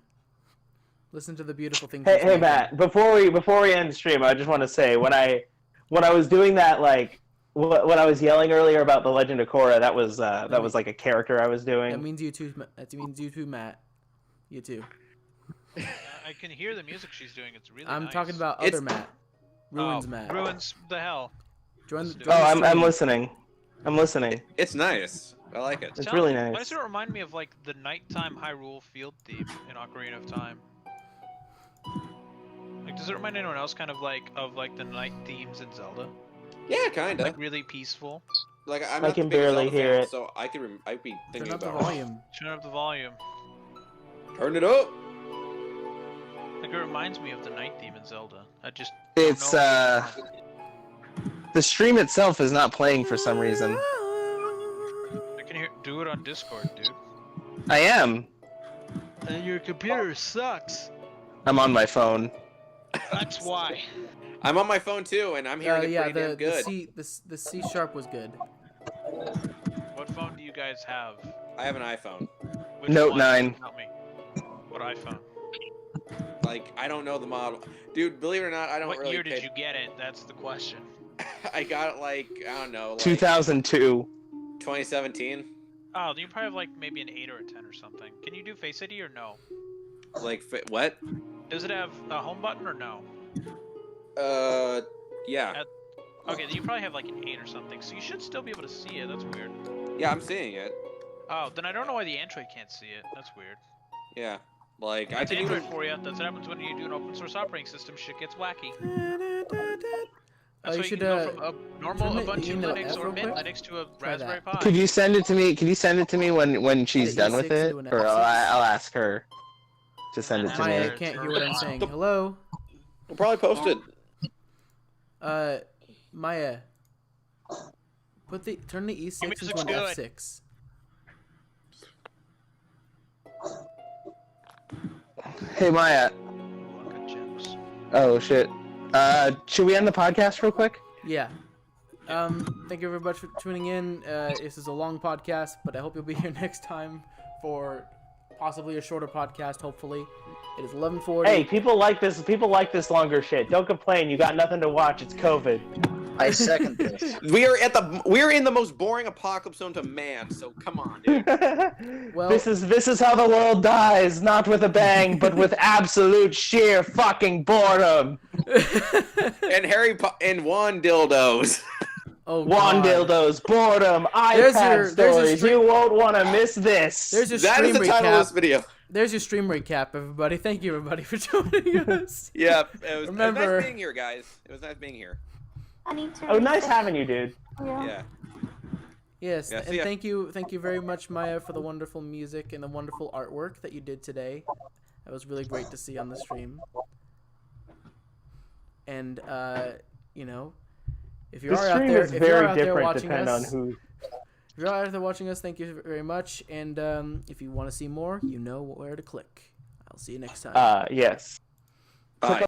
[SPEAKER 1] Listen to the beautiful things.
[SPEAKER 2] Hey, Matt. Before we end the stream, I just want to say when I was doing that, like when I was yelling earlier about the Legend of Korra, that was like a character I was doing.
[SPEAKER 1] That means you too. That means you too, Matt. You too.
[SPEAKER 3] I can hear the music she's doing. It's really.
[SPEAKER 1] I'm
[SPEAKER 3] nice.
[SPEAKER 1] talking about other Matt. Ruins Matt.
[SPEAKER 3] Ruins the hell.
[SPEAKER 2] I'm listening. I'm listening.
[SPEAKER 5] It's nice. I like it.
[SPEAKER 2] It's really nice.
[SPEAKER 3] Why does it remind me of like the nighttime Hyrule field theme in Ocarina of Time? Like, does it remind anyone else kind of like the night themes in Zelda?
[SPEAKER 5] Yeah, kinda.
[SPEAKER 3] Like really peaceful.
[SPEAKER 5] Like
[SPEAKER 2] I can barely hear it.
[SPEAKER 5] So I'd be thinking
[SPEAKER 1] Turn up
[SPEAKER 5] about
[SPEAKER 1] the volume.
[SPEAKER 3] Turn up the volume.
[SPEAKER 5] Turn it up.
[SPEAKER 3] Like, it reminds me of the night theme in Zelda. I just.
[SPEAKER 2] It's
[SPEAKER 3] don't know
[SPEAKER 2] the stream itself is not playing for some reason.
[SPEAKER 3] I can do it on Discord, dude.
[SPEAKER 2] I am.
[SPEAKER 3] And your computer sucks.
[SPEAKER 2] I'm on my phone.
[SPEAKER 3] That's why.
[SPEAKER 5] I'm on my phone too, and I'm hearing it
[SPEAKER 1] yeah,
[SPEAKER 5] pretty damn good.
[SPEAKER 1] the C sharp was good.
[SPEAKER 3] What phone do you guys have?
[SPEAKER 5] I have an iPhone.
[SPEAKER 3] Which
[SPEAKER 2] Note
[SPEAKER 3] one?
[SPEAKER 2] 9.
[SPEAKER 3] Help me. What iPhone?
[SPEAKER 5] Like, I don't know the model. Dude, believe it or not, I don't
[SPEAKER 3] What
[SPEAKER 5] really
[SPEAKER 3] year
[SPEAKER 5] pay...
[SPEAKER 3] did you get it? That's the question.
[SPEAKER 5] I got it like, I don't know, like
[SPEAKER 2] 2002.
[SPEAKER 5] 2017.
[SPEAKER 3] Oh, then you probably have like maybe an 8 or a 10 or something. Can you do Face ID or no?
[SPEAKER 5] Like, what?
[SPEAKER 3] Does it have a home button or no?
[SPEAKER 5] Yeah.
[SPEAKER 3] Okay, then you probably have like an 8 or something, so you should still be able to see it. That's weird.
[SPEAKER 5] Yeah, I'm seeing it.
[SPEAKER 3] Oh, then I don't know why the Android can't see it. That's weird.
[SPEAKER 5] Yeah. Like, I
[SPEAKER 3] That's
[SPEAKER 5] can
[SPEAKER 3] Android
[SPEAKER 5] even...
[SPEAKER 3] for you. That's what happens when you do an open source operating system. Shit gets wacky. That's
[SPEAKER 1] you
[SPEAKER 3] why you
[SPEAKER 1] should
[SPEAKER 3] can go from a normal
[SPEAKER 1] turn the
[SPEAKER 3] Ubuntu
[SPEAKER 1] email
[SPEAKER 3] Linux
[SPEAKER 1] F
[SPEAKER 3] or
[SPEAKER 1] real
[SPEAKER 3] Mint
[SPEAKER 1] quick.
[SPEAKER 3] Linux to a
[SPEAKER 1] Try that.
[SPEAKER 3] Raspberry Pi.
[SPEAKER 2] Could you send it to me? Could you send it to me when she's
[SPEAKER 1] The
[SPEAKER 2] done with
[SPEAKER 1] E6
[SPEAKER 2] it,
[SPEAKER 1] into an
[SPEAKER 2] or
[SPEAKER 1] F6?
[SPEAKER 2] I'll ask her to send it to
[SPEAKER 1] Maya,
[SPEAKER 2] me.
[SPEAKER 1] I can't hear what I'm saying. Hello,
[SPEAKER 5] We'll probably post it.
[SPEAKER 1] Maya. Turn the E6
[SPEAKER 3] Your music's
[SPEAKER 1] into an
[SPEAKER 3] good.
[SPEAKER 1] F6.
[SPEAKER 2] Hey Maya.
[SPEAKER 3] Ooh, I've got gems.
[SPEAKER 2] Oh shit. Should we end the podcast real quick?
[SPEAKER 1] Yeah. Thank you very much for tuning in. This is a long podcast, but I hope you'll be here next time for possibly a shorter podcast. Hopefully, it is 11:40.
[SPEAKER 2] Hey, people like this. People like this longer shit. Don't complain. You got nothing to watch. It's COVID.
[SPEAKER 4] I second this.
[SPEAKER 5] We are in the most boring apocalypse known to man, so come on, dude.
[SPEAKER 1] Well,
[SPEAKER 2] this is how the world dies, not with a bang, but with absolute sheer fucking boredom.
[SPEAKER 5] And wand dildos.
[SPEAKER 1] oh
[SPEAKER 2] Wand
[SPEAKER 1] God.
[SPEAKER 2] dildos, boredom,
[SPEAKER 1] There's
[SPEAKER 2] iPad
[SPEAKER 1] your
[SPEAKER 2] stories.
[SPEAKER 1] stream-
[SPEAKER 2] You won't want to miss this.
[SPEAKER 1] There's your
[SPEAKER 5] That
[SPEAKER 1] stream
[SPEAKER 5] is the title of this
[SPEAKER 1] recap.
[SPEAKER 5] video.
[SPEAKER 1] There's your stream recap, everybody. Thank you, everybody, for joining us.
[SPEAKER 5] Yeah, it was
[SPEAKER 1] Remember-
[SPEAKER 5] nice being here, guys. It was nice being here.
[SPEAKER 6] I need to.
[SPEAKER 2] Oh, nice having you, dude.
[SPEAKER 5] Yeah.
[SPEAKER 1] Yes,
[SPEAKER 5] Yeah,
[SPEAKER 1] and
[SPEAKER 5] see ya.
[SPEAKER 1] thank you very much, Maya, for the wonderful music and the wonderful artwork that you did today. That was really great to see on the stream. And you know, if you
[SPEAKER 2] This
[SPEAKER 1] are out
[SPEAKER 2] stream
[SPEAKER 1] there,
[SPEAKER 2] is
[SPEAKER 1] if you're
[SPEAKER 2] very
[SPEAKER 1] out there
[SPEAKER 2] different
[SPEAKER 1] watching
[SPEAKER 2] depending on
[SPEAKER 1] us,
[SPEAKER 2] who.
[SPEAKER 1] if you're out there watching us, thank you very much. And if you want to see more, you know where to click. I'll see you next time.
[SPEAKER 2] Yes.
[SPEAKER 5] Bye.